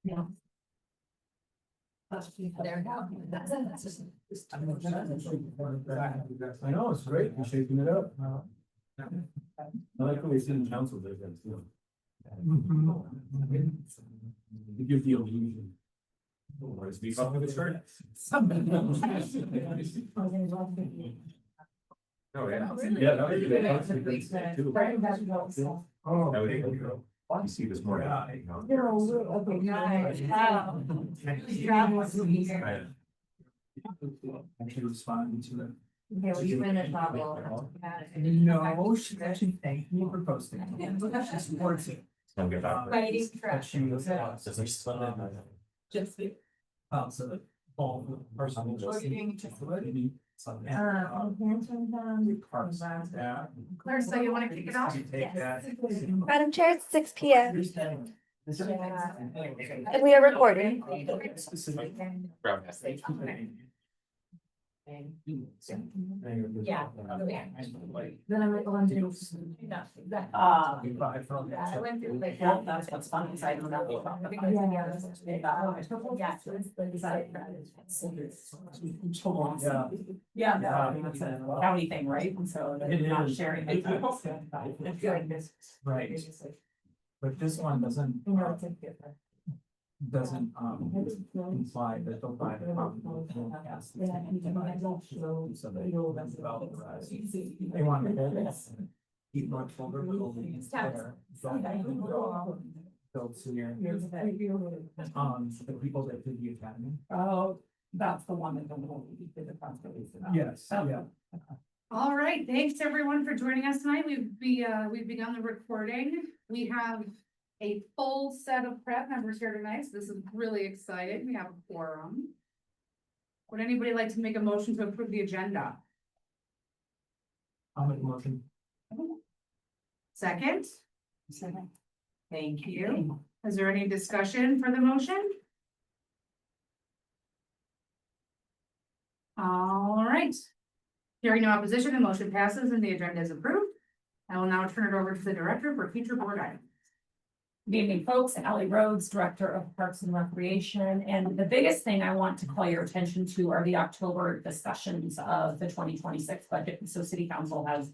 Yeah. There now. I know, it's great, you're shaking it up. I like the way city council does that too. It gives the illusion. Speak up with the shirt. Oh, yeah. Yeah. that would be good. Too. Oh, that would be good. You see this morning. Actually responding to it. Okay, well, you finish that one. No, she actually thanked me for posting. She supports it. Don't get back. Fighting But trash. she was. Just. So the all the person. What are you doing? Just- Yeah. Claire, so you wanna kick it off? You take that. Madam Chair, it's 6 p.m. and we are recording. Yeah. Then I went on to. I went through like. Yeah, that's what's fun, because I don't know. Yeah. Yeah, it's a county thing, right? And so It they're not is. sharing. It it. is. Right. But this one doesn't imply that they'll buy the property. So they develop the rest. They want to build it. Keep much older buildings there. Build senior. The people that did the academy. Oh, that's the one that we did the conservation. Yes, yeah. All right, thanks everyone for joining us tonight. We've begun the recording. We have a full set of prep members here tonight, so this is really exciting. We have a quorum. Would anybody like to make a motion to approve the agenda? I'll make a motion. Second, Second. thank you. Is there any discussion for the motion? All right. Hearing no opposition, the motion passes and the agenda is approved. I will now turn it over to the director for future board items. Good evening, folks. Ally Rhodes, Director of Parks and Recreation. And the biggest thing I want to call your attention to are the October discussions of the 2026 budget. So City Council has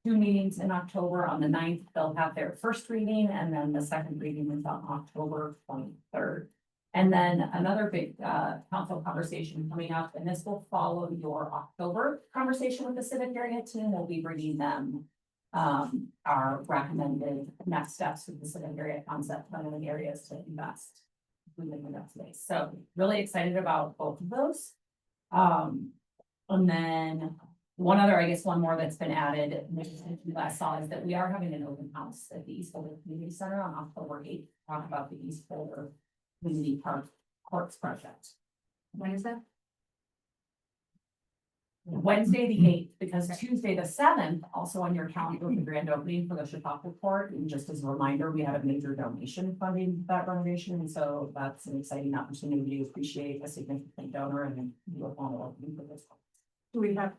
2 meetings in October. On the 9th, they'll have their first reading, and then the second reading is on October 23rd. And then another big council conversation coming up, and this will follow your October conversation with the civic area team. We'll be bringing them our recommended next steps with the civic area concept plan in the areas to invest within the next space. So really excited about both of those. And then one other, I guess, one more that's been added, which you last saw, is that we are having an open house at the East Boulder Community Center on October 8th, to talk about the East Boulder Community Park Courts project. When is that? Wednesday, the 8th, because Tuesday, the 7th, also on your calendar, the grand opening for the Chautauqua Court. And just as a reminder, we had a major donation funding that renovation. And so that's an exciting opportunity to appreciate a significant donor and do a formal opening for this. Do we have?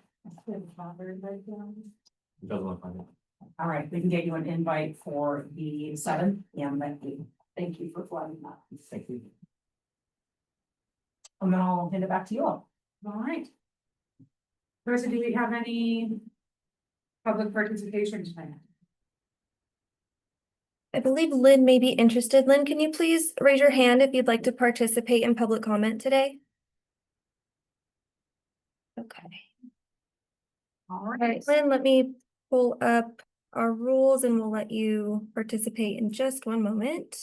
All right, we can get you an invite for the 7th and that week. Thank you for flying that. Thank you. And then I'll hand it back to you all. All right. Carissa, do we have any public participation tonight? I believe Lynn may be interested. Lynn, can you please raise your hand if you'd like to participate in public comment today? Okay. All All right, right. Lynn, let me pull up our rules and we'll let you participate in just one moment.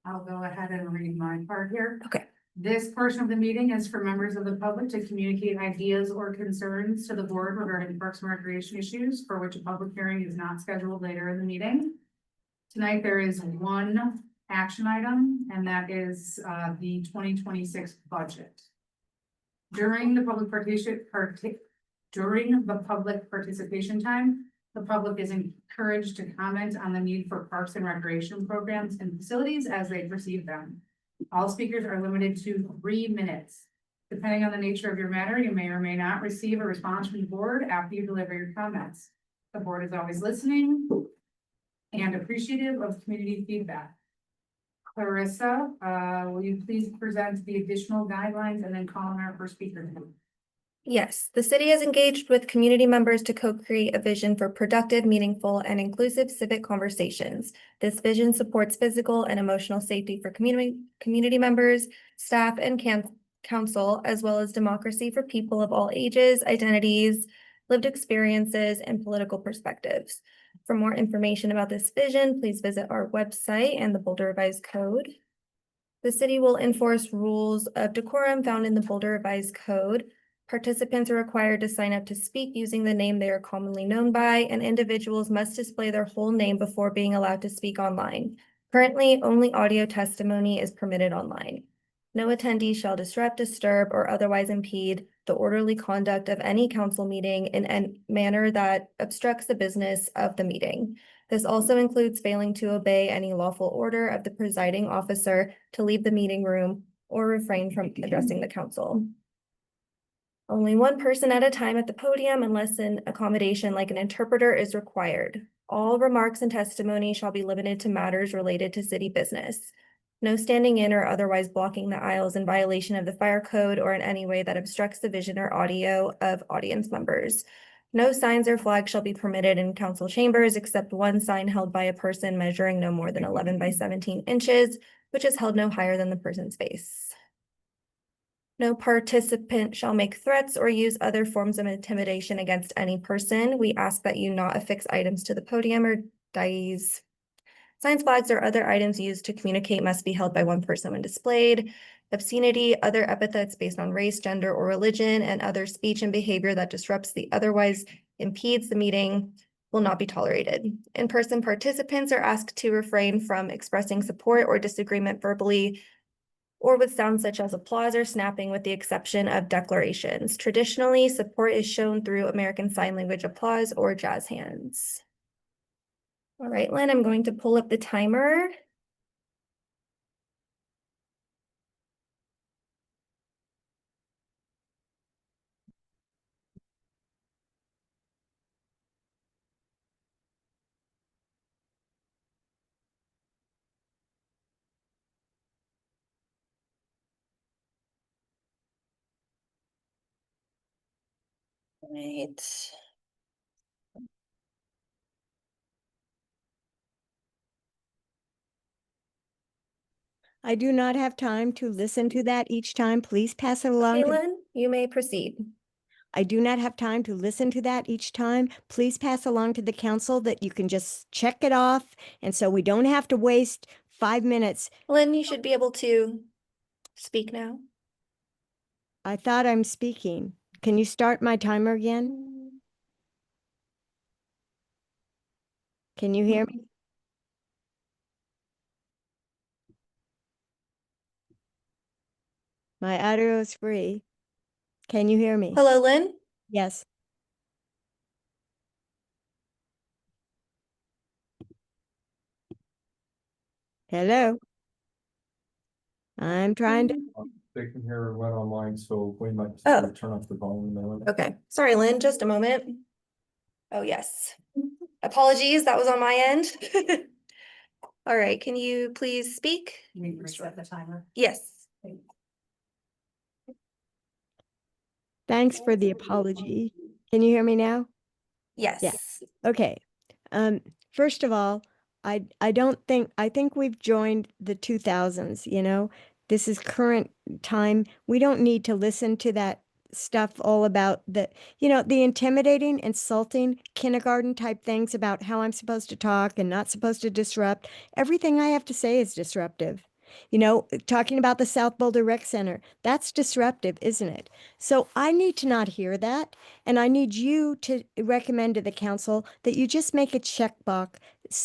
I'll go ahead and read my part here. Okay. This portion of the meeting is for members of the public to communicate ideas or concerns to the board regarding parks and recreation issues for which a public hearing is not scheduled later in the meeting. Tonight, there is one action item, and that is the 2026 budget. During the public participation time, the public is encouraged to comment on the need for parks and recreation programs and facilities as they perceive them. All speakers are limited to 3 minutes. Depending on the nature of your matter, you may or may not receive a response from the board after you deliver your comments. The board is always listening and appreciative of community feedback. Clarissa, will you please present the additional guidelines and then call on our first speaker? Yes, the city has engaged with community members to co-create a vision for productive, meaningful, and inclusive civic conversations. This vision supports physical and emotional safety for community members, staff, and council, as well as democracy for people of all ages, identities, lived experiences, and political perspectives. For more information about this vision, please visit our website and the Boulder Revised Code. The city will enforce rules of decorum found in the Boulder Revised Code. Participants are required to sign up to speak using the name they are commonly known by, and individuals must display their whole name before being allowed to speak online. Currently, only audio testimony is permitted online. No attendee shall disrupt, disturb, or otherwise impede the orderly conduct of any council meeting in a manner that obstructs the business of the meeting. This also includes failing to obey any lawful order of the presiding officer to leave the meeting room or refrain from addressing the council. Only one person at a time at the podium unless an accommodation like an interpreter is required. All remarks and testimony shall be limited to matters related to city business. No standing in or otherwise blocking the aisles in violation of the fire code or in any way that obstructs the vision or audio of audience members. No signs or flags shall be permitted in council chambers except one sign held by a person measuring no more than 11 by 17 inches, which is held no higher than the person's face. No participant shall make threats or use other forms of intimidation against any person. We ask that you not affix items to the podium or dais. Signs, flags, or other items used to communicate must be held by one person when displayed. Obscenity, other epithets based on race, gender, or religion, and other speech and behavior that disrupts the otherwise impedes the meeting will not be tolerated. In-person participants are asked to refrain from expressing support or disagreement verbally or with sounds such as applause or snapping, with the exception of declarations. Traditionally, support is shown through American Sign Language applause or jazz hands. All right, Lynn, I'm going to pull up the timer. Right. I do not have time to listen to that each time. Please pass it along. Lynn, you may proceed. I do not have time to listen to that each time. Please pass along to the council that you can just check it off. And so we don't have to waste 5 minutes. Lynn, you should be able to speak now. I thought I'm speaking. Can you start my timer again? Can you hear me? My audio is free. Can you hear me? Hello, Lynn? Yes. Hello. I'm trying to. They can hear what online, so we might Oh. turn off the volume. Okay, sorry, Lynn, just a moment. Oh, yes. Apologies, that was on my end. All right, can you please speak? You mean reset the timer? Yes. Thanks for the apology. Can you hear me now? Yes. Okay. First of all, I think we've joined the 2000s, you know. This is current time. We don't need to listen to that stuff all about the intimidating, insulting, kindergarten type things about how I'm supposed to talk and not supposed to disrupt. Everything I have to say is disruptive. You know, talking about the South Boulder Rec Center, that's disruptive, isn't it? So I need to not hear that. And I need you to recommend to the council that you just make a checkbox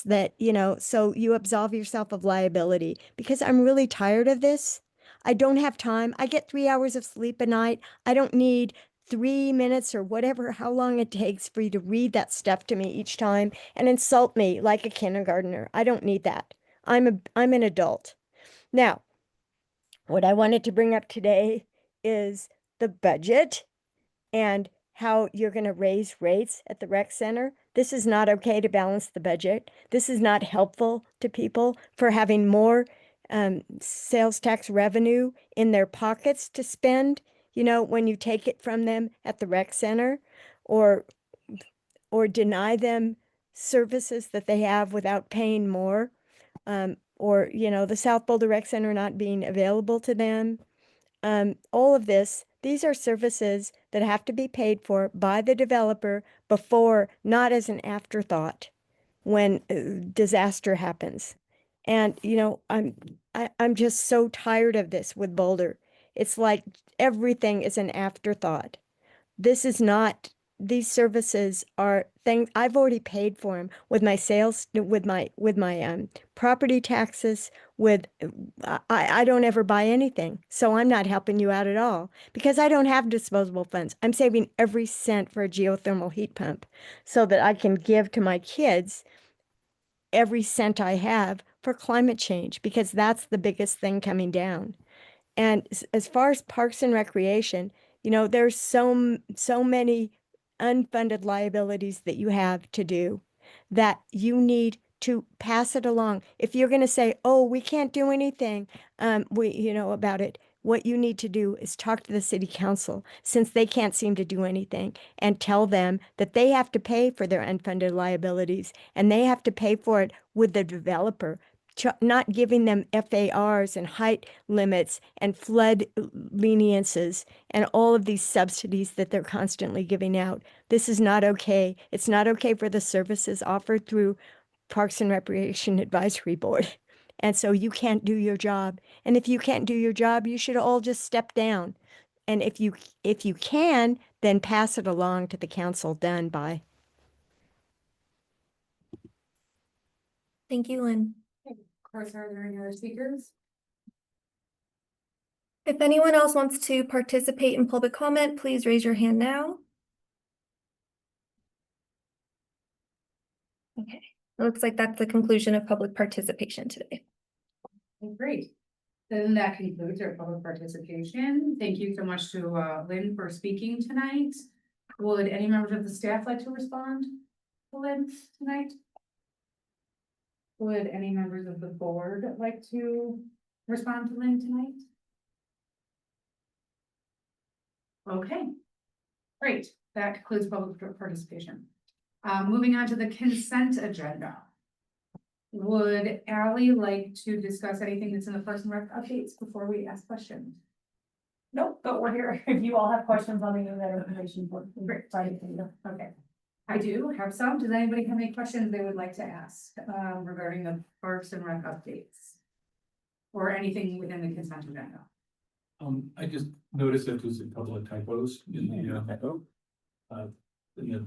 that, so you absolve yourself of liability, because I'm really tired of this. I don't have time. I get 3 hours of sleep a night. I don't need 3 minutes or whatever, how long it takes for you to read that stuff to me each time and insult me like a kindergartner. I don't need that. I'm an adult. Now, what I wanted to bring up today is the budget and how you're going to raise rates at the rec center. This is not okay to balance the budget. This is not helpful to people for having more sales tax revenue in their pockets to spend, you know, when you take it from them at the rec center, or deny them services that they have without paying more, or, you know, the South Boulder Rec Center not being available to them. All of this, these are services that have to be paid for by the developer before, not as an afterthought when disaster happens. And, you know, I'm just so tired of this with Boulder. It's like everything is an afterthought. This is not, these services are things I've already paid for them with my sales, with my property taxes, with I don't ever buy anything. So I'm not helping you out at all because I don't have disposable funds. I'm saving every cent for a geothermal heat pump so that I can give to my kids every cent I have for climate change, because that's the biggest thing coming down. And as far as Parks and Recreation, you know, there's so many unfunded liabilities that you have to do that you need to pass it along. If you're going to say, "Oh, we can't do anything," you know, about it, what you need to do is talk to the city council, since they can't seem to do anything, and tell them that they have to pay for their unfunded liabilities, and they have to pay for it with the developer, not giving them FARs and height limits and flood leniences and all of these subsidies that they're constantly giving out. This is not okay. It's not okay for the services offered through Parks and Recreation Advisory Board. And so you can't do your job. And if you can't do your job, you should all just step down. And if you can, then pass it along to the council done by. Thank you, Lynn. Of course, are there any other speakers? If anyone else wants to participate in public comment, please raise your hand now. Okay, it looks like that's the conclusion of public participation today. Okay, great. Then that concludes our public participation. Thank you so much to Lynn for speaking tonight. Would any members of the staff like to respond to Lynn tonight? Would any members of the board like to respond to Lynn tonight? Okay, great. That concludes public participation. Moving on to the consent agenda. Would Ally like to discuss anything that's in the Parks and Rec updates before we ask questions? Nope, but we're here. If you all have questions on any of that information, we're Great. excited for you. Okay. I do have some. Does anybody have any questions they would like to ask regarding the Parks and Rec updates? Or anything within the consent agenda? I just noticed that there's a couple of typos in the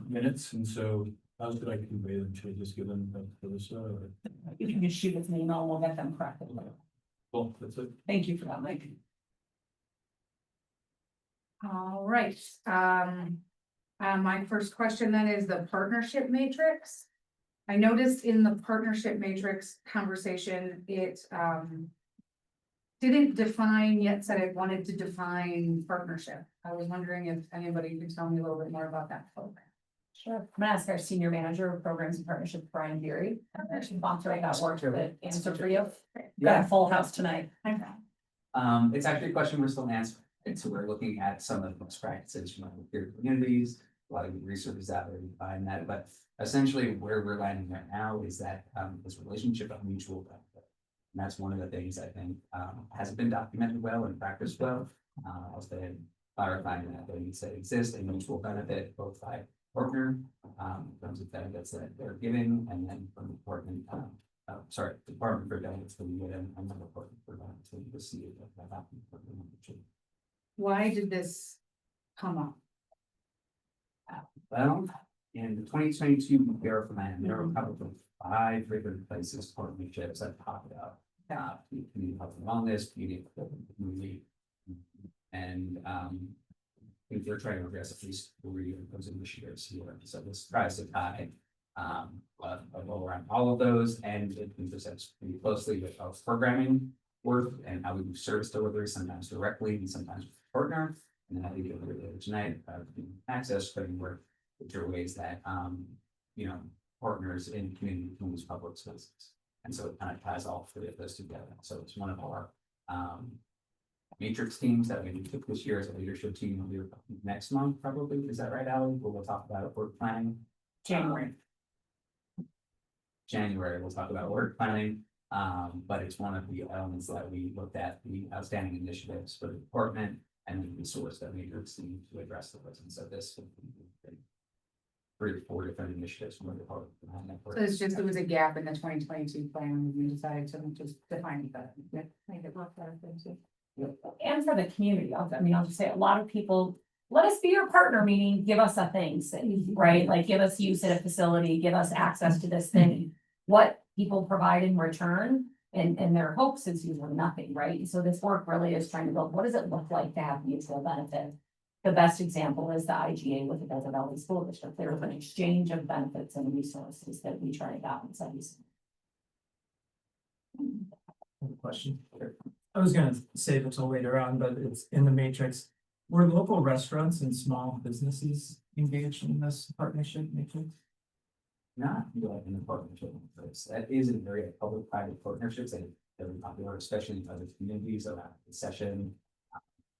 minutes, and so how should I convey them? Should I just give them to Melissa, or? You can just shoot us an email, we'll get them corrected. Well, that's it. Thank you for that, Mike. All right, my first question then is the partnership matrix. I noticed in the partnership matrix conversation, it didn't define yet, said it wanted to define partnership. I was wondering if anybody could tell me a little bit more about that program. Sure. I'm gonna ask our senior manager of programs and partnerships, Brian Beery. Actually, sponsoring that work to answer for you. Got a full house tonight. Okay. It's actually a question we're still answering. And so we're looking at some of the best practices from other peer communities, a lot of good research out there to find that, but essentially where we're landing right now is that this relationship of mutual benefit. And that's one of the things I think hasn't been documented well and practiced well. As they clarifying that they need to exist a mutual benefit both by partner in terms of benefits that they're giving, and then from the department, department for benefits from the and another department for benefits from the receive that happens. Why did this come up? Well, in the 2022 Bureau for Man, there were probably 5 different places, partnerships that popped up. Community health and wellness, community, and I think we're trying to address at least 3 of those initiatives here. So this tries to tie around all of those, and it intersects pretty closely with our programming work and how we do service delivery, sometimes directly and sometimes with a partner. And then I think earlier tonight, access framework, which are ways that you know, partners in community can use public spaces. And so it kind of ties all three of those together. So it's one of our matrix teams that we took this year as a leadership team. Will be next month, probably. Is that right, Ally? We'll talk about work planning. January. January, we'll talk about work planning. But it's one of the elements that we looked at, the outstanding initiatives for the department and the resource that we need to address those. And so this would be 3 or 4 different initiatives from the department. So it's just, there was a gap in the 2022 plan, and we decided to just define that. Make it work better. And for the community, I'll just say, a lot of people, let us be your partner, meaning give us a thing, right? Like, give us use at a facility, give us access to this thing. What people provide in return and their hopes is usually nothing, right? So this work really is trying to build, what does it look like to have mutual benefit? The best example is the IGA with the Desert Valley School District. There was an exchange of benefits and resources that we try to balance. Question. I was gonna save it till later on, but it's in the matrix. Were local restaurants and small businesses engaged in this partnership matrix? Not like in the partnership, but that is an area of public-private partnerships and very popular, especially in other communities around the session.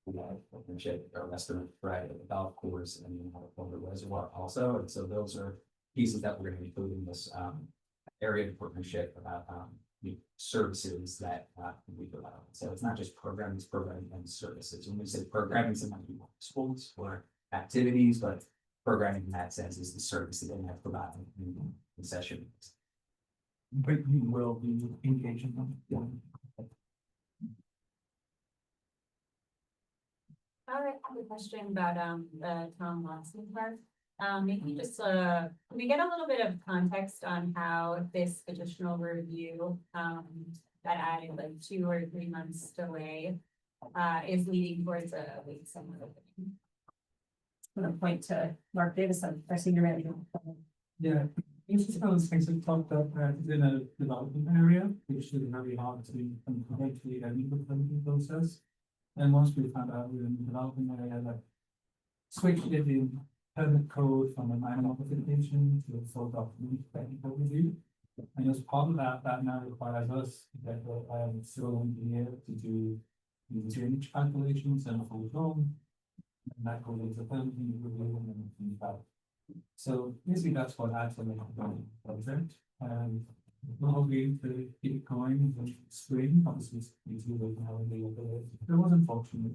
We have a partnership, or restaurant, right, at the golf course, and then have a public reservoir also, and so those are pieces that we're gonna include in this area of partnership about the services that we provide. So it's not just programming, it's programming and services. When we say programming, sometimes we want sports or activities, but programming in that sense is the service that they have provided in the session. But you will be engaging them. I have a question about the Tom Watson part. Maybe just can we get a little bit of context on how this additional review that added like 2 or 3 months delay is leading towards a late summer opening? I'm gonna point to Mark Davison, our senior manager. Yeah, this is one of those things that popped up in a development area, which is very hard to completely end the planning process. And once we found out we were in the development area, that switched it in permit code from a minor modification to a full document technical review. And as part of that, that now requires us to get a civil engineer to do the drainage calculations and a full drawing. And that goes into permitting review and then things back. So basically that's what adds to the project. And we'll hoping to keep it going in spring, obviously it's easy to have a deal with it. It was unfortunate.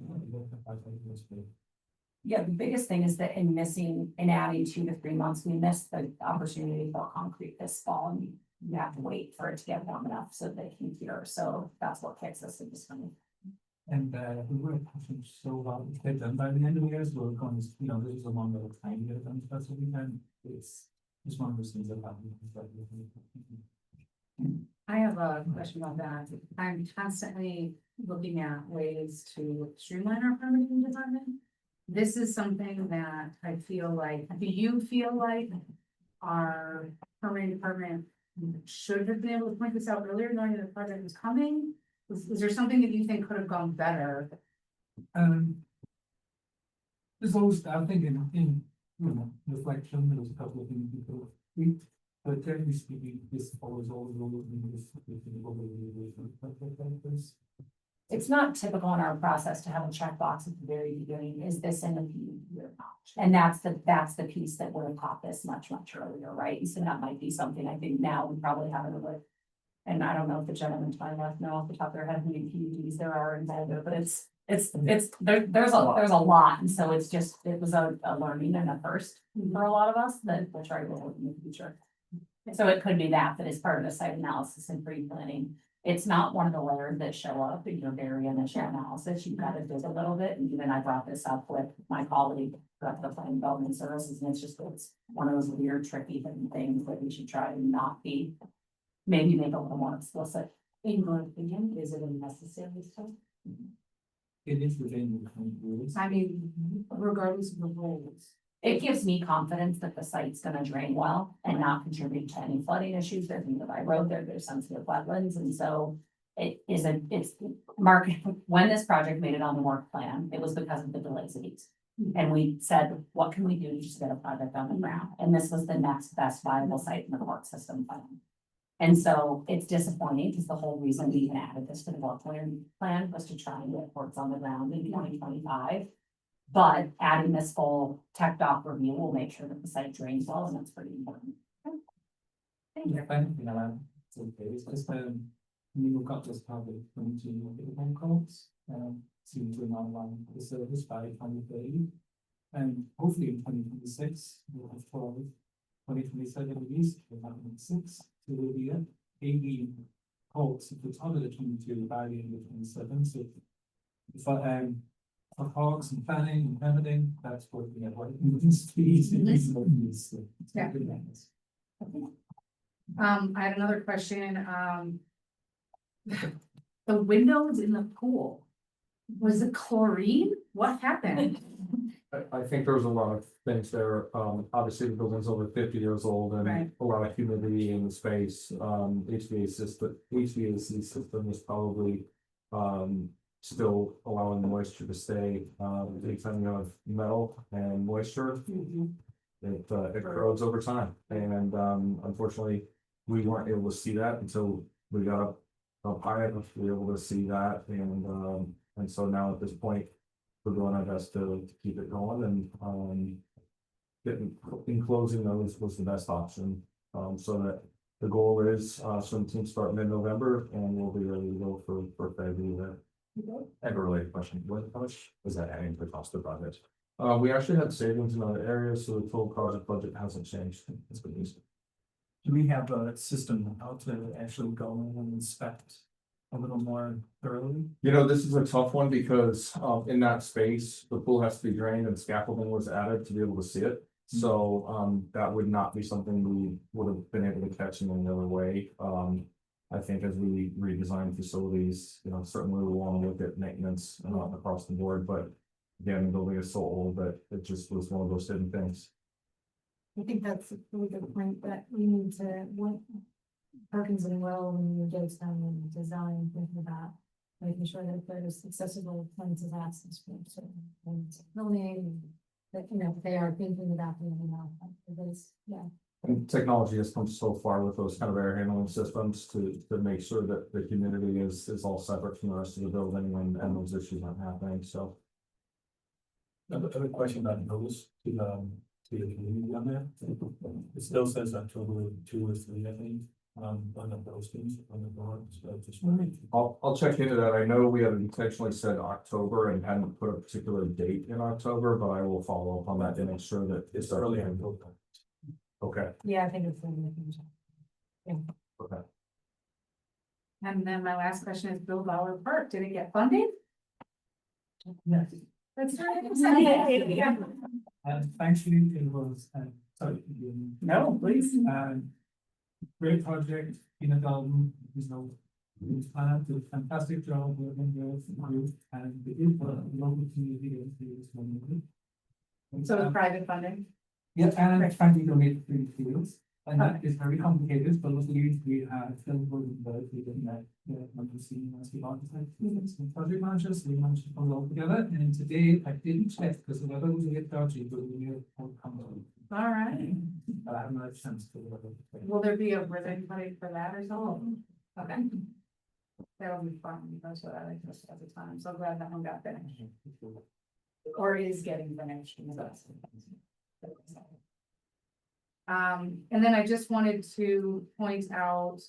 Yeah, the biggest thing is that in adding 2 to 3 months, we missed the opportunity to build concrete this fall, and you have to wait for it to get warm enough so they can cure. So that's what kicks us in this one. And we were pushing so well to get done by the end of the year, so we're going, this is a long little time to get done, especially and it's just one of those things that happen. I have a question about that. I'm constantly looking at ways to streamline our permitting department. This is something that I feel like, do you feel like our permitting department should have been able to point this out earlier, knowing that the project was coming? Was there something that you think could have gone better? There's always, I think in reflection, there's a couple of things we could have tweaked, but generally speaking, this follows all the rules and this. It's not typical in our process to have a checkbox at the very beginning, is this in the PUD or not? And that's the piece that would have caught this much earlier, right? So that might be something I think now we probably have it with. And I don't know if the gentleman to my left know off the top of their head how many PUDs there are in Boulder, but there's a lot, and so it was a learning and a first for a lot of us that we'll try to do in the future. So it could be that is part of the site analysis and pre-planning. It's not one of the layers that show up in your very initial analysis. You've got to dig a little bit, and even I brought this up with my colleague, the planning development services, and it's one of those weird, tricky things that we should try to not be. Maybe make a little more explicit. In your opinion, is it a necessary step? It is within the rules. I mean, regardless of the rules. It gives me confidence that the site's gonna drain well and not contribute to any flooding issues. There's nearby road there, there's sensitive wetlands, and so it's Mark, when this project made it on the work plan, it was because of the delays of these. And we said, what can we do to just get a project on the ground? And this was the next best viable site in the court system plan. And so it's disappointing because the whole reason we even added this to the development plan was to try and get works on the ground in 2025. But adding this full tech doc review will make sure that the site drains well, and that's pretty important. Thank you. Thank you, Alan. It's okay, it's just, we got this probably 22 phone calls, seem to not run the service by 2030. And hopefully in 2026, we'll have 12, 2027 release, 2026, so we'll be at 80 calls, if it's under the 22 by the end of 27, so. For hogs and planning and permitting, that's what we have, what it needs to be. Yeah. I had another question, the windows in the pool, was it chlorine? What happened? I think there's a lot of things there. Obviously the building's over 50 years old and Right. a lot of humidity in the space. HVAC system is probably, still allowing the moisture to stay. Anytime you have metal and moisture, it corrodes over time. And, unfortunately, we weren't able to see that until we got up high enough to be able to see that. And so now at this point, we're doing our best to keep it going and enclosing those was the best option. So that the goal is swim team start mid-November and we'll be ready to go for February. I have a related question. How much was that adding to the cost of the project? We actually had savings in other areas, so the total project budget hasn't changed. That's good news. Do we have a system how to actually go in and inspect a little more thoroughly? You know, this is a tough one because in that space, the pool has to be drained and scaffolding was added to be able to see it. So that would not be something we would have been able to catch in any other way. I think as we redesign facilities, you know, certainly we want to look at maintenance across the board, but again, the building is so old that it just was one of those hidden things. I think that's a really good point that we need to, what Perkins and Will, when we get done and design, thinking about making sure that there's accessible points of access for certain points of building. That, you know, they are thinking about doing, you know, this, yeah. And technology has come so far with those kind of air handling systems to make sure that the humidity is all separate from the rest of the building and those issues aren't happening, so. I have a question about notice to the community on there. It still says October 2 or 3, I think, one of those things on the board, so I just wondering. I'll check into that. I know we had intentionally said October and hadn't put a particular date in October, but I will follow up on that to make sure that It's early in October. Okay, Yeah, I think it's really good. okay. And then my last question is Bill Bauer Park, did it get funding? Yes. That's right. And thankfully it was, sorry. No, please. Great project, Ina Dalton, you know, who's planned a fantastic job working with the group and the input of the local community. So it's private funding? Yeah, and frankly, donate free fields, and that is very complicated, but luckily we have still working with that, when we see architect, some project managers, we managed to pull it all together, and today I didn't check because the weather was a bit dodgy, but we knew it would come out. All right. But I haven't had a chance to. Will there be a ribbon cutting for that or something? Okay. That'll be fun, that's what I like this at the time, so glad that one got finished. Or is getting finished. And then I just wanted to point out,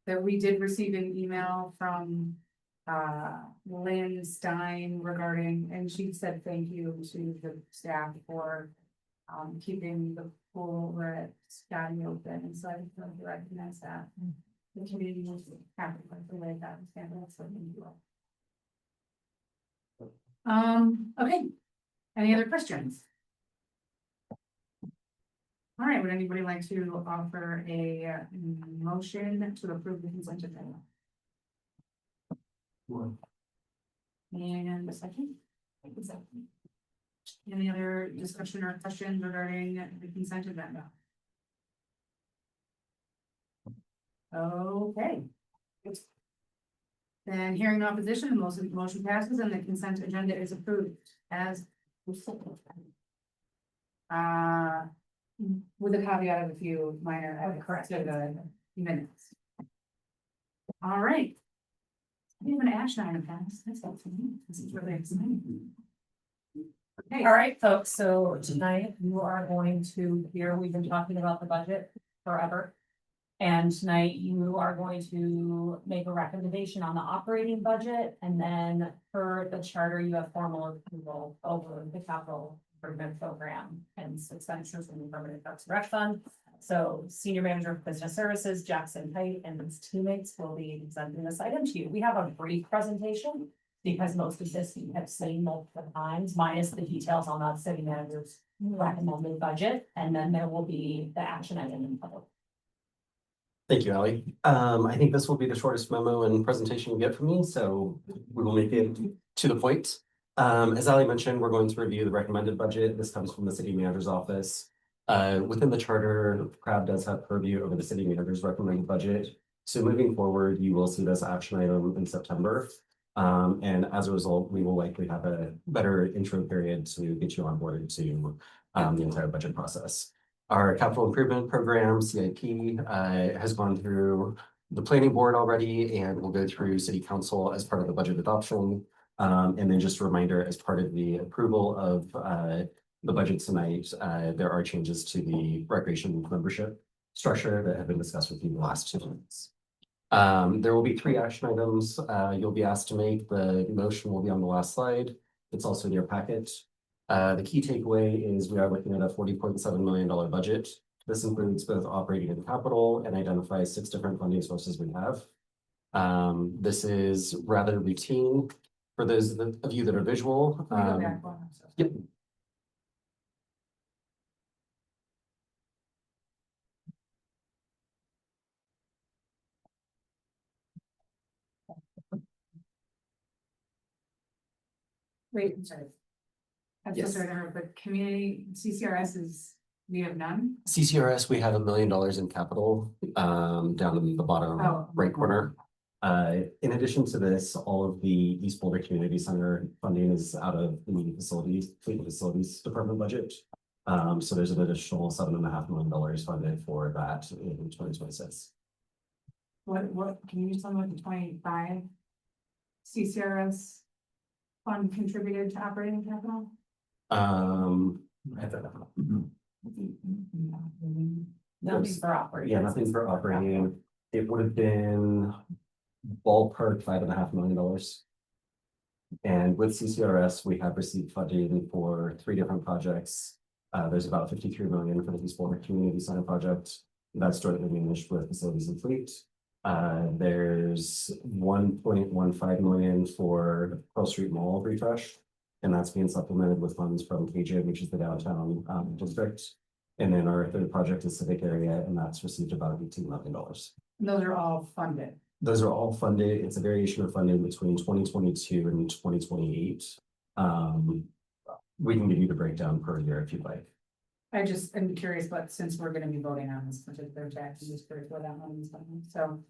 that we did receive an email from, Lynn Stein regarding, and she said thank you to the staff for, keeping the pool where it's gotten open, and so I just wanted to recognize that. The community was happy with the way that was handled, so thank you all. Okay, any other questions? All right, would anybody like to offer a motion to approve the consent agenda? And a second? Any other discussion or questions regarding the consent agenda? Okay. Then hearing no opposition, the motion passes and the consent agenda is approved as. with the caveat of a few minor edits correct. to the minutes. All right. We have an action item pass. That's helpful. This is really exciting. Okay, All right, folks, so tonight you are going to hear, we've been talking about the budget forever. And tonight you are going to make a recommendation on the operating budget, and then per the charter, you have formal approval over the capital improvement program and expenditures in the permanent Parks and Rec Fund. So Senior Manager of Business Services, Jackson Height, and his teammates will be presenting this item to you. We have a brief presentation because most of this you have seen multiple times, minus the details on that city manager's recommended budget, and then there will be the action item in public. Thank you, Ally. I think this will be the shortest memo and presentation you get from me, so we will make it to the point. As Ally mentioned, we're going to review the recommended budget. This comes from the city manager's office. Within the charter, CRAB does have purview over the city manager's recommended budget. So moving forward, you will see this action item in September. And as a result, we will likely have a better intro period to get you on board to the entire budget process. Our capital improvement program, CIP, has gone through the planning board already and will go through city council as part of the budget adoption. And then just a reminder, as part of the approval of the budget tonight, there are changes to the recreation membership structure that have been discussed with you the last 2 months. There will be 3 action items you'll be asked to make. The motion will be on the last slide. It's also in your packet. The key takeaway is we are looking at a $40.7 million budget. This includes both operating and capital and identifies 6 different funding sources we have. This is rather routine for those of you that are visual. Can we go back one? Yep. Wait, I'm sorry. I'm so Yes. sorry, to interrupt, but community CCRS is, we have none? CCRS, we have $1 million in capital down in the bottom Oh. right corner. In addition to this, all of the East Boulder Community Center funding is out of the fleet facilities department budget. So there's an additional $7.5 million funded for that in 2026. What, can you just tell me what the 25 CCRS fund contributed to operating capital? I don't know. Nothing for operating. Yeah, nothing for operating. It would have been ballpark $5.5 million. And with CCRS, we have received funding for 3 different projects. There's about $53 million for the East Boulder Community Center project. That's jointly managed with facilities and fleet. There's $1.15 million for Pearl Street Mall refresh. And that's being supplemented with funds from KJ, which is the downtown district. And then our 3rd project is Civic Area, and that's received about $18 million. Those are all funded. Those are all funded. It's a variation of funding between 2022 and 2028. We can give you the breakdown per year if you'd like. I just am curious, but since we're gonna be voting on this particular tax, I'm just curious what that money is coming. So,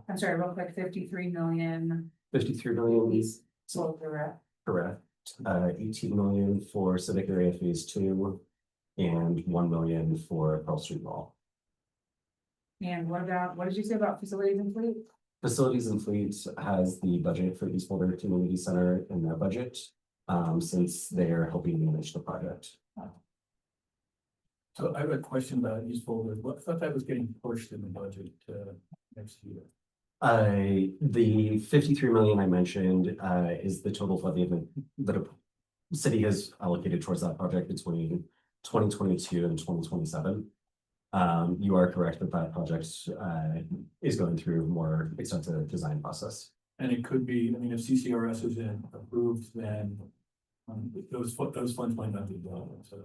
I'm sorry, real quick, 53 million. 53 million, So we're at, correct. 18 million for Civic Area Phase 2 and 1 million for Pearl Street Mall. and what about, what did you say about facilities and fleet? Facilities and Fleet has the budget for East Boulder Community Center in their budget, since they're helping manage the project. So I have a question about East Boulder. I thought that was getting pushed in the budget next year. The 53 million I mentioned, is the total funding that the city has allocated towards that project between 2022 and 2027. You are correct that that project, is going through a more extensive design process. And it could be, I mean, if CCRS is approved, then those funds might not be available, so.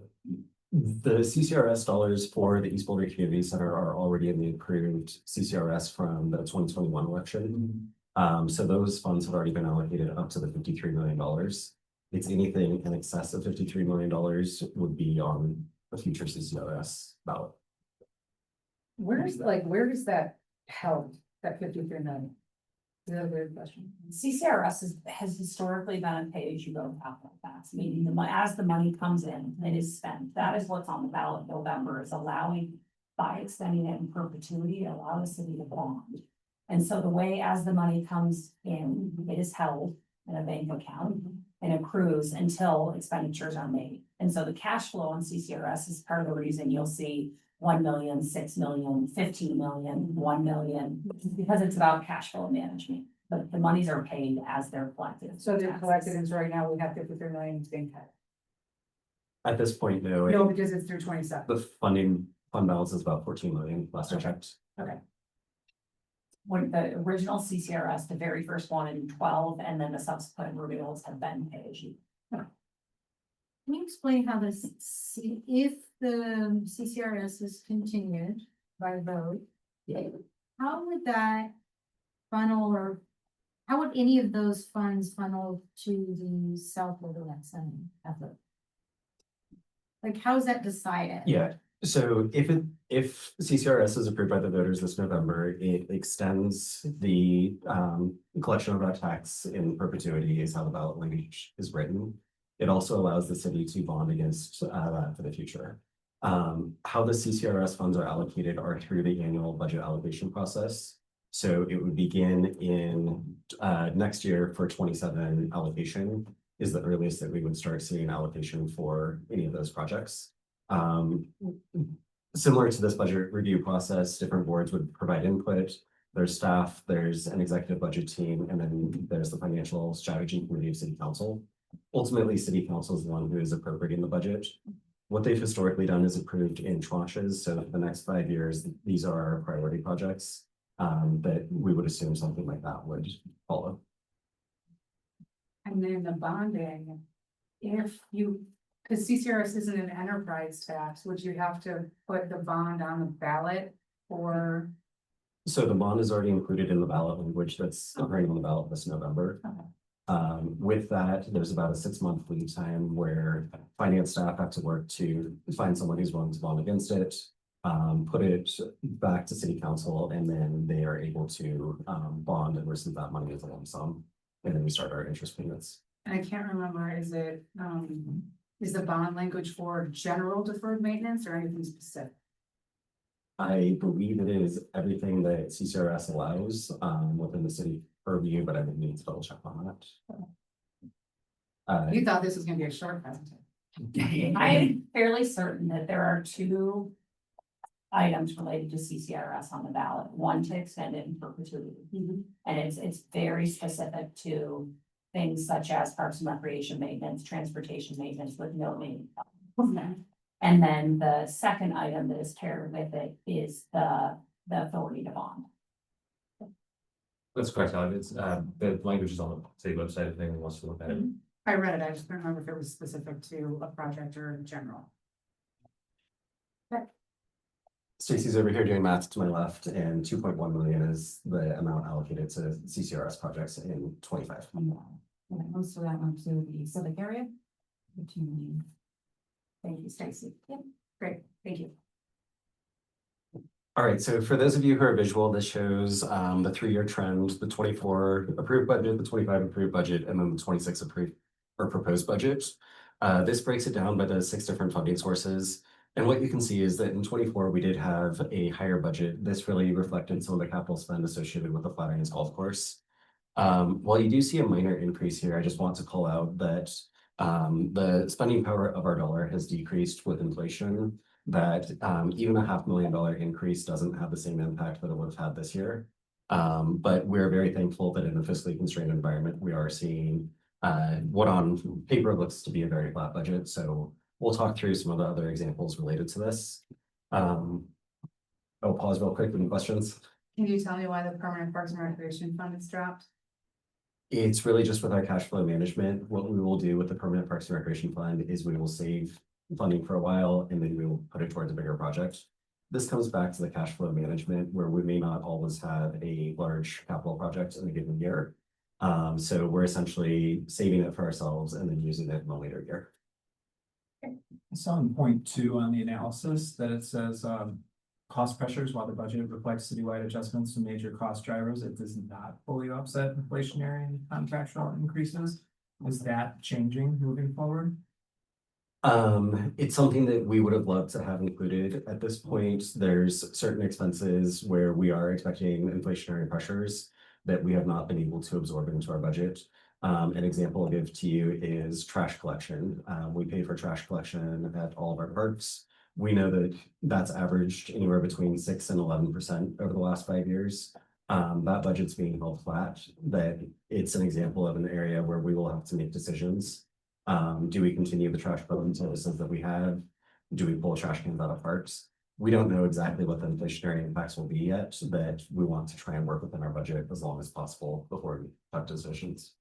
The CCRS dollars for the East Boulder Community Center are already in the approved CCRS from the 2021 election. So those funds have already been allocated up to the $53 million. It's anything in excess of $53 million would be on a future CCRS ballot. Where is that held, that 53 million? Is that a weird question? CCRS has historically been a pay-as-you-go capital fund. tax, meaning as the money comes in, it is spent. That is what's on the ballot in November, is allowing, by extending it in perpetuity, allow the city to bond. And so the way as the money comes in, it is held in a bank account and accrues until expenditures are made. And so the cash flow on CCRS is part of the reason you'll see 1 million, 6 million, 15 million, 1 million, because it's about cash flow management. But the monies are paid as they're collected. So they're collected, and right now we have 53 million being cut. At this point, no, No, because it's through 27. the fund balance is about 14 million last I checked. When the original CCRS, the very first one in 12, and then the subsequent renewals have been paid as you. Can you explain how this, if the CCRS is continued by vote? How would that funnel, or how would any of those funds funnel to the South Overland Center effort? Like, how is that decided? Yeah, so if CCRS is approved by the voters this November, it extends the collection of that tax in perpetuity is how the ballot language is written. It also allows the city to bond against that for the future. How the CCRS funds are allocated are through the annual budget allocation process. So it would begin in next year for 27 allocation is the earliest that we would start seeing allocation for any of those projects. Similar to this budget review process, different boards would provide input. There's staff, there's an executive budget team, and then there's the financial strategy committee of city council. Ultimately, city council is the one who is appropriating the budget. What they've historically done is approved in tranches. So for the next 5 years, these are our priority projects that we would assume something like that would follow. And then the bonding, if you, because CCRS isn't an enterprise tax, would you have to put the bond on the ballot or? So the bond is already included in the ballot language that's occurring on the ballot this November. With that, there's about a 6-month lead time where finance staff have to work to find someone who's willing to bond against it, put it back to city council, and then they are able to bond and receive that money as a lump sum. And then we start our interest payments. And I can't remember, is it, is the bond language for general deferred maintenance or anything specific? I believe it is everything that CCRS allows within the city purview, but I would need to double check on that. You thought this was gonna be a short presentation. I am fairly certain that there are 2 items related to CCRS on the ballot, one to extend it in perpetuity. And it's very specific to things such as parks and recreation maintenance, transportation maintenance with no maintenance. And then the second item that is paired with it is the authority to bond. That's correct, Alex. It's the language is on the city website if anyone wants to look at it. I read it, I just don't remember if it was specific to a project or in general. Stacy's over here doing math to my left, and 2.1 million is the amount allocated to CCRS projects in 25. Most of that went to the civic area. Thank you, Stacy. Yep, great, thank you. All right, so for those of you who are visual, this shows the 3-year trend, the 24 approved budget, the 25 approved budget, and then the 26 approved or proposed budget. This breaks it down by the 6 different funding sources. And what you can see is that in 24, we did have a higher budget. This really reflected some of the capital spend associated with the Flatirons Golf Course. While you do see a minor increase here, I just want to call out that the spending power of our dollar has decreased with inflation, that even a $500,000 increase doesn't have the same impact that it would have had this year. But we're very thankful that in a fiscally constrained environment, we are seeing what on paper looks to be a very flat budget. So we'll talk through some of the other examples related to this. I'll pause real quick. Any questions? Can you tell me why the permanent parks and recreation fund has dropped? It's really just with our cash flow management. What we will do with the permanent parks and recreation fund is we will save funding for a while and then we will put it towards a bigger project. This comes back to the cash flow management where we may not always have a large capital project in a given year. So we're essentially saving it for ourselves and then using it in a later year. I saw in point 2 on the analysis that it says cost pressures, while the budget reflects citywide adjustments to major cost drivers, it does not fully offset inflationary and contractual increases. Is that changing moving forward? It's something that we would have loved to have included at this point. There's certain expenses where we are expecting inflationary pressures that we have not been able to absorb into our budget. An example I'll give to you is trash collection. We pay for trash collection at all of our parks. We know that that's averaged anywhere between 6 and 11% over the last 5 years. That budget's being held flat, that it's an example of an area where we will have to make decisions. Do we continue the trash pulling services that we have? Do we pull trash cans out of parks? We don't know exactly what the inflationary impacts will be yet, but we want to try and work within our budget as long as possible before we have decisions.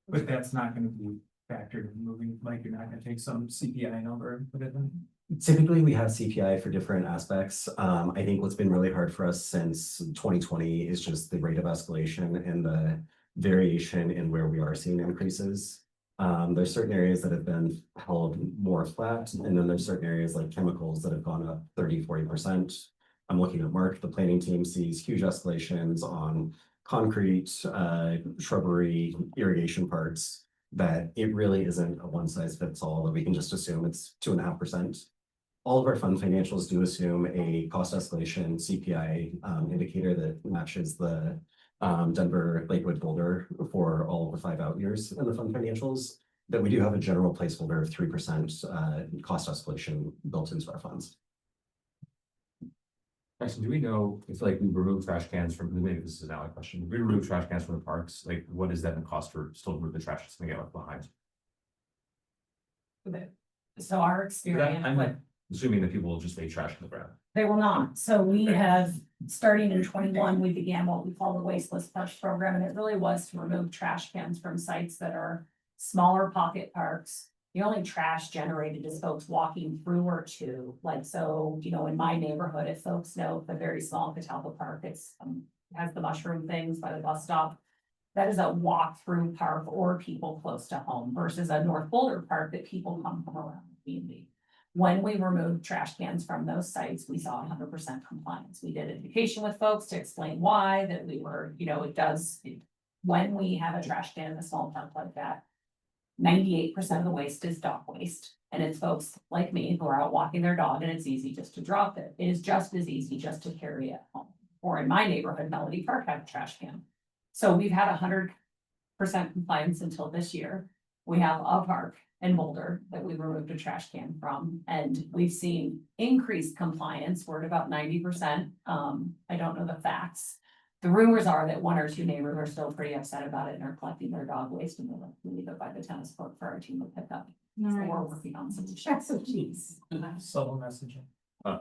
But that's not gonna be factored in moving, like you're not gonna take some CPI number and put it in. Typically, we have CPI for different aspects. I think what's been really hard for us since 2020 is just the rate of escalation and the variation in where we are seeing increases. There's certain areas that have been held more flat, and then there's certain areas like chemicals that have gone up 30–40%. I'm looking at Mark, the planning team sees huge escalations on concrete, shrubbery, irrigation parts, that it really isn't a one size fits all, that we can just assume it's 2.5%. All of our fund financials do assume a cost escalation CPI indicator that matches the Denver, Lakewood, Boulder for all of the 5 out years in the fund financials, that we do have a general placeholder of 3% cost escalation built into our funds. Actually, do we know if like we remove trash cans from, maybe this is now a question, if we remove trash cans from the parks, like what is that in cost for still remove the trash that's gonna get left behind? So our experience, I'm like assuming that people will just leave trash in the ground. they will not. So we have, starting in 21, we began what we call the Wasteless Parks program, and it really was to remove trash cans from sites that are smaller pocket parks. The only trash generated is folks walking through or to, like, so, you know, in my neighborhood, if folks know the very small Catalpa Park, it's has the mushroom things by the bus stop. That is a walk-through park or people close to home versus a North Boulder Park that people come from around the community. When we removed trash cans from those sites, we saw 100% compliance. We did education with folks to explain why, that we were, you know, when we have a trash can in a small park like that, 98% of the waste is dog waste. And it's folks like me who are out walking their dog and it's easy just to drop it. It is just as easy just to carry it home. Or in my neighborhood, Melody Park had a trash can. So we've had 100% compliance until this year. We have a park in Boulder that we removed a trash can from, and we've seen increased compliance. We're at about 90%. I don't know the facts. The rumors are that 1 or 2 neighbors are still pretty upset about it and are collecting their dog waste and they're like, we leave it by the tennis court for our team to pick up. So we're working on some checks of cheese. Subtle messaging. I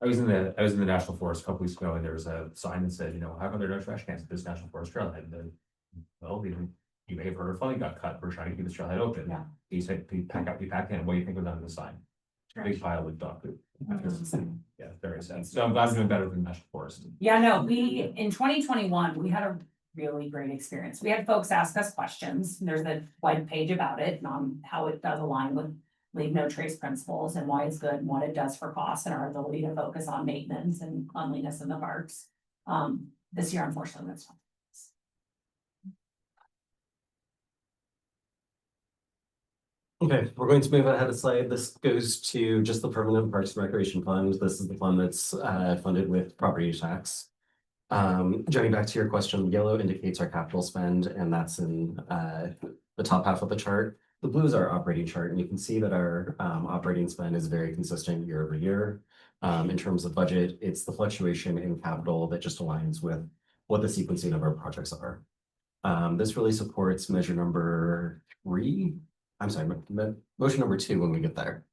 was in the National Forest a couple weeks ago and there was a sign that said, you know, how come there are no trash cans at this National Forest trailhead? And then, well, you may have heard our funding got cut. We're trying to keep this trailhead open. Yeah. He said, you pack in. What do you think was under the sign? Big pile of dog poop. Yeah, very sad. So I'm glad we're doing better than National Forest. Yeah, no, in 2021, we had a really great experience. We had folks ask us questions. There's a web page about it on how it does align with Leave No Trace principles and why it's good and what it does for costs and our ability to focus on maintenance and cleanliness in the parks. This year, unfortunately, that's not. Okay, we're going to move ahead a slide. This goes to just the Permanent Parks and Recreation Fund. This is the fund that's funded with property tax. Jumping back to your question, yellow indicates our capital spend, and that's in the top half of the chart. The blue is our operating chart, and you can see that our operating spend is very consistent year over year. In terms of budget, it's the fluctuation in capital that just aligns with what the sequencing of our projects are. This really supports measure number 3. I'm sorry, motion number 2 when we get there.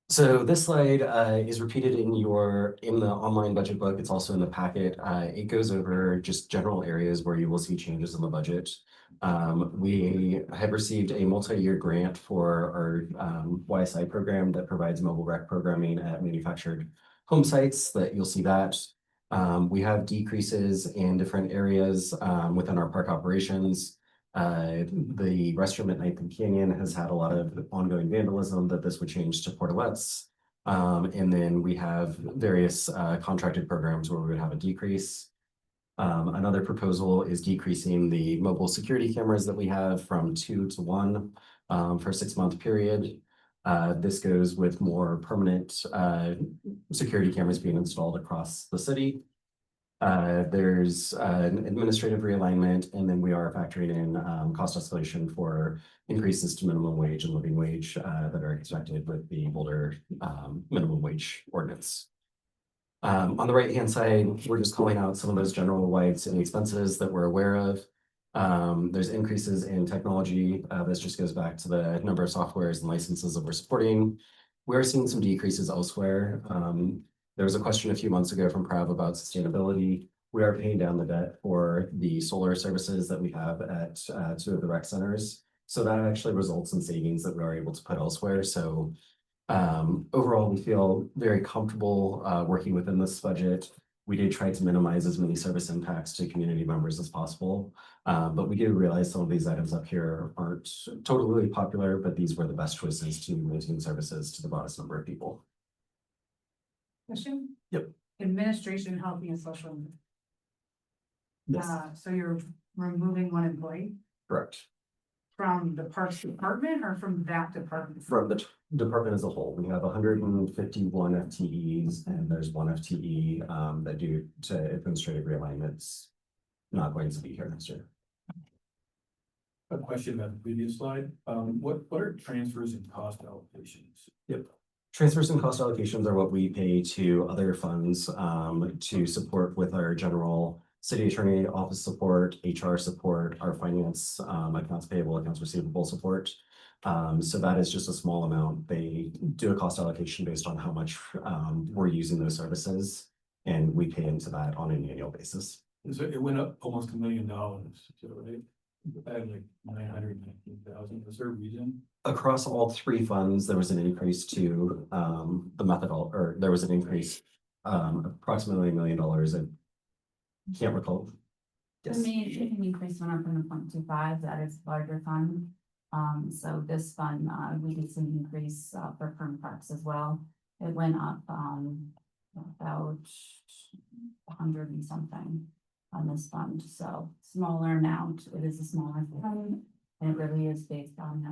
So this slide is repeated in the online budget book. It's also in the packet. It goes over just general areas where you will see changes in the budget. We have received a multi-year grant for our YSI program that provides mobile rec programming at manufactured home sites. That you'll see that. We have decreases in different areas within our park operations. The restroom at Ninth and Canyon has had a lot of ongoing vandalism that this would change to portalettes. And then we have various contracted programs where we would have a decrease. Another proposal is decreasing the mobile security cameras that we have from 2 to 1 for a 6-month period. This goes with more permanent security cameras being installed across the city. There's an administrative realignment, and then we are factoring in cost escalation for increases to minimum wage and living wage that are expected with the Boulder minimum wage ordinance. On the right-hand side, we're just calling out some of those general wide city expenses that we're aware of. There's increases in technology. This just goes back to the number of softwares and licenses that we're supporting. We're seeing some decreases elsewhere. There was a question a few months ago from Prav about sustainability. We are paying down the debt for the solar services that we have at 2 of the rec centers. So that actually results in savings that we are able to put elsewhere. So overall, we feel very comfortable working within this budget. We did try to minimize as many service impacts to community members as possible. But we do realize some of these items up here aren't totally popular, but these were the best choices to maintain services to the broadest number of people. Question? Yep. Administration, healthy and social. Yes, So you're removing one employee correct. from the Parks Department or from that department? From the department as a whole, we have 151 FTEs, and there's 1 FTE that due to administrative realignments not going to be here next year. A question about the previous slide. What are transfers and cost allocations? Yep. Transfers and cost allocations are what we pay to other funds to support with our general city attorney office support, HR support, our finance, accounts payable, accounts receivable support. So that is just a small amount. They do a cost allocation based on how much we're using those services, and we pay into that on an annual basis. So it went up almost $1 million, so right? I had like 919,000. Is there a reason? Across all 3 funds, there was an increase to the or there was an increase approximately $1 million. I can't recall. The Yes. main increase went up from the 0.25, that is larger fund. So this fund, we did some increase for Fern Parks as well. It went up about 100 and something on this fund, so smaller amount. It is a smaller fund, and it really is based on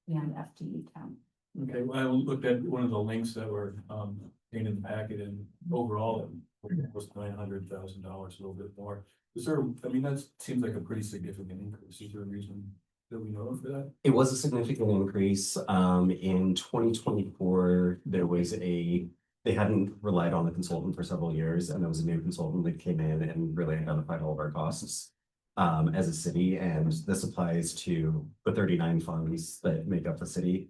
and FTE count. Okay, well, I looked at one of the links that were in the packet, and overall it was $900,000, a little bit more. Is there, I mean, that seems like a pretty significant increase. Is there a reason that we know of for that? It was a significant increase. In 2024, they hadn't relied on the consultant for several years, and there was a new consultant that came in and really identified all of our costs as a city, and this applies to the 39 funds that make up the city.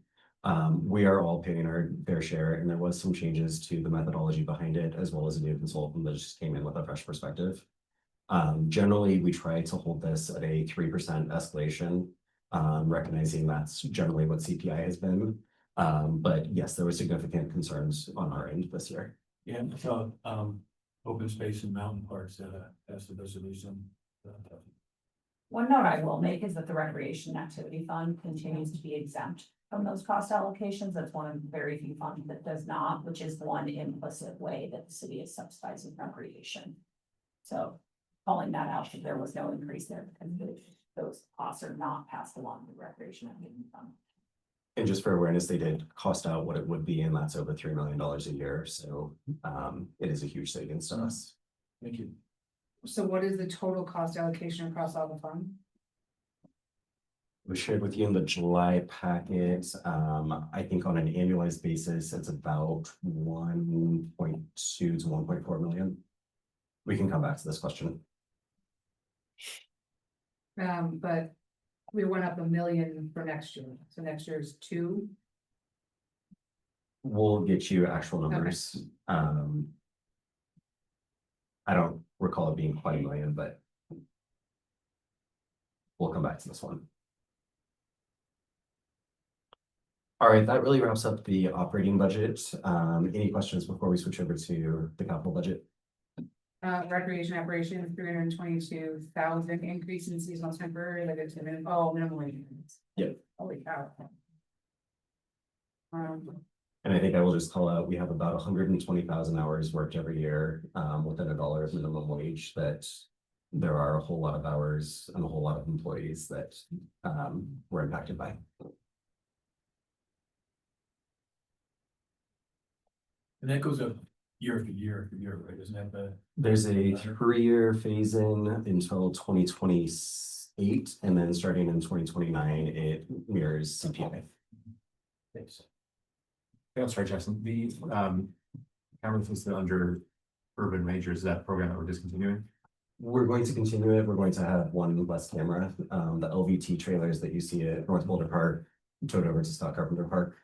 We are all paying our fair share, and there was some changes to the methodology behind it, as well as a new consultant that just came in with a fresh perspective. Generally, we try to hold this at a 3% escalation, recognizing that's generally what CPI has been. But yes, there were significant concerns on our end this year. Yeah, I saw open space and mountain parks as the resolution. One note I will make is that the recreation activity fund continues to be exempt from those cost allocations. That's one of the very few funds that does not, which is one implicit way that the city is subsidizing recreation. So calling that out, that there was no increase there because those costs are not passed along to the recreation activity fund. And just for awareness, they did cost out what it would be, and that's over $3 million a year. So it is a huge savings to us. Thank you. So what is the total cost allocation across all the funds? It was shared with you in the July packet. I think on an annualized basis, it's about 1.2 to 1.4 million. We can come back to this question. But we went up $1 million for next year, so next year is 2. We'll get you actual numbers. I don't recall it being quite $1 million, but we'll come back to this one. All right, that really wraps up the operating budget. Any questions before we switch over to the capital budget? Recreation operations, 322,000 increase in seasonal temporary, like it's minimum wage. Yep. Holy cow. And I think I will just call out, we have about 120,000 hours worked every year, within $1 of minimum wage, that there are a whole lot of hours and a whole lot of employees that, were impacted by. And that goes up year after year, right? Isn't that the? There's a 3-year phase in until 2028, and then starting in 2029, it mirrors CPI. Thanks. Yeah, I'm sorry, Jackson, the, camera that's under urban majors, is that program that we're discontinuing? We're going to continue it. We're going to have one less camera. The LVT trailers that you see at North Boulder Park, towed over to Stock Carpenter Park.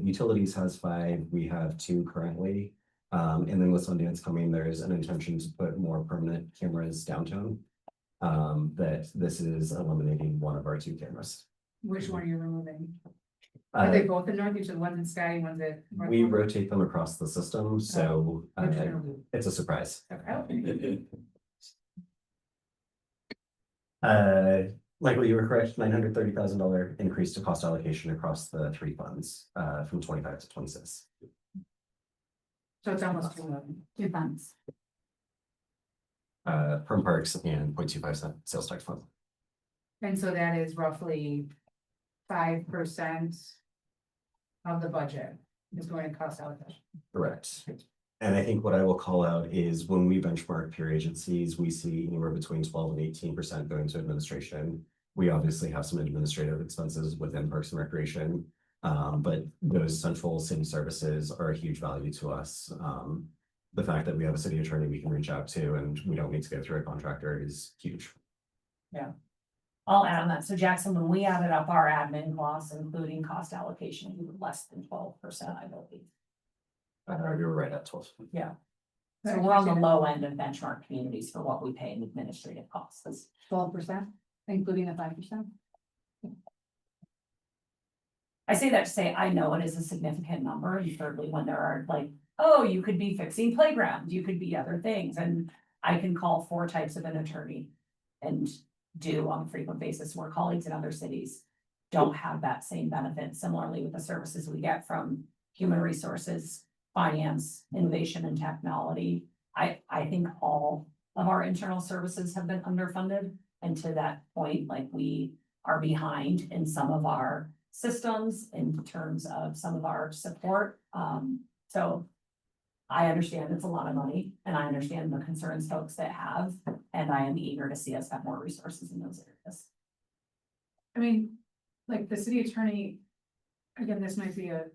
Utilities has 5, we have 2 currently. And then with Sundance coming, there's an intention to put more permanent cameras downtown. That this is eliminating one of our 2 cameras. Which one are you removing? Are they both in North Beach, one's in Sky, one's at? North We Boulder? rotate them across the system, so Which one are we- it's a surprise. Okay. Michael, you were correct, $930,000 increase to cost allocation across the 3 funds, from 25 to 26. So it's almost 2 million. 2 funds. Perm parks and 0.25 sales tax fund. And so that is roughly 5% of the budget is going to cost allocation. Correct. And I think what I will call out is when we benchmark peer agencies, we see anywhere between 12 and 18% going to administration. We obviously have some administrative expenses within Parks and Recreation. But those central city services are a huge value to us. The fact that we have a city attorney we can reach out to and we don't need to go through a contractor is huge. I'll add on that. So Jackson, when we added up our admin costs, including cost allocation, we were less than 12%, I believe. I thought you were right at 12. Yeah. So we're on the low end of benchmark communities for what we pay in administrative costs. 12%, including the 5%. I say that to say, I know it is a significant number, and thirdly, when there are like, oh, you could be fixing playgrounds, you could be other things, and I can call 4 types of an attorney. And do on a frequent basis, where colleagues in other cities don't have that same benefit. Similarly with the services we get from human resources, finance, innovation and technology. I think all of our internal services have been underfunded. And to that point, like we are behind in some of our systems in terms of some of our support. So I understand it's a lot of money and I understand the concerns folks that have, and I am eager to see us have more resources in those areas. I mean, like the city attorney, again, this might be a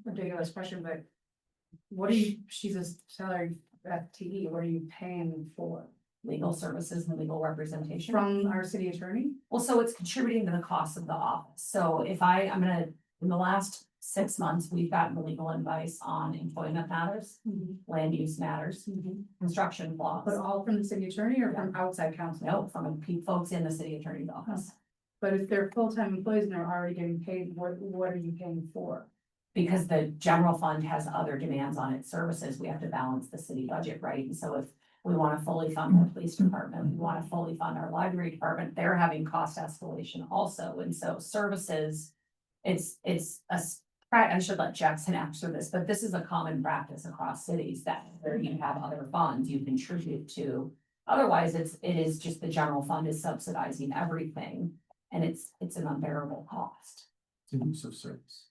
ridiculous question, but what are you, she's a salary FTE, what are you paying for? Legal services and legal representation. From our city attorney? Well, so it's contributing to the cost of the office. So if I'm gonna, in the last 6 months, we've gotten legal advice on employment matters, land use matters, construction laws. But all from the city attorney or from outside counsel? No, from folks in the city attorney's office. But if they're full-time employees and they're already getting paid, what are you paying for? Because the general fund has other demands on its services, we have to balance the city budget, right? And so if we want to fully fund the police department, we want to fully fund our library department, they're having cost escalation also. And so services, I should let Jackson answer this, but this is a common practice across cities that where you have other funds you contribute to. Otherwise, it is just the general fund is subsidizing everything and it's an unbearable cost. It's a use of service.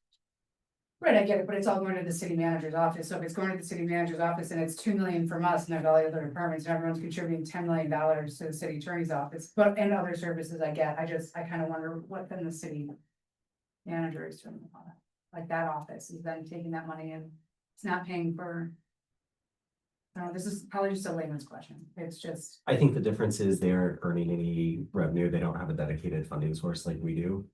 Right, I get it, but it's all going to the city manager's office. So if it's going to the city manager's office and it's 2 million from us and there's all the other departments and everyone's contributing $10 million to the city attorney's office, but and other services I get, I kind of wonder what then the city manager is doing about it. Like that office is then taking that money and it's not paying for. No, this is probably just a layman's question. It's just. I think the difference is they aren't earning any revenue. They don't have a dedicated funding source like we do.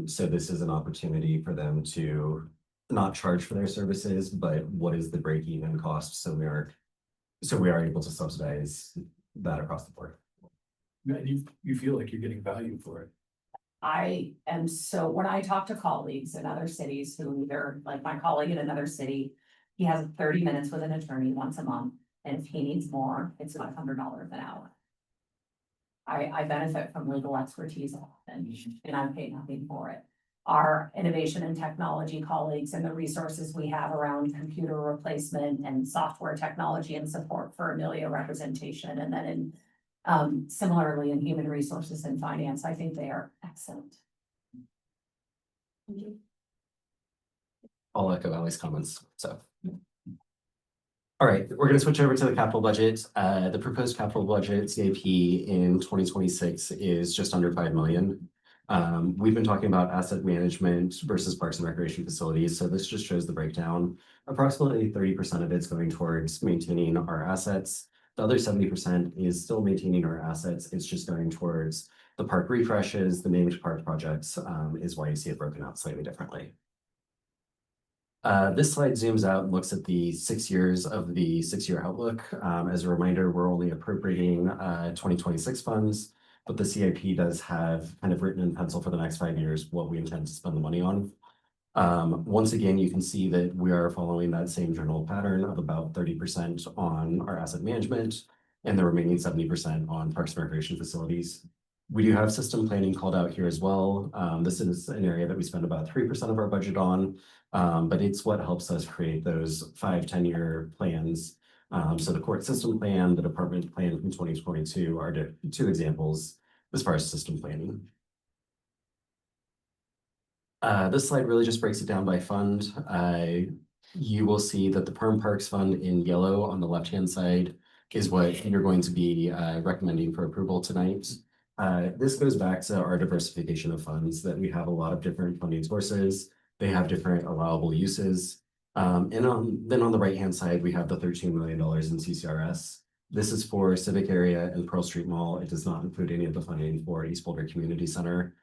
So this is an opportunity for them to not charge for their services, but what is the break even cost? So we are able to subsidize that across the board. You feel like you're getting value for it. I am so, when I talk to colleagues in other cities who either, like my colleague in another city, he has 30 minutes with an attorney once a month, and if he needs more, it's $500 an hour. I benefit from legal expertise often, and I pay nothing for it. our innovation and technology colleagues and the resources we have around computer replacement and software technology and support for Amelia representation. And then similarly in human resources and finance, I think they are excellent. I'll echo Ally's comments, so. All right, we're gonna switch over to the capital budget. The proposed capital budget CIP in 2026 is just under 5 million. We've been talking about asset management versus parks and recreation facilities, so this just shows the breakdown. Approximately 30% of it's going towards maintaining our assets. The other 70% is still maintaining our assets. It's just going towards the park refreshes, the named park projects, is why you see it broken out slightly differently. This slide zooms out and looks at the 6 years of the 6-year outlook. As a reminder, we're only appropriating 2026 funds, but the CIP does have kind of written in pencil for the next 5 years what we intend to spend the money on. Once again, you can see that we are following that same general pattern of about 30% on our asset management and the remaining 70% on parks and recreation facilities. We do have system planning called out here as well. This is an area that we spend about 3% of our budget on, but it's what helps us create those 5-10-year plans. So the court system plan, the department plan from 2022 are two examples as far as system planning. This slide really just breaks it down by fund. You will see that the Perm Parks Fund in yellow on the left-hand side is what you're going to be recommending for approval tonight. This goes back to our diversification of funds, that we have a lot of different funding sources. They have different allowable uses. And then on the right-hand side, we have the $13 million in CCRS. This is for Civic Area and Pearl Street Mall. It does not include any of the funding for East Boulder Community Center.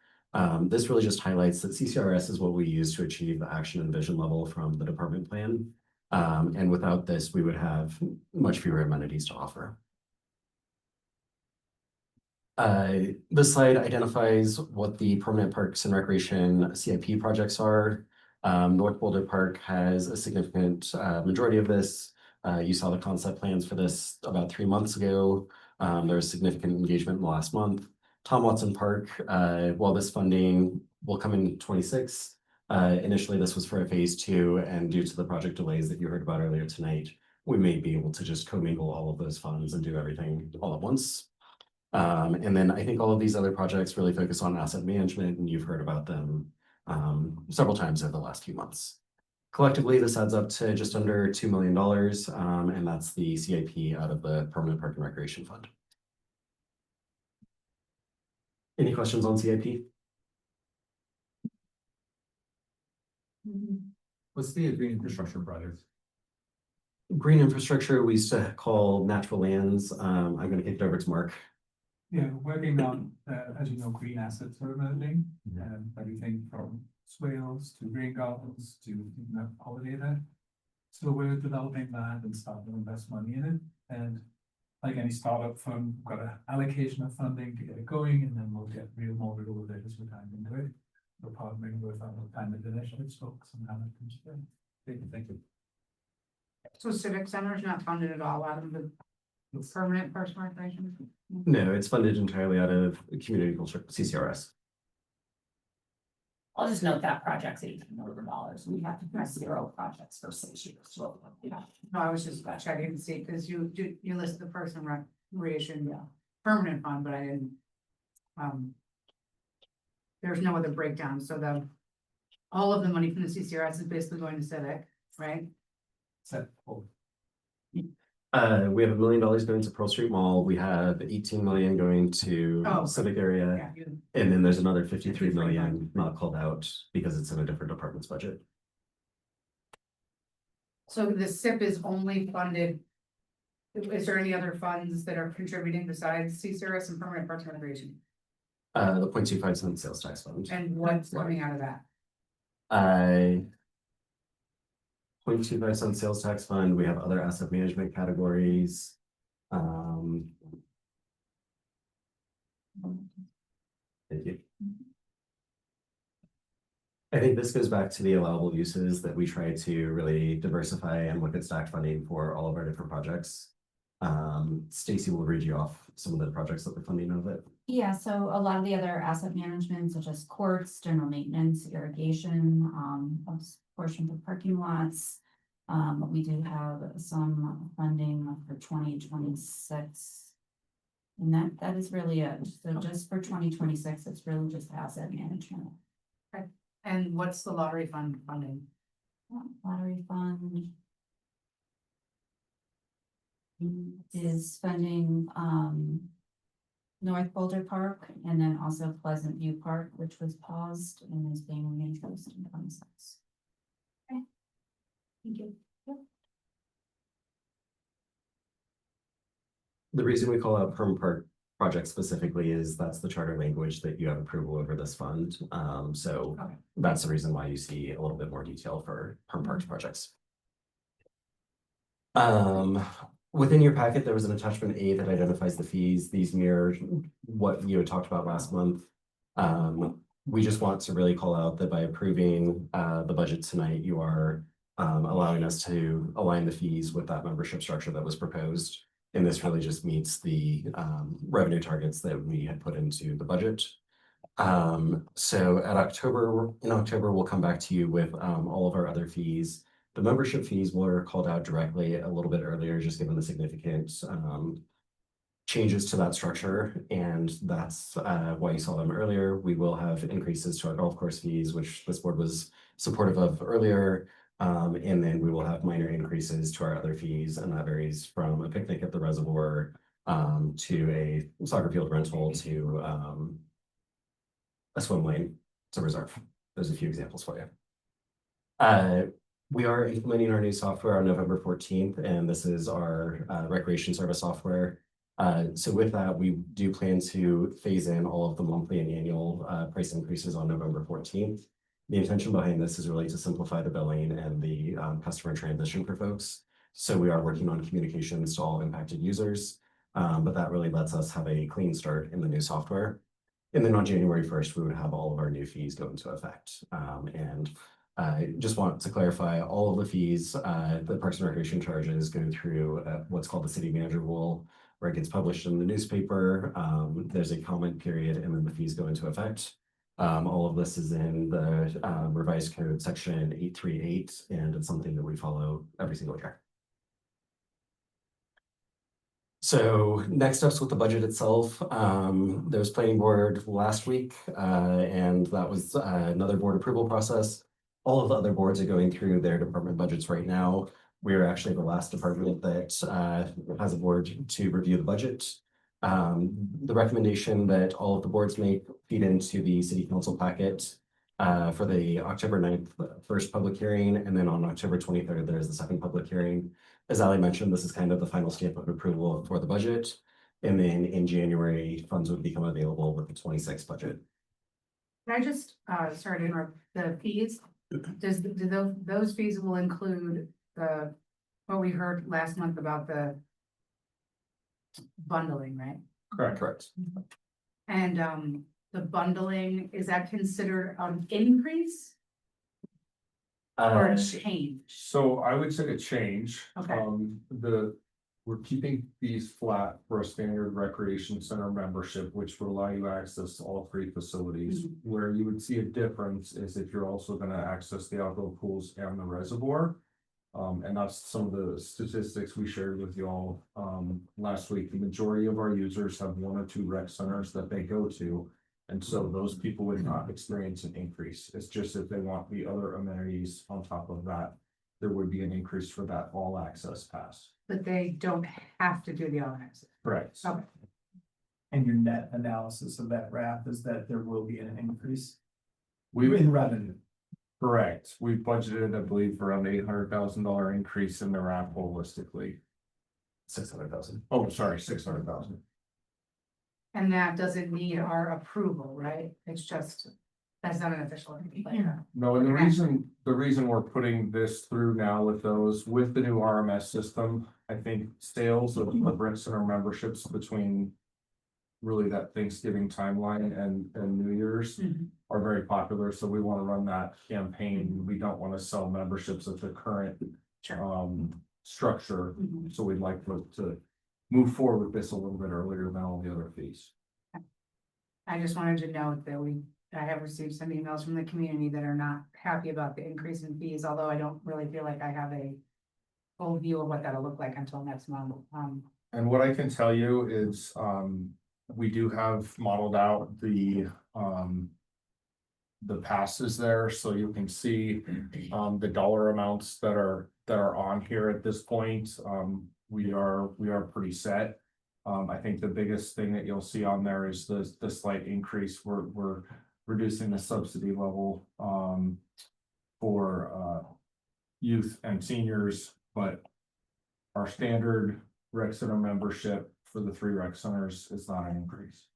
This really just highlights that CCRS is what we use to achieve the action and vision level from the department plan. And without this, we would have much fewer amenities to offer. This slide identifies what the permanent parks and recreation CIP projects are. North Boulder Park has a significant majority of this. You saw the concept plans for this about 3 months ago. There was significant engagement in the last month. Tom Watson Park, while this funding will come in 26, initially this was for a phase 2, and due to the project delays that you heard about earlier tonight, we may be able to just commingle all of those funds and do everything all at once. And then I think all of these other projects really focus on asset management, and you've heard about them several times over the last few months. Collectively, this adds up to just under $2 million, and that's the CIP out of the Permanent Park and Recreation Fund. Any questions on CIP? What's the green infrastructure project? Green infrastructure, we used to call natural lands. I'm going to kick it over to Mark. Yeah, working on, as you know, green assets are emerging, and everything from swales to green gardens to pollinator. So we're developing that and starting to invest money in it. And like any startup fund, we've got an allocation of funding to get it going, and then we'll get more real with it as we time into it. We're partnering with our climate initiatives folks and how that comes together. Thank you. So Civic Center is not funded at all out of the permanent parks and recreation? No, it's funded entirely out of community culture, CCRS. I'll just note that project's $18 million. We have to have 0 projects for 6 years. So, yeah. No, I was just checking to see, because you listed the parks and recreation permanent fund, but I didn't. There's no other breakdown, so all of the money from the CCRS is basically going to Civic, right? We have $1 million going to Pearl Street Mall. We have 18 million going to Civic Area. Yeah, And then there's another 53 million not called out because it's in a different department's budget. So the SIP is only funded. Is there any other funds that are contributing besides CCRS and permanent parks and recreation? The 0.25 cent sales tax fund. And what's coming out of that? 0.25 cent sales tax fund. We have other asset management categories. Thank you. I think this goes back to the allowable uses that we try to really diversify and look at stack funding for all of our different projects. Stacy will read you off some of the projects that we're funding out of it. Yeah, so a lot of the other asset management, such as courts, general maintenance, irrigation, a portion of parking lots. We do have some funding for 2026. And that is really it. So just for 2026, it's really just asset management. And what's the lottery fund funding? Lottery fund is funding, North Boulder Park and then also Pleasant View Park, which was paused and is being reintroduced in 26. Thank you. The reason we call out Perm Park project specifically is that's the charter language that you have approval over this fund. So Okay. that's the reason why you see a little bit more detail for Perm Parks projects. Within your packet, there was an attachment A that identifies the fees. These mirror what you had talked about last month. We just want to really call out that by approving the budget tonight, you are allowing us to align the fees with that membership structure that was proposed. And this really just meets the revenue targets that we had put into the budget. So in October, we'll come back to you with all of our other fees. The membership fees were called out directly a little bit earlier, just given the significant changes to that structure. And that's why you saw them earlier. We will have increases to our golf course fees, which this board was supportive of earlier. And then we will have minor increases to our other fees, and that varies from a picnic at the reservoir to a soccer field rental to a swim lane to reserve. There's a few examples for you. We are implementing our new software on November 14th, and this is our recreation service software. So with that, we do plan to phase in all of the monthly and annual price increases on November 14th. The intention behind this is really to simplify the billing and the customer transition for folks. So we are working on communications to all impacted users, but that really lets us have a clean start in the new software. And then on January 1st, we would have all of our new fees go into effect. And I just want to clarify, all of the fees, the Parks and Recreation charges go through what's called the city manager rule, where it gets published in the newspaper. There's a comment period, and then the fees go into effect. All of this is in the revised code section 838, and it's something that we follow every single year. So next steps with the budget itself, there was planning board last week, and that was another board approval process. All of the other boards are going through their department budgets right now. We are actually the last department that has a board to review the budget. The recommendation that all of the boards make feed into the city council packet for the October 9th first public hearing, and then on October 23rd, there's the second public hearing. As Ali mentioned, this is kind of the final stamp of approval for the budget. And then in January, funds would become available with the 26 budget. Can I just, sorry to interrupt, the fees, do those fees will include what we heard last month about the bundling, right? Correct. And the bundling, is that considered an increase or a change? So I would say a change. Okay. We're keeping fees flat for a standard recreation center membership, which would allow you access to all three facilities. Where you would see a difference is if you're also gonna access the outdoor pools and the reservoir. And that's some of the statistics we shared with y'all last week. The majority of our users have one or two rec centers that they go to. And so those people would not experience an increase. It's just if they want the other amenities on top of that, there would be an increase for that all access pass. But they don't have to do the all access. Correct. Okay. And your net analysis of that graph is that there will be an increase We in revenue. Correct. We budgeted, I believe, around $800,000 increase in the RAP holistically. 600,000. Oh, sorry, 600,000. And that doesn't need our approval, right? It's just, that's not an official. No, and the reason we're putting this through now with the new RMS system, I think sales of rec center memberships between really that Thanksgiving timeline and New Year's are very popular. So we want to run that campaign. We don't want to sell memberships at the current structure. So we'd like to move forward with this a little bit earlier than all the other fees. I just wanted to note that I have received some emails from the community that are not happy about the increase in fees, although I don't really feel like I have a full view of what that'll look like until next month. And what I can tell you is, we do have modeled out the passes there, so you can see, the dollar amounts that are on here at this point. We are pretty set. I think the biggest thing that you'll see on there is the slight increase. We're reducing the subsidy level, for, youth and seniors, but our standard rec center membership for the 3 rec centers is not an increase.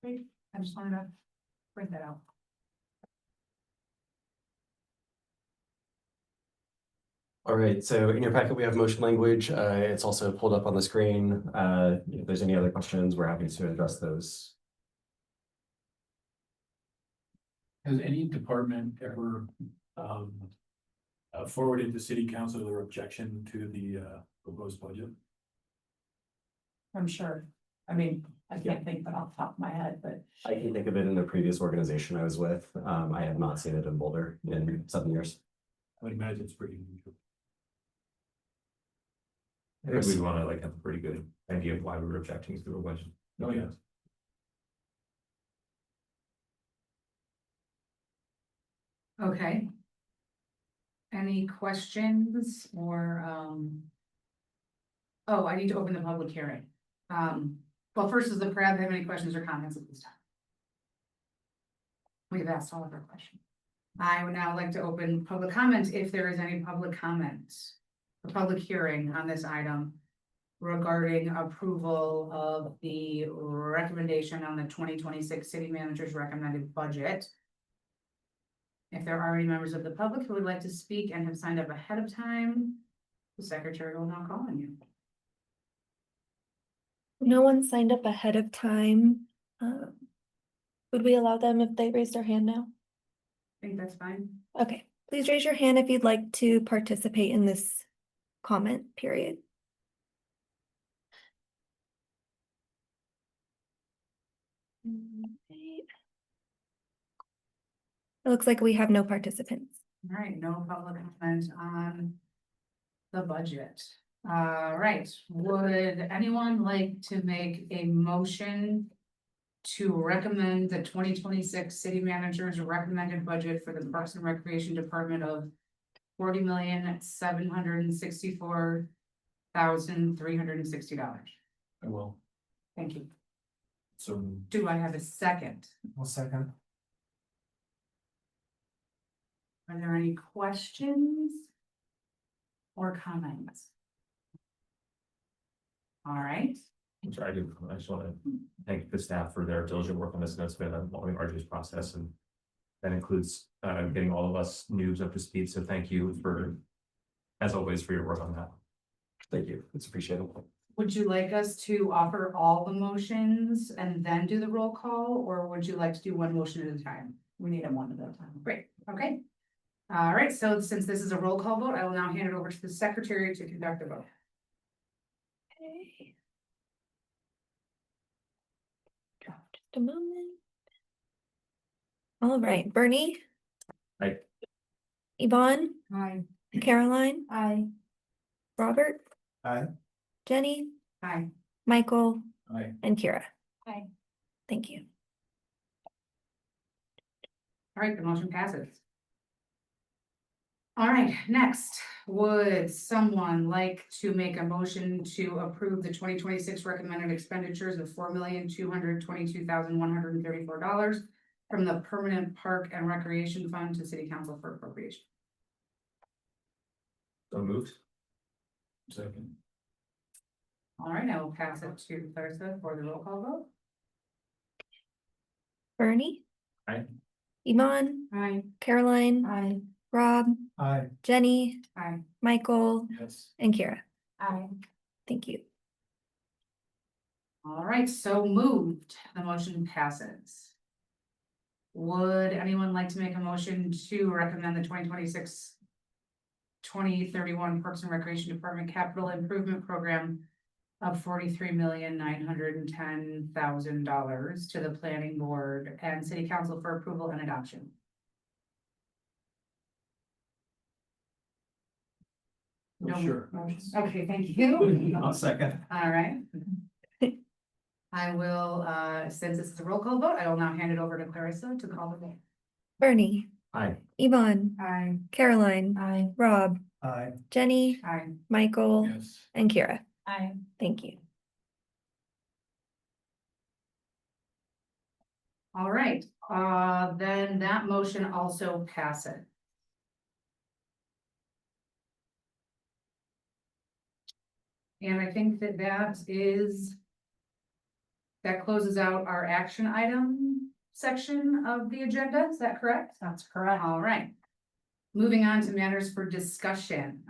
Great, I just wanted to bring that out. All right, so in your packet, we have motion language. It's also pulled up on the screen. If there's any other questions, we're happy to address those. Has any department ever forwarded to city council their objection to the proposed budget? I'm sure. I mean, I can't think that off the top of my head, but I can think of it in the previous organization I was with. I have not seen it in Boulder in 7 years. I would imagine it's pretty unusual. I think we wanna like have a pretty good idea of why we were objecting to a budget. Oh, yeah. Okay. Any questions or, oh, I need to open the public hearing. Well, first, does the crowd have any questions or comments at this time? We've asked all of our questions. I would now like to open public comment if there is any public comment. A public hearing on this item regarding approval of the recommendation on the 2026 city manager's recommended budget. If there are any members of the public who would like to speak and have signed up ahead of time, the secretary will now call on you. No one signed up ahead of time. Would we allow them if they raise their hand now? I think that's fine. Okay, please raise your hand if you'd like to participate in this comment period. It looks like we have no participants. All right, no public comment on the budget. All right, would anyone like to make a motion to recommend the 2026 city manager's recommended budget for the Parks and Recreation Department of $40,764,360? I will. Thank you. So Do I have a second? I'll second. Are there any questions or comments? All right, I'm sorry, I just wanna thank the staff for their diligent work on this, and it's been a long, arduous process, and that includes getting all of us noobs up to speed, so thank you for, as always, for your work on that. Thank you. It's appreciated. would you like us to offer all the motions and then do the roll call, or would you like to do one motion at a time? we need them one at a time. Great, okay. All right, so since this is a roll call vote, I will now hand it over to the secretary to conduct the vote. Okay. Just a moment. All right, Bernie. Aye. Yvonne, Aye. Caroline, Aye. Robert. Aye. Jenny, Hi. Michael, Aye. and Kira. Aye. Thank you. All right, the motion passes. All right, next, would someone like to make a motion to approve the 2026 recommended expenditures of $4,222,134 from the Permanent Park and Recreation Fund to City Council for appropriation? So moved. Second. All right, I will pass it to Clarissa for the roll call vote. Bernie. Aye. Yvonne, Aye. Caroline, Aye. Rob, Aye. Jenny, Aye. Michael, Yes. and Kira. Aye. Thank you. All right, so moved. The motion passes. Would anyone like to make a motion to recommend the 2026 2031 Parks and Recreation Department Capital Improvement Program of $43,910,000 to the planning board and city council for approval and adoption. No Sure. motions. Okay, thank you. I'll second. All right. I will, since this is a roll call vote, I will now hand it over to Clarissa to call the vote. Bernie, Aye. Yvonne, Aye. Caroline, I, Rob, Aye. Jenny, Aye. Michael, Yes. and Kira. I, Thank you. All right, then that motion also passes. And I think that that closes out our action item section of the agenda. Is that correct? That's correct. All right. Moving on to matters for discussion.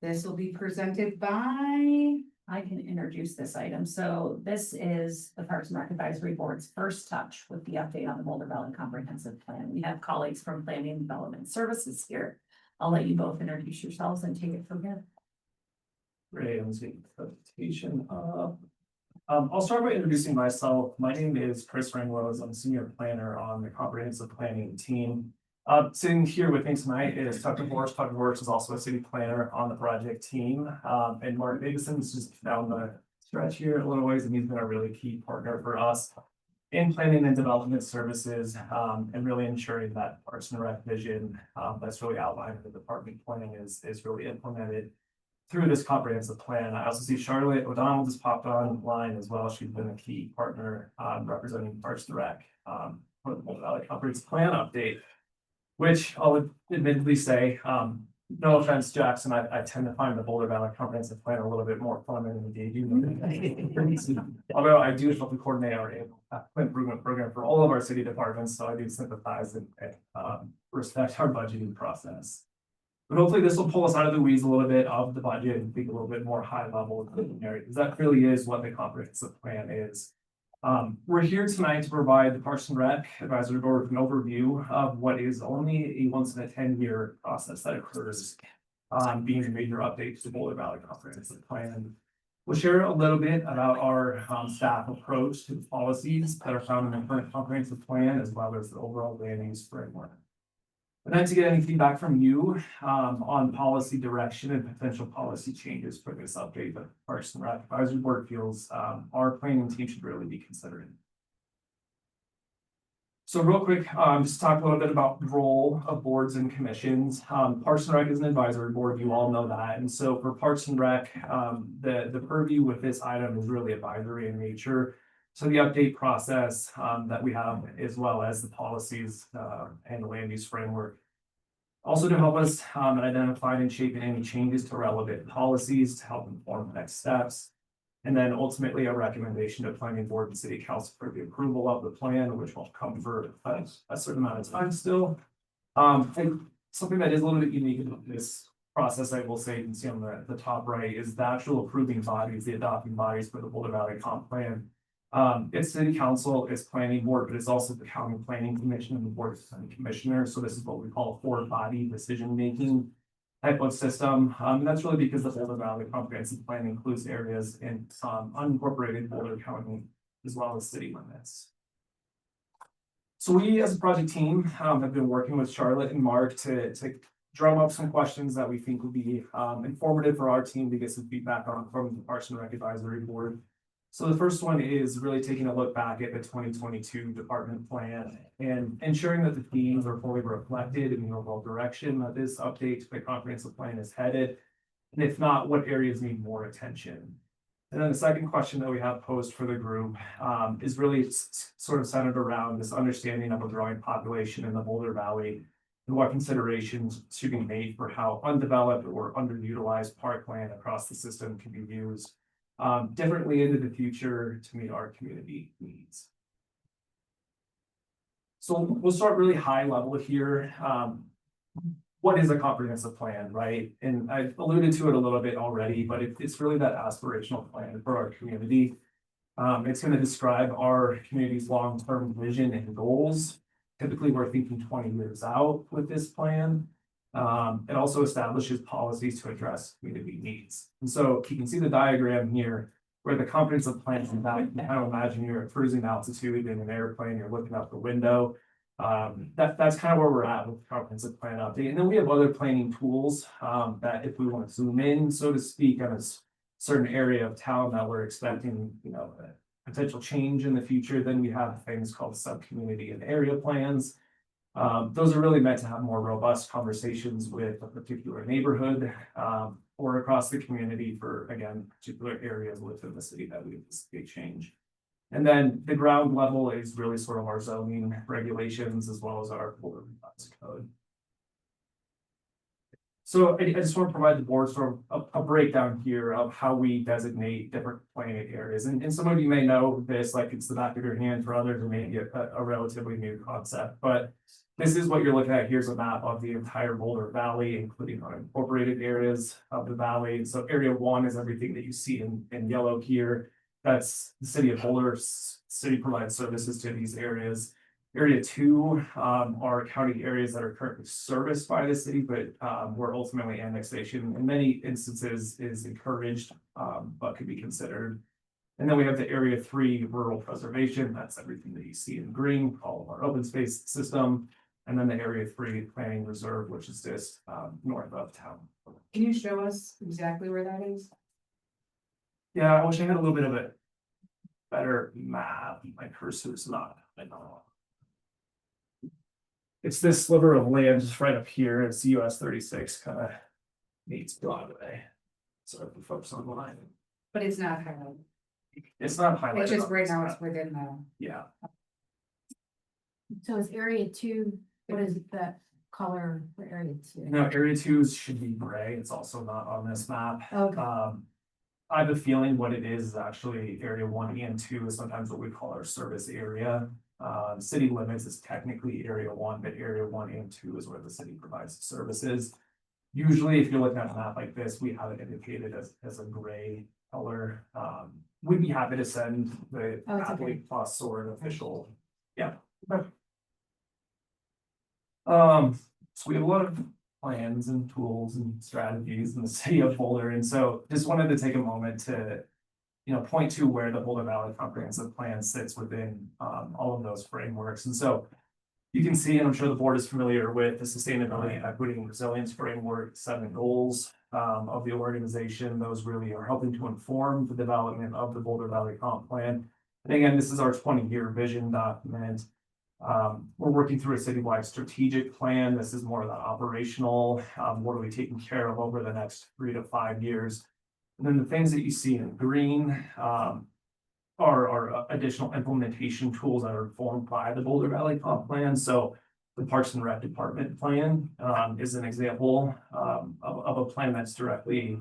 This will be presented by, I can introduce this item. So this is the Parks and Rec Advisory Board's first touch with the update on the Boulder Valley Comprehensive Plan. We have colleagues from Planning and Development Services here. I'll let you both introduce yourselves and take it from here. Great, I'm seeing the presentation. I'll start by introducing myself. My name is Chris Ringrose. I'm a senior planner on the comprehensive planning team. Sitting here with me tonight is Tucker Borsch. Tucker Borsch is also a city planner on the project team. And Mark Davison is just down the stretch here a little ways, and he's been a really key partner for us in planning and development services, and really ensuring that Parks and Rec vision that's really outlined in the department planning is really implemented through this comprehensive plan. I also see Charlotte O'Donnell just popped online as well. She's been a key partner representing Parks and Rec for the Boulder Valley Comprehensive Plan update, which I'll admittedly say, no offense, Jackson, I tend to find the Boulder Valley Comprehensive Plan a little bit more fun than indeed you. Although I do help to coordinate our improvement program for all of our city departments, so I do sympathize and respect our budgeting process. But hopefully this will pull us out of the weeds a little bit of the budget and think a little bit more high level area, because that really is what the comprehensive plan is. We're here tonight to provide the Parks and Rec Advisory Board with an overview of what is only a once in a 10-year process that occurs, being a major update to the Boulder Valley Comprehensive Plan. We'll share a little bit about our staff approach to the policies that are found in the current comprehensive plan, as well as the overall land use framework. I'd like to get any feedback from you on policy direction and potential policy changes for this update that Parks and Rec Advisory Board feels our planning team should really be considering. So real quick, just talk a little bit about the role of boards and commissions. Parks and Rec is an advisory board, you all know that. And so for Parks and Rec, the purview with this item is really advisory in nature. So the update process that we have, as well as the policies and the land use framework. Also to help us in identifying and shaping any changes to relevant policies to help inform next steps. And then ultimately a recommendation to planning board and city council for the approval of the plan, which will come for a certain amount of time still. And something that is a little bit unique about this process, I will say, you can see on the top right, is the actual approving bodies, the adopting bodies for the Boulder Valley Comp Plan. It's city council, it's planning board, but it's also the county planning commission and the board of county commissioners. So this is what we call a four-body decision-making type of system. And that's really because the Boulder Valley Comprehensive Plan includes areas in unincorporated Boulder County as well as city limits. So we as a project team have been working with Charlotte and Mark to drum up some questions that we think would be informative for our team to get some feedback on from the Parks and Rec Advisory Board. So the first one is really taking a look back at the 2022 department plan and ensuring that the themes are fully reflected in the overall direction that this update to the comprehensive plan is headed. And if not, what areas need more attention? And then the second question that we have posed for the group is really sort of centered around this understanding of a growing population in the Boulder Valley and what considerations should be made for how undeveloped or underutilized parkland across the system can be used differently into the future to meet our community needs. So we'll start really high level here. What is a comprehensive plan, right? And I've alluded to it a little bit already, but it's really that aspirational plan for our community. It's going to describe our community's long-term vision and goals. Typically, we're thinking 20 years out with this plan. It also establishes policies to address community needs. And so you can see the diagram here where the comprehensive plan is about, you kind of imagine you're at cruising altitude in an airplane, you're looking out the window. That's kind of where we're at with the comprehensive plan update. And then we have other planning tools that if we want to zoom in, so to speak, on a certain area of town that we're expecting, a potential change in the future, then we have things called sub-community and area plans. Those are really meant to have more robust conversations with a particular neighborhood or across the community for, again, particular areas within the city that we anticipate change. And then the ground level is really sort of our zoning regulations as well as our boulder revised code. So I just want to provide the board sort of a breakdown here of how we designate different planning areas. And some of you may know this, like it's the back of your hand. For others, it may be a relatively new concept, but this is what you're looking at. Here's a map of the entire Boulder Valley, including unincorporated areas of the valley. So area 1 is everything that you see in yellow here. That's the city of Boulder. City provides services to these areas. Area 2 are county areas that are currently serviced by the city, but where ultimately annexation in many instances is encouraged, but could be considered. And then we have the Area 3 rural preservation. That's everything that you see in green, all of our open space system. And then the Area 3 planning reserve, which is just north of town. Can you show us exactly where that is? Yeah, I wish I had a little bit of a better map. My cursor's not. I know. It's this sliver of land just right up here. It's US 36 kind of meets Broadway. So if we focus on the line. But it's not highlighted. It's not highlighted. It's just on right this now map. it's within the. Yeah, So is area 2, what is that color for area 2? no, area 2 should be gray. It's also not on this map. Okay. I have a feeling what it is actually area 1 and 2 is sometimes what we call our service area. City limits is technically area 1, but area 1 and 2 is where the city provides services. Usually, if you're looking at a map like this, we have it indicated as a gray color. We'd be happy to send the Oh, it's okay. Athlete Plus or an official, yeah. So we have a lot of plans and tools and strategies in the city of Boulder, and so just wanted to take a moment to point to where the Boulder Valley Comprehensive Plan sits within all of those frameworks. And so you can see, and I'm sure the board is familiar with the sustainability, equity, and resilience framework, 7 goals of the organization. Those really are helping to inform the development of the Boulder Valley Comp Plan. And again, this is our 20-year vision document. We're working through a citywide strategic plan. This is more of the operational. What are we taking care of over the next 3 to 5 years? And then the things that you see in green are additional implementation tools that are informed by the Boulder Valley Comp Plan. So the Parks and Rec Department plan is an example of a plan that's directly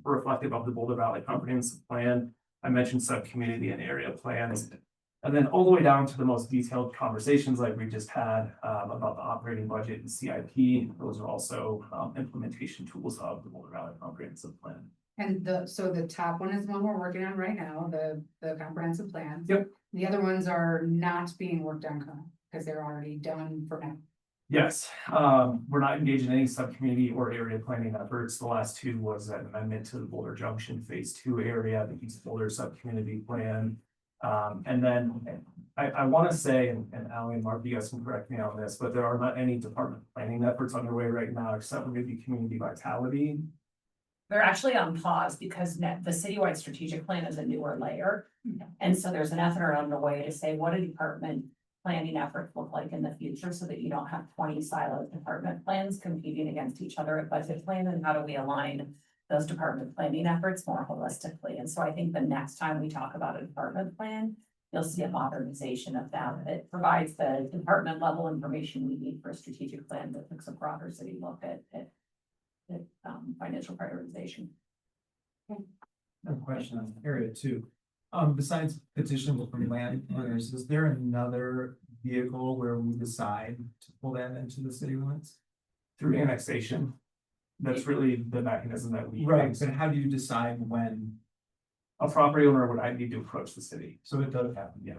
reflective of the Boulder Valley Comprehensive Plan. I mentioned sub-community and area plans. And then all the way down to the most detailed conversations like we just had about the operating budget and CIP. Those are also implementation tools of the Boulder Valley Comprehensive Plan. And so the top one is the one we're working on right now, the comprehensive plan. Yep. The other ones are not being worked on because they're already done for now. Yes, we're not engaged in any subcommittee or area planning efforts. The last 2 was an amendment to the Boulder Junction Phase 2 area, the East Boulder Subcommunity Plan. And then I want to say, and Ally and Mark, you guys can correct me on this, but there are not any department planning efforts underway right now, except for maybe community vitality. They're actually on pause because the citywide strategic plan is a newer layer. And so there's an effort underway to say, what do department planning efforts look like in the future so that you don't have 20 siloed department plans competing against each other at budget plan, and how do we align those department planning efforts more holistically? And so I think the next time we talk about a department plan, you'll see a modernization of that. It provides the department level information we need for a strategic plan that takes a broader city look at financial prioritization. I have a question on area 2. Besides petitions from landowners, is there another vehicle where we decide to pull that into the city limits? Through annexation. That's really the mechanism that we Right, use. but how do you decide when? A property owner would I need to approach the city. So it does happen, yeah,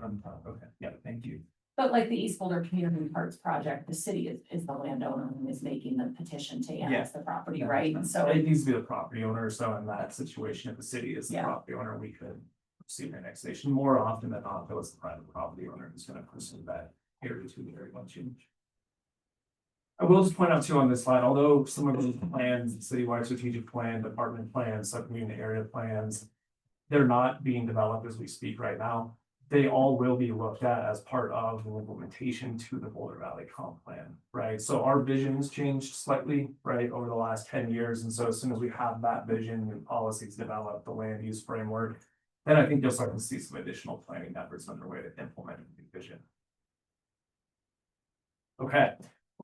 okay, Yeah. thank you. But like the East Boulder Community Parks Project, the city is the landowner and is making the petition to annex the property, right? And so, It needs to be the property owner, so in that situation, if the city is the Yeah. property owner, we could pursue annexation more often than not, though it's the private property owner who's gonna pursue that area to the very much change. I will just point out too on this slide, although some of these plans, citywide strategic plan, department plans, sub-community area plans, they're not being developed as we speak right now. They all will be looked at as part of the implementation to the Boulder Valley Comp Plan, right? So our vision has changed slightly, right, over the last 10 years. And so as soon as we have that vision and policies developed, the land use framework, then I think you'll start to see some additional planning efforts underway to implement the vision. Okay,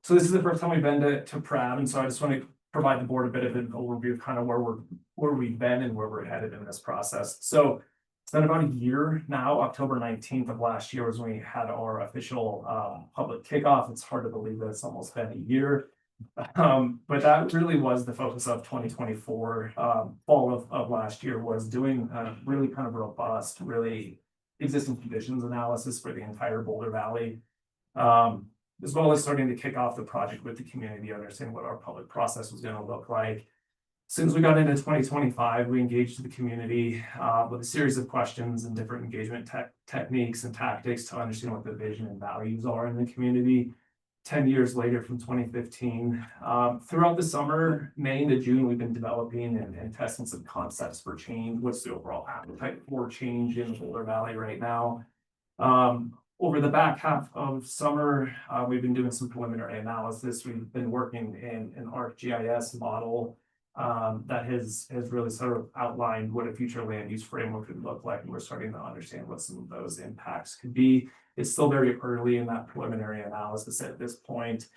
so this is the first time we've been to Pratt, and so I just want to provide the board a bit of an overview of kind of where we've been and where we're headed in this process. So it's been about a year now. October 19th of last year was when we had our official public kickoff. It's hard to believe that it's almost been a year. But that really was the focus of 2024. Fall of last year was doing really kind of robust, really existing conditions analysis for the entire Boulder Valley. As well as starting to kick off the project with the community, understanding what our public process was going to look like. Since we got into 2025, we engaged the community with a series of questions and different engagement techniques and tactics to understand what the vision and values are in the community. 10 years later from 2015, throughout the summer, May into June, we've been developing and testing some concepts for change. What's the overall appetite for change in the Boulder Valley right now? Over the back half of summer, we've been doing some preliminary analysis. We've been working in an ArcGIS model that has really sort of outlined what a future land use framework could look like, and we're starting to understand what some of those impacts could be. It's still very early in that preliminary analysis at this point.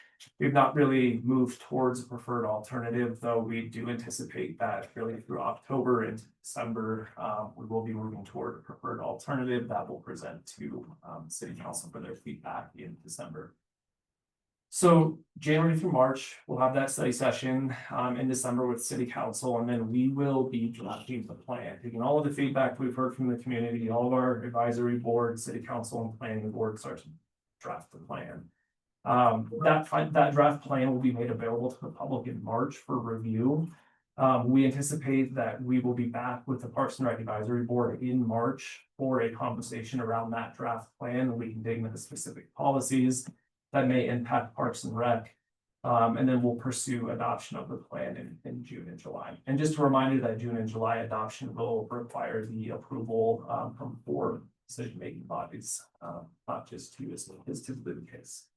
We've not really moved towards a preferred alternative, though we do anticipate that really through October and December, we will be moving toward a preferred alternative that will present to City Council for their feedback in December. So January through March, we'll have that study session in December with City Council, and then we will be drafting the plan, taking all of the feedback we've heard from the community, all of our advisory board, City Council and planning board start to draft the plan. That draft plan will be made available to the public in March for review. We anticipate that we will be back with the Parks and Rec Advisory Board in March for a conversation around that draft plan, and we can dig into the specific policies that may impact Parks and Rec. And then we'll pursue adoption of the plan in June and July. And just a reminder that June and July adoption will require the approval from 4 decision-making bodies, not just 2 as is typically the case.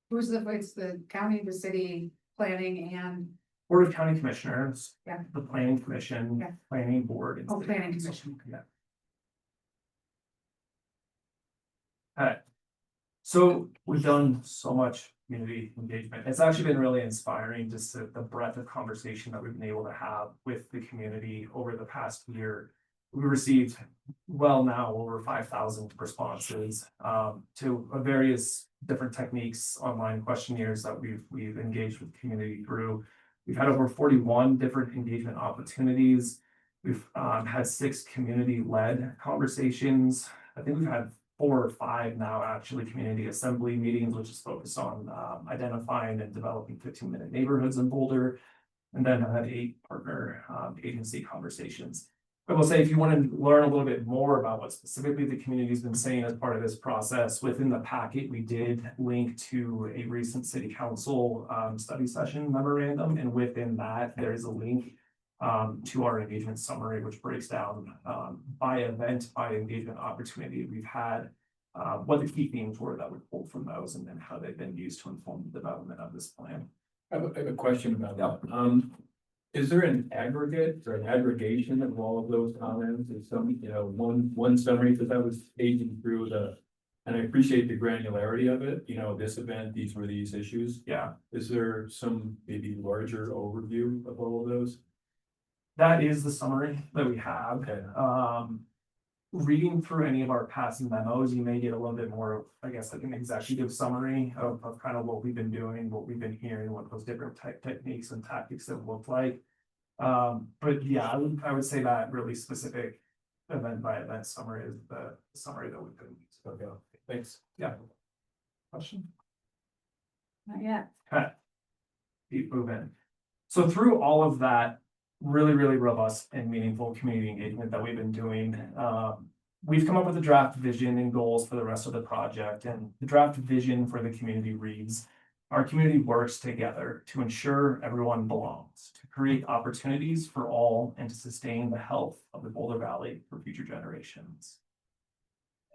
Who's it's the county, the city, planning and, Board of County Commissioners. Yeah. The Planning Commission. Yeah. Planning Board. and Oh, City Planning Council. Commission. Yeah. Alright. So we've done so much community engagement. It's actually been really inspiring, just the breadth of conversation that we've been able to have with the community over the past year. We received now over 5,000 responses to various different techniques, online questionnaires that we've engaged with the community through. We've had over 41 different engagement opportunities. We've had 6 community-led conversations. I think we've had 4 or 5 now, actually, community assembly meetings, which is focused on identifying and developing 15-minute neighborhoods in Boulder. And then I had 8 partner agency conversations. I will say, if you want to learn a little bit more about what specifically the community's been saying as part of this process, within the packet, we did link to a recent City Council study session memorandum. And within that, there is a link to our engagement summary, which breaks down by event, by engagement opportunity we've had, what the key themes were that we pulled from those, and then how they've been used to inform the development of this plan. I have a question about that. Is there an aggregate or an aggregation of all of those comments? Is some, one summary, because I was paging through and I appreciate the granularity of it, this event, these were these issues. Yeah. Is there some maybe larger overview of all of those? That is the summary that we have. Okay. Reading through any of our past memos, you may get a little bit more, I guess, like an executive summary of kind of what we've been doing, what we've been hearing, what those different techniques and tactics have looked like. But yeah, I would say that really specific event by event summary is the summary that we've been using. Okay, thanks. Yeah. Question? Not yet. Okay. Keep moving. So through all of that really, really robust and meaningful community engagement that we've been doing, we've come up with a draft vision and goals for the rest of the project. And the draft vision for the community reads, our community works together to ensure everyone belongs, to create opportunities for all, and to sustain the health of the Boulder Valley for future generations.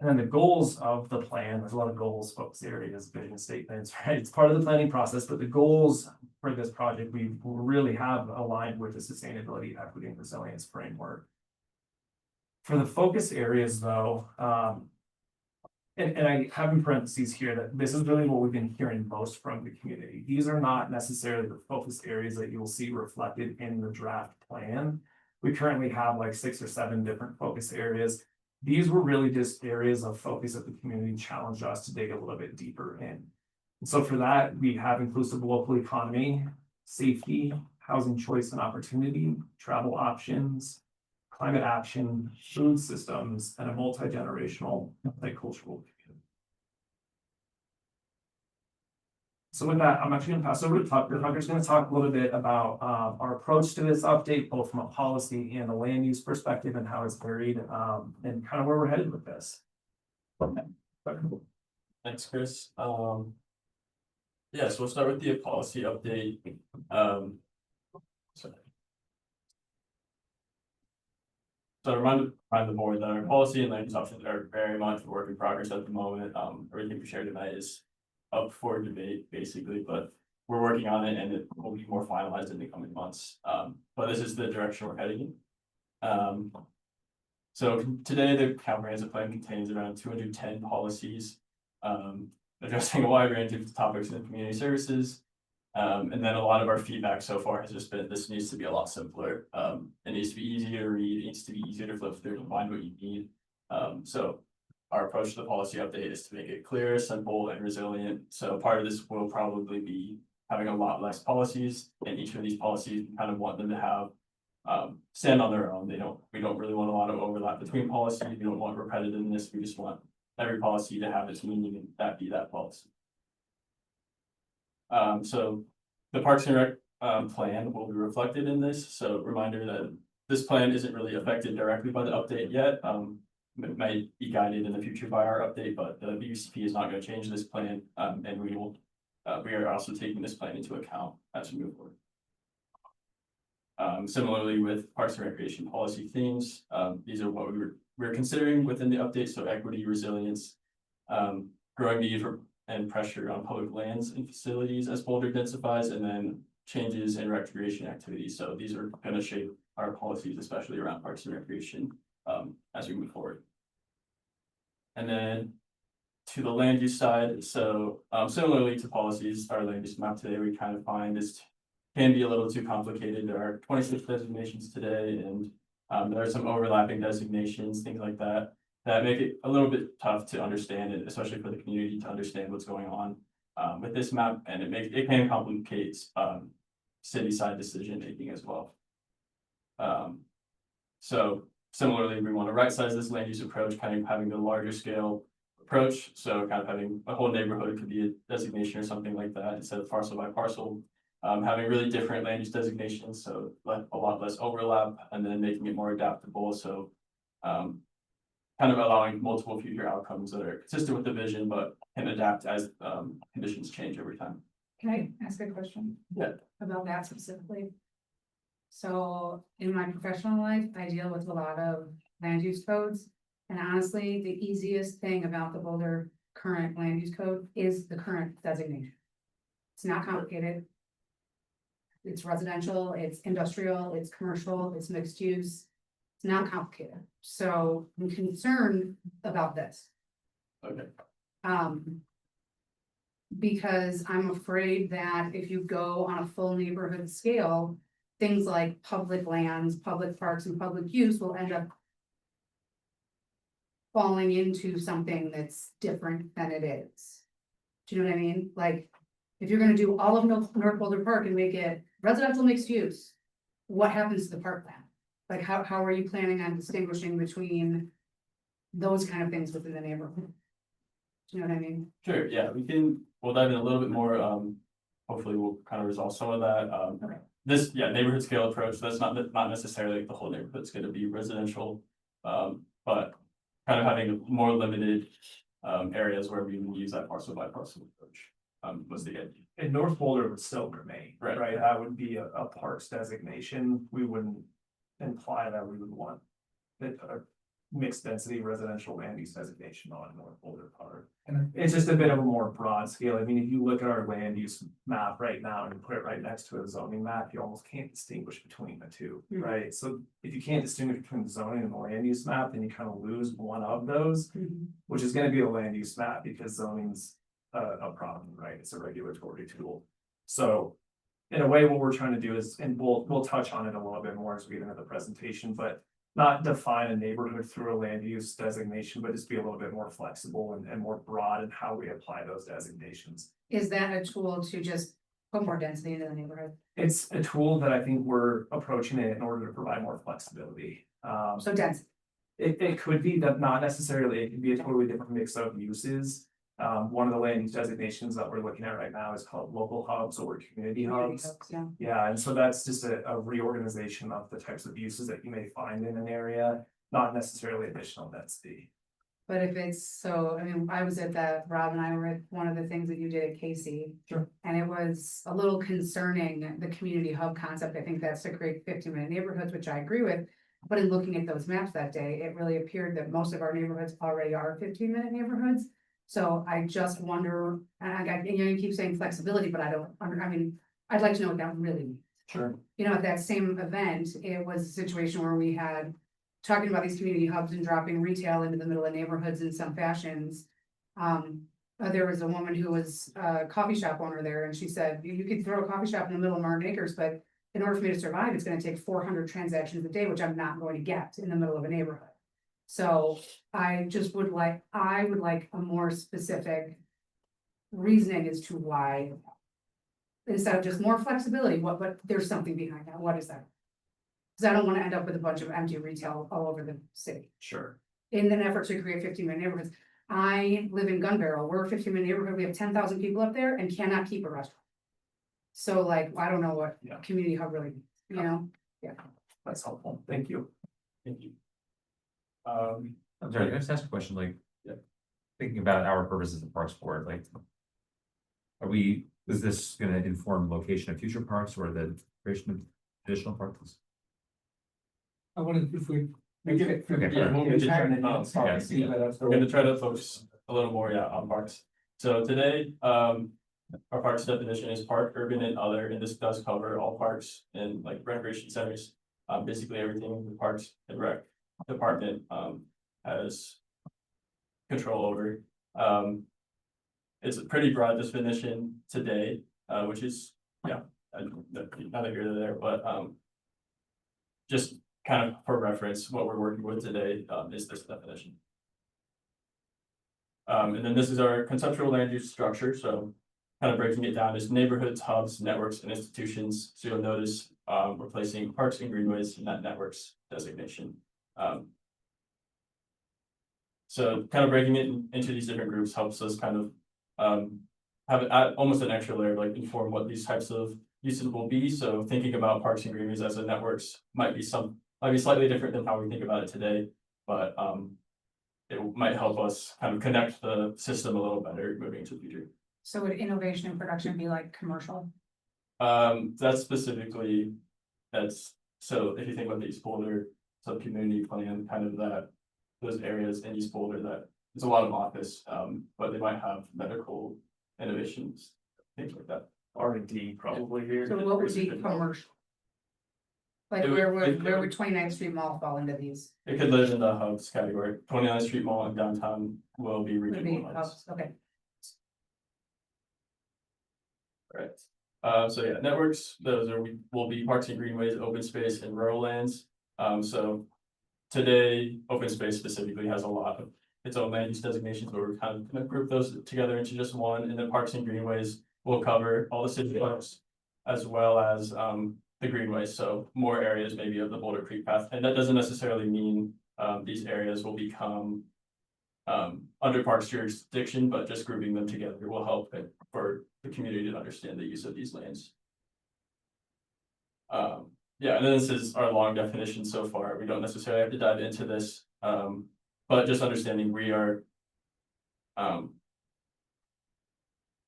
And then the goals of the plan, there's a lot of goals, focus areas, vision statements, right? It's part of the planning process, but the goals for this project, we really have aligned with the sustainability, equity, and resilience framework. For the focus areas though, and I have in parentheses here that this is really what we've been hearing most from the community. These are not necessarily the focus areas that you will see reflected in the draft plan. We currently have like 6 or 7 different focus areas. These were really just areas of focus that the community challenged us to dig a little bit deeper in. And so for that, we have inclusive local economy, safety, housing choice and opportunity, travel options, climate action, food systems, and a multi-generational, multicultural community. So with that, I'm actually gonna pass over to Tucker. Tucker's gonna talk a little bit about our approach to this update, both from a policy and a land use perspective and how it's varied, and kind of where we're headed with this. Thanks, Chris. Yeah, so we'll start with the policy update. Sorry. So remind the board that our policy and land use options are very much a work in progress at the moment. Everything we shared tonight is up for debate, basically, but we're working on it and it will be more finalized in the coming months. But this is the direction we're heading in. So today, the comprehensive plan contains around 210 policies, addressing a wide range of topics in community services. And then a lot of our feedback so far has just been, this needs to be a lot simpler. It needs to be easier to read, it needs to be easier to flip through and find what you need. So our approach to the policy update is to make it clear, simple, and resilient. So part of this will probably be having a lot less policies, and each of these policies, we kind of want them to have stand on their own. We don't really want a lot of overlap between policies. We don't want repetitiveness. We just want every policy to have its meaning and that be that policy. So the Parks and Rec plan will be reflected in this. So reminder that this plan isn't really affected directly by the update yet. It might be guided in the future by our update, but the BUCP is not going to change this plan, and we are also taking this plan into account as we move forward. Similarly with Parks and Recreation policy themes, these are what we're considering within the update. So equity, resilience, growing need for and pressure on public lands and facilities as Boulder densifies, and then changes in recreation activities. So these are going to shape our policies, especially around Parks and Recreation, as we move forward. And then to the land use side, so similarly to policies, our land use map today we kind of find can be a little too complicated. There are 26 designations today, and there are some overlapping designations, things like that, that make it a little bit tough to understand it, especially for the community to understand what's going on with this map, and it can complicate city side decision making as well. So similarly, we want to right size this land use approach, kind of having the larger scale approach. So kind of having a whole neighborhood could be a designation or something like that instead of parcel by parcel. Having really different land use designations, so like a lot less overlap, and then making it more adaptable. So kind of allowing multiple future outcomes that are consistent with the vision, but can adapt as conditions change over time. Can I ask a question? Yeah. About that specifically? So in my professional life, I deal with a lot of land use codes. And honestly, the easiest thing about the Boulder current land use code is the current designation. It's not complicated. It's residential, it's industrial, it's commercial, it's mixed use. It's not complicated. So I'm concerned about this. Okay. Because I'm afraid that if you go on a full neighborhood scale, things like public lands, public parks, and public use will end up falling into something that's different than it is. Do you know what I mean? Like, if you're gonna do all of North Boulder Park and make it residential mixed use, what happens to the parkland? Like, how are you planning on distinguishing between those kind of things within the neighborhood? Do you know what I mean? Sure, yeah, we'll dive in a little bit more, hopefully we'll kind of resolve some of that, Okay. This, yeah, neighborhood scale approach, that's not necessarily the whole neighborhood's gonna be residential. But kind of having more limited, areas where we will use that parcel by parcel approach, was the idea. And North Boulder would still remain, Right. right? That would be a parks designation. We wouldn't imply that we would want a mixed density residential land use designation on North Boulder Park. And It's just a bit of a more broad scale. I mean, if you look at our land use map right now and put it right next to a zoning map, you almost can't distinguish between the two, Mhm. right? So if you can't distinguish between the zoning and the land use map, then you kind of lose one of those, which is gonna be a land use map because zoning's a problem, right? It's a regulatory tool. So in a way, what we're trying to do is, and we'll touch on it a little bit more as we get into the presentation, but not define a neighborhood through a land use designation, but just be a little bit more flexible and more broad in how we apply those designations. Is that a tool to just put more density into the neighborhood? It's a tool that I think we're approaching it in order to provide more flexibility. So density. It could be that, not necessarily, it could be a totally different mix of uses. One of the land use designations that we're looking at right now is called local hubs or community hubs. Yeah. Yeah, and so that's just a reorganization of the types of uses that you may find in an area, not necessarily additional density. But if it's, so, I mean, I was at that, Rob and I were at one of the things that you did at Casey. Sure. And it was a little concerning, the community hub concept. I think that's to create 15-minute neighborhoods, which I agree with. But in looking at those maps that day, it really appeared that most of our neighborhoods already are 15-minute neighborhoods. So I just wonder, and you know, you keep saying flexibility, but I don't, I mean, I'd like to know what that really means. Sure. You know, at that same event, it was a situation where we had talking about these community hubs and dropping retail into the middle of neighborhoods in some fashions. There was a woman who was a coffee shop owner there, and she said, you could throw a coffee shop in the middle of Martin Acres, but in order for me to survive, it's gonna take 400 transactions a day, which I'm not going to get in the middle of a neighborhood. So I would like a more specific reasoning as to why. Instead of just more flexibility, but there's something behind that. What is that? Cause I don't wanna end up with a bunch of empty retail all over the city. Sure. In an effort to create 15-minute neighborhoods. I live in Gun Barrel. We're a 15-minute neighborhood. We have 10,000 people up there and cannot keep a restaurant. So like, I don't know what Yeah. community hub really, means, you know? That's helpful. Thank you. Thank you. I'm sorry, can I just ask a question, like, thinking about our purposes as a parks board, like. Is this gonna inform location of future parks or the creation of additional parks? I wanted, if we. Okay. Yeah, we'll get turn it on. Yeah. We're gonna try to focus a little more, on parks. So today, our parks definition is park, urban and other, and this does cover all parks and like recreation centers. Basically everything the Parks and Rec department, has control over. It's a pretty broad definition today, which is, neither here nor there, but, just kind of for reference, what we're working with today, is this definition. And then this is our conceptual land use structure, so kind of breaking it down as neighborhoods, hubs, networks, and institutions. So you'll notice, we're placing parks and greenways in that networks designation. So kind of breaking it into these different groups helps us kind of have almost an extra layer, like inform what these types of uses will be. So thinking about parks and greenways as a networks might be slightly different than how we think about it today, but it might help us kind of connect the system a little better moving into the future. So would innovation and production be like commercial? That's specifically, so if you think about the East Boulder sub-community plan, kind of those areas in East Boulder that there's a lot of office, but they might have medical innovations, things like that. R&D probably here. So what would be commercial? Like It where would- would 29th Street Mall fall into these? It could live in the hubs category. 29th Street Mall and downtown will be Would be regional hubs. hubs, okay. Right. So yeah, networks, will be parks and greenways, open space and rural lands. So today, open space specifically has a lot of its own land use designations, but we're kind of gonna group those together into just one, and then parks and greenways will cover all the city parks as well as the greenways, so more areas maybe of the Boulder Creek path, and that doesn't necessarily mean these areas will become under parks jurisdiction, but just grouping them together will help for the community to understand the use of these lands. Yeah, and then this is our long definition so far. We don't necessarily have to dive into this, but just understanding we're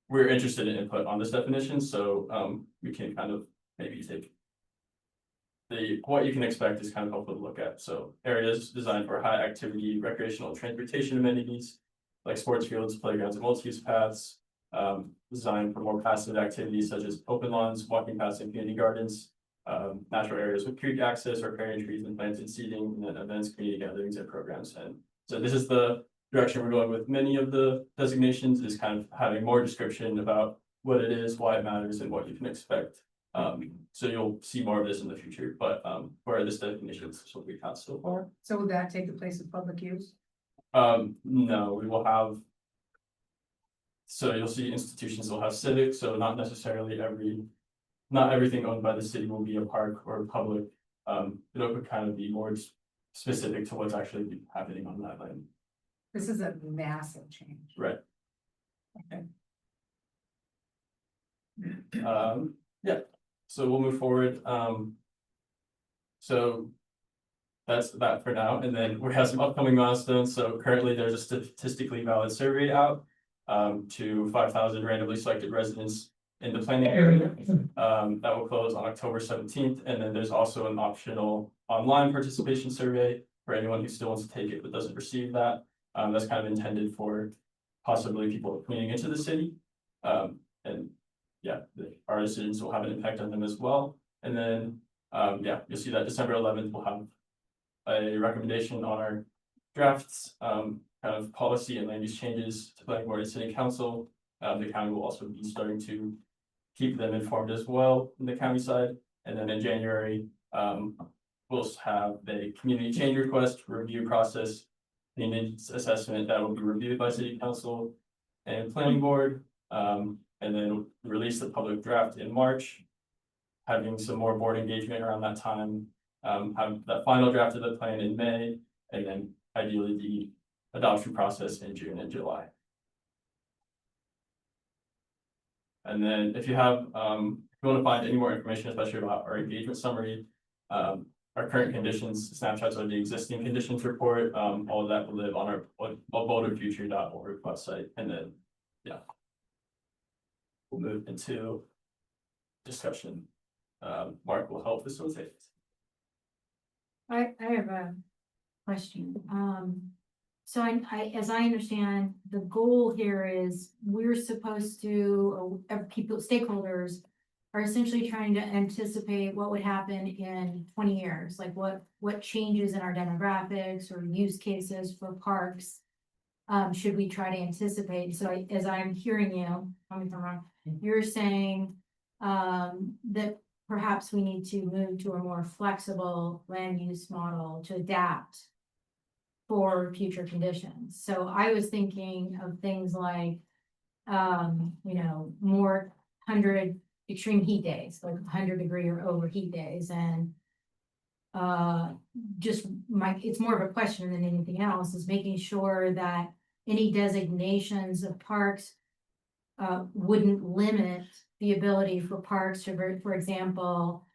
interested in input on this definition, so we can kind of maybe take what you can expect is kind of helpful to look at. So areas designed for high activity recreational transportation amenities like sports fields, playgrounds, and multi-use paths. Designed for more passive activities such as open lawns, walking paths, and community gardens. Natural areas with creek access, riparian trees and planted seeding, and then events, community gatherings, and programs. And so this is the direction we're going with many of the designations, is kind of having more description about what it is, why it matters, and what you can expect. So you'll see more of this in the future, but for this definition, this is what we've had so far. So would that take the place of public use? No, we will have. So you'll see institutions will have civic, so not necessarily not everything owned by the city will be a park or public. It would kind of be more specific to what's actually happening on that land. This is a massive change. Right. Okay. Yeah, so we'll move forward. So that's that for now, and then we have some upcoming milestones. So currently there's a statistically valid survey out to 5,000 randomly selected residents in the planning area. That will close on October 17th, and then there's also an optional online participation survey for anyone who still wants to take it but doesn't receive that. That's kind of intended for possibly people commuting into the city. And yeah, our decisions will have an impact on them as well. And then, yeah, you'll see that December 11th, we'll have a recommendation on our drafts, kind of policy and land use changes to planning board and city council. The county will also be starting to keep them informed as well in the county side. And then in January, we'll have the community change request review process, the needs assessment that will be reviewed by city council and planning board. And then release the public draft in March, having some more board engagement around that time, have that final draft of the plan in May, and then ideally the adoption process in June and July. And then if you have, if you want to find any more information, especially about our engagement summary, our current conditions, snapshots of the existing conditions report, all of that will live on our boulderfuture.org website. And then, yeah. We'll move into discussion. Mark will help facilitate. I have a question. So as I understand, the goal here is we're supposed to, stakeholders are essentially trying to anticipate what would happen in 20 years, like what changes in our demographics or use cases for parks should we try to anticipate. So as I'm hearing you, tell me if I'm wrong, you're saying that perhaps we need to move to a more flexible land use model to adapt for future conditions. So I was thinking of things like, more 100 extreme heat days, like 100-degree or over heat days. And it's more of a question than anything else, is making sure that any designations of parks wouldn't limit the ability for parks to, for example,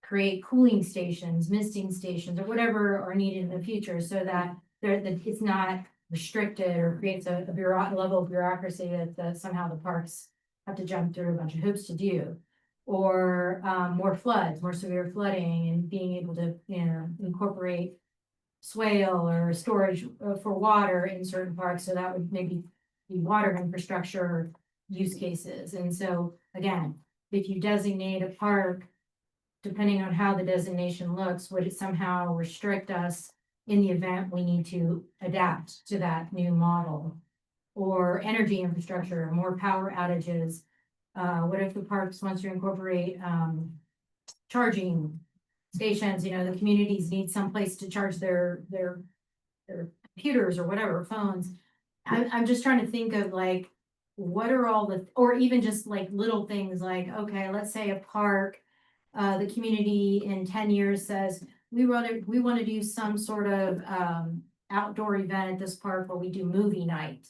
create cooling stations, misting stations, or whatever are needed in the future, so that it's not restricted or creates a level of bureaucracy that somehow the parks have to jump through a bunch of hoops to do. Or more floods, more severe flooding, and being able to, incorporate swale or storage for water in certain parks. So that would maybe be water infrastructure use cases. And so again, if you designate a park, depending on how the designation looks, would it somehow restrict us in the event we need to adapt to that new model? Or energy infrastructure, more power outages. What if the parks wants to incorporate charging stations? The communities need some place to charge their computers or whatever, phones. I'm just trying to think of like, what are all or even just like little things like, okay, let's say a park, the community in 10 years says, we want to do some sort of outdoor event at this park where we do movie night.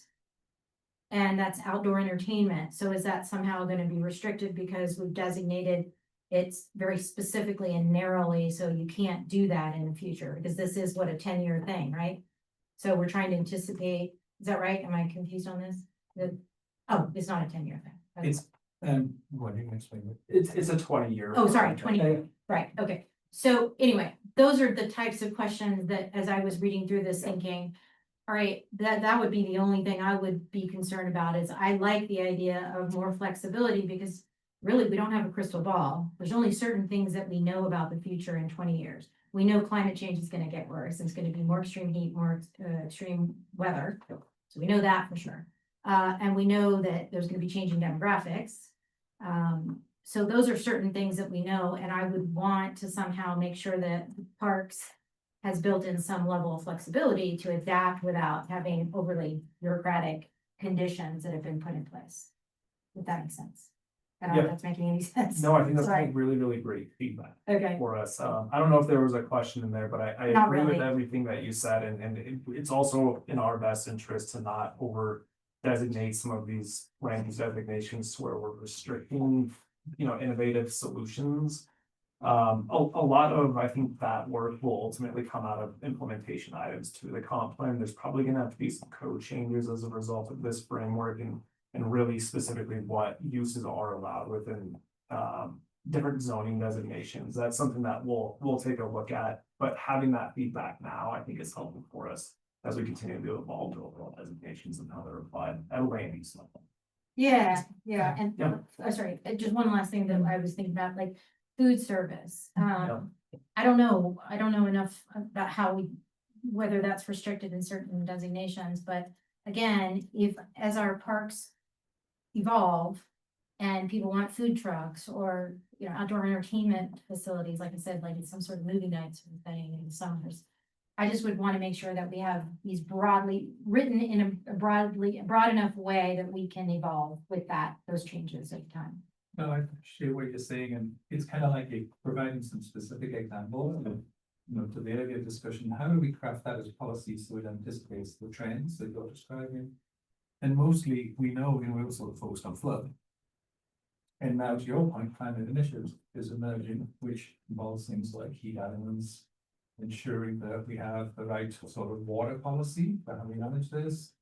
And that's outdoor entertainment. So is that somehow gonna be restricted because we've designated it's very specifically and narrowly, so you can't do that in the future, because this is what, a 10-year thing, right? So we're trying to anticipate, is that right? Am I confused on this? Oh, it's not a 10-year thing. Okay. It's, what, you can explain it. It's a 20-year. Oh, sorry, 20, right, okay. So anyway, those are the types of questions that, as I was reading through this, thinking, all right, that would be the only thing I would be concerned about, is I like the idea of more flexibility, because really, we don't have a crystal ball. There's only certain things that we know about the future in 20 years. We know climate change is gonna get worse. It's gonna be more extreme heat, more extreme weather. So we know that for sure. And we know that there's gonna be changing demographics. So those are certain things that we know, and I would want to somehow make sure that parks has built in some level of flexibility to adapt without having overly bureaucratic conditions that have been put in place. If that makes sense. I don't know if that's making any sense. No, I think that's Sorry. really, really great feedback Okay, for us. I don't know if there was a question in there, but I Not agree with really. everything that you said, and it's also in our best interest to not over designate some of these land use designations where we're restricting, innovative solutions. A lot of, I think, that work will ultimately come out of implementation items to the comp plan. There's probably gonna have to be some code changes as a result of this framework, and really specifically what uses are allowed within different zoning designations. That's something that we'll take a look at, but having that feedback now, I think, is helpful for us as we continue to evolve the overall designations and how they're applied at a land use level. yeah, and, Yeah. sorry, just one last thing that I was thinking about, like, food service. Yeah. I don't know enough about whether that's restricted in certain designations, but again, if, as our parks evolve and people want food trucks or, outdoor entertainment facilities, like I said, like some sort of movie nights or thing in the summers. I just would want to make sure that we have these broadly written in a broad enough way that we can evolve with those changes over time. No, I appreciate what you're saying, and it's kind of like providing some specific examples, and, to the earlier discussion, how do we craft that as policy so it anticipates the trends that you're describing? And mostly, we know, we're also focused on flood. And now, to your point, climate initiatives is emerging, which involves things like heat islands, ensuring that we have the right sort of water policy for how we manage this,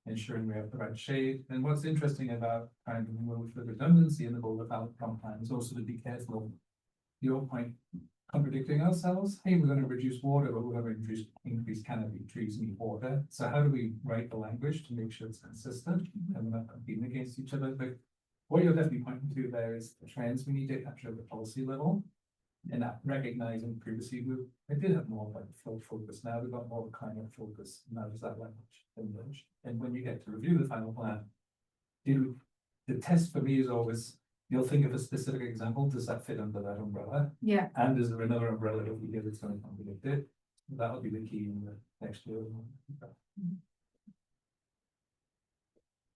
ensuring we have the right shade. And what's interesting about trying to move the redundancy in the Boulder Valley comp plan is also to be careful of your point, contradicting ourselves. Hey, we're going to reduce water, but we're going to increase canopy. Trees need water. So how do we write the language to make sure it's consistent and we're not competing against each other? But what you're definitely pointing to there is the trends we need to capture at the policy level. And that recognizing previously we did have more like flood focus. Now we've got more climate focus. Now does that language emerge? And when you get to review the final plan, the test for me is always, you'll think of a specific example. Does that fit under that umbrella? Yeah. And is there another umbrella that we give that's going to contradict it? That'll be the key in the next year.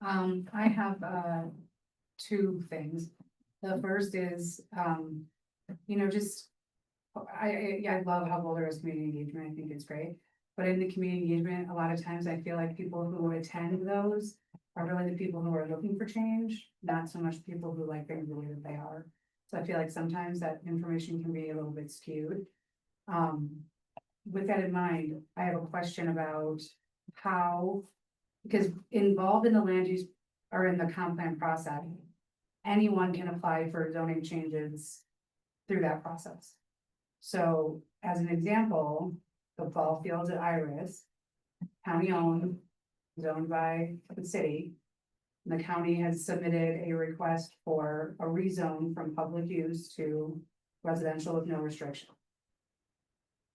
I have two things. The first is, just, I love how Boulder is community engagement. I think it's great. But in the community engagement, a lot of times I feel like people who attend those are really the people who are looking for change, not so much people who like things the way that they are. So I feel like sometimes that information can be a little bit skewed. With that in mind, I have a question about how, because involved in the land use or in the comp plan process, anyone can apply for zoning changes through that process. So as an example, the ball fields at Iris, county owned, zoned by the city. The county has submitted a request for a rezone from public use to residential with no restriction.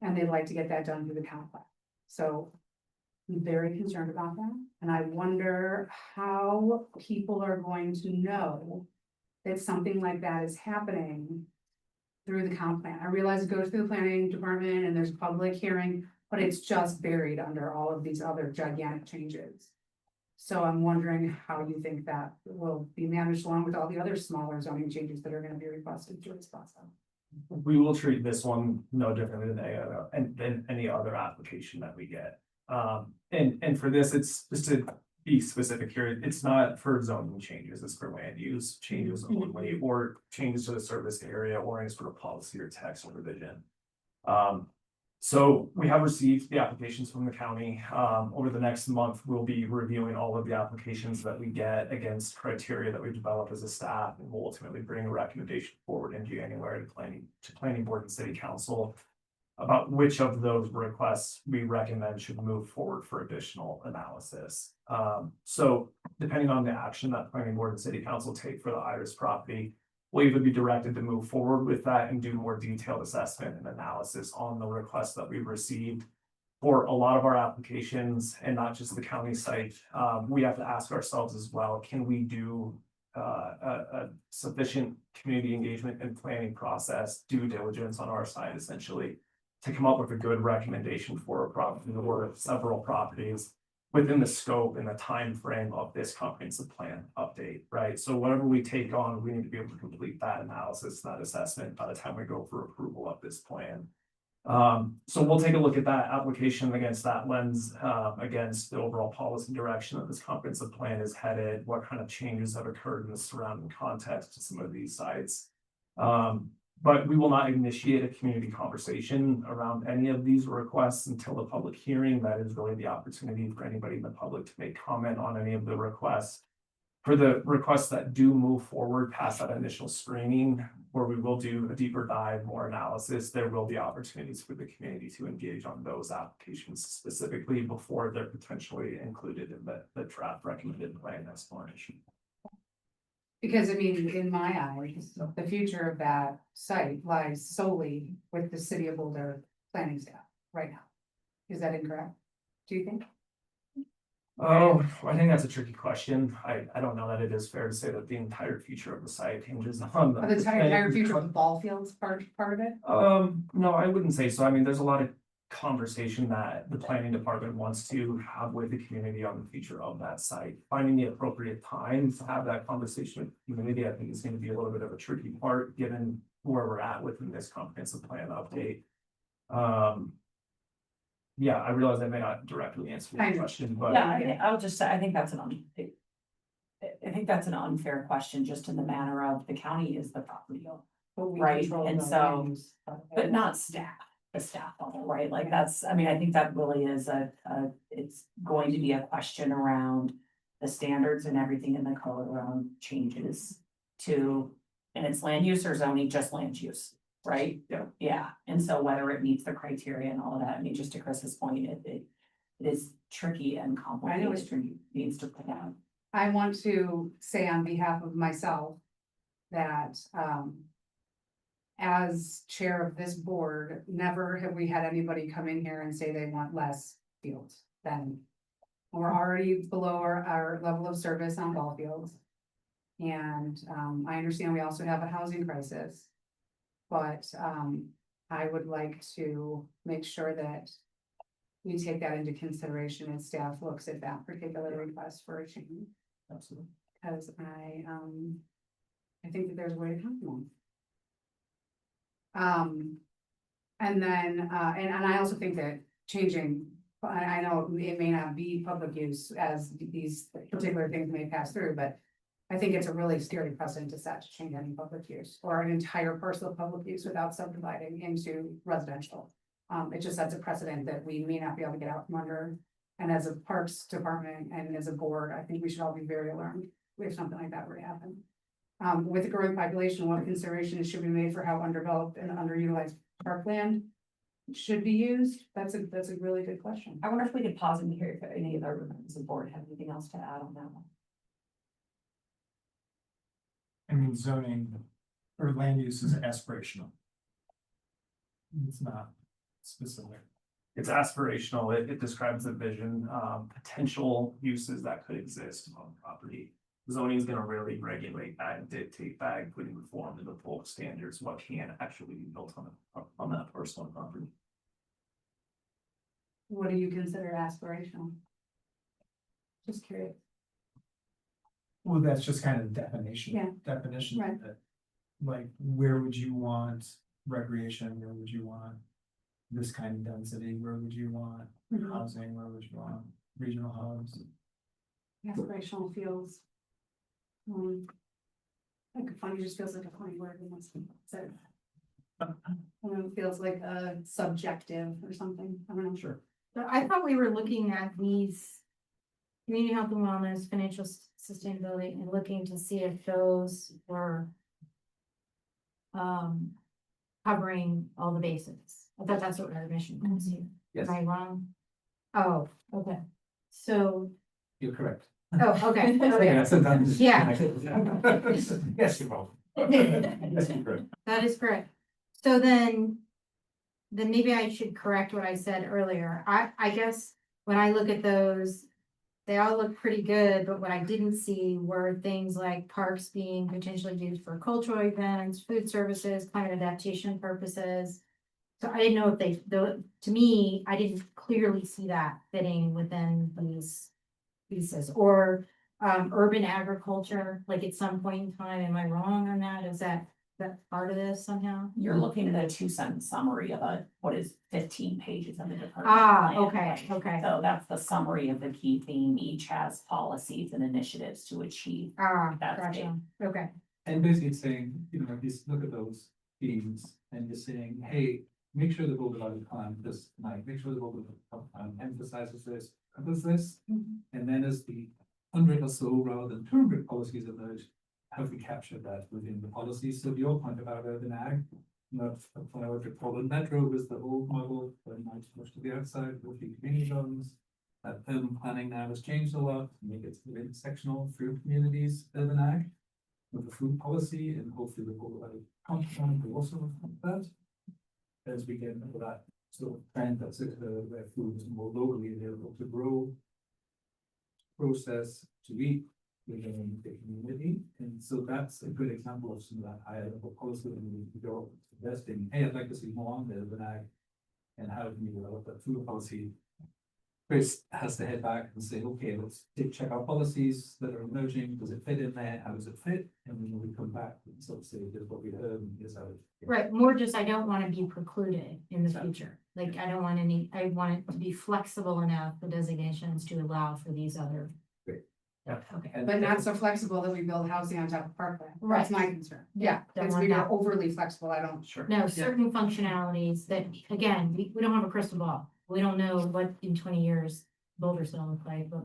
And they'd like to get that done through the comp plan. So I'm very concerned about that. And I wonder how people are going to know that something like that is happening through the comp plan. I realize it goes through the planning department and there's public hearing, but it's just buried under all of these other gigantic changes. So I'm wondering how you think that will be managed along with all the other smaller zoning changes that are going to be requested through this process. We will treat this one no differently than any other application that we get. And for this, it's just to be specific here, it's not for zoning changes, it's for land use changes only, or changes to the service area or any sort of policy or text or revision. So we have received the applications from the county. Over the next month, we'll be reviewing all of the applications that we get against criteria that we develop as a staff, and we'll ultimately bring a recommendation forward in January to planning board and city council about which of those requests we recommend should move forward for additional analysis. So depending on the action that planning board and city council take for the Iris property, we'll either be directed to move forward with that and do more detailed assessment and analysis on the requests that we've received. For a lot of our applications, and not just the county site, we have to ask ourselves as well, can we do a sufficient community engagement and planning process, due diligence on our side essentially, to come up with a good recommendation for a property or several properties within the scope and the time frame of this comprehensive plan update, right? So whatever we take on, we need to be able to complete that analysis, that assessment by the time we go for approval of this plan. So we'll take a look at that application against that lens, against the overall policy direction that this comprehensive plan is headed, what kind of changes have occurred in the surrounding context to some of these sites. But we will not initiate a community conversation around any of these requests until the public hearing. That is really the opportunity for anybody in the public to make comment on any of the requests. For the requests that do move forward past that initial screening, where we will do a deeper dive, more analysis, there will be opportunities for the community to engage on those applications specifically before they're potentially included in the draft recommended plan exploration. Because I mean, in my eyes, the future of that site lies solely with the city of Boulder planning staff right now. Is that incorrect? Do you think? Oh, I think that's a tricky question. I don't know that it is fair to say that the entire future of the site hinges on The entire future of the ball fields part of it? No, I wouldn't say so. I mean, there's a lot of conversation that the planning department wants to have with the community on the future of that site. Finding the appropriate time to have that conversation with the community, I think is going to be a little bit of a tricky part, given where we're at within this comprehensive plan update. Yeah, I realize I may not directly answer your question, but. Yeah, I'll just say, I think that's an unfair question, just in the manner of the county is the property owner. Right, and so, but not staff, the staff level, right? Like that's, I mean, I think that really is it's going to be a question around the standards and everything in the code around changes to, and it's land use or zoning, just land use, right? Yeah, and so whether it meets the criteria and all of that, I mean, just to Chris's point, it is tricky and complicated. it's tricky, needs to put out. I want to say on behalf of myself that, as chair of this board, never have we had anybody come in here and say they want less fields than. We're already below our level of service on ball fields. And, I understand we also have a housing crisis. But, I would like to make sure that we take that into consideration as staff looks at that particular request for a change. Absolutely. Because I think that there's a way to come from. And then, and I also think that changing, I know it may not be public use as these particular things may pass through, but I think it's a really scary precedent to set to change any public use or an entire parcel of public use without subdividing into residential. It just sets a precedent that we may not be able to get out from under. And as a parks department and as a board, I think we should all be very alarmed if something like that were to happen. With the growing population, what considerations should be made for how undeveloped and underutilized parkland should be used? That's a really good question. I wonder if we could pause and hear if any of our members of the board have anything else to add on that one. I mean, zoning or land use is aspirational. It's not specific. It's aspirational. It describes a vision, potential uses that could exist on property. Zoning is going to really regulate that and dictate that, including reform to the full standards, what can actually be built on that personal property. What do you consider aspirational? Just curious. Well, that's just kind of definition. Yeah. Definition. Right. Like, where would you want recreation? Where would you want this kind of density, where would you want housing, where would you want regional hubs? Aspirational feels. Like funny just feels like a funny word in this, so. It feels like a subjective or something, I don't know. Sure. But I thought we were looking at these community health and wellness, financial sustainability, and looking to see if those were covering all the bases. I thought that's what our mission was here. Yes. Am I wrong? Oh, okay. So, You're correct. oh, okay. Yeah, sometimes- Yeah. Yes, you're wrong. Yes, you're correct. That is correct. So then maybe I should correct what I said earlier. I guess when I look at those, they all look pretty good, but what I didn't see were things like parks being potentially used for cultural events, food services, climate adaptation purposes. So I didn't know if they, though, to me, I didn't clearly see that fitting within these pieces, or urban agriculture, like at some point in time, am I wrong on that? Is that part of this somehow? You're looking at a 2-sentence summary of what is 15 pages of the department. Ah, plan. okay, okay. So that's the summary of the key theme. Each has policies and initiatives to achieve. Ah, That's gotcha, okay. And basically it's saying, you know, if you look at those themes and you're saying, hey, make sure the Global Development Plan this night, make sure the Global Development Plan emphasizes this, covers this. And then as the 100 or so rather than 200 policies emerge, have we captured that within the policy? So your point about urban ag, you know, what I would call the metro was the old model, very much pushed to the outside with the community zones. That urban planning now has changed a lot to make it within sectional through communities, urban ag. With the food policy, and hopefully the whole compound will also reflect that. As we get into that sort of trend that's where food is more locally available to grow, process, to eat within the community. And so that's a good example of some of that higher level policy that we need to go investing. Hey, I'd like to see more on the urban ag, and how can we develop that food policy? Chris has to head back and say, okay, let's check our policies that are emerging. Does it fit in there? How does it fit? And then we come back and sort of say, here's what we heard, and here's how it. Right, more just, I don't wanna be precluded in the future. Like, I don't want I want it to be flexible enough, the designations to allow for these other. Great. Yeah, okay. But not so flexible that we build housing on top of parkland. Right. That's my concern. Yeah, Don't if want we are that. overly flexible, I don't. Sure. No, certain functionalities that, again, we don't have a crystal ball. We don't know what in 20 years Boulder's gonna look like, but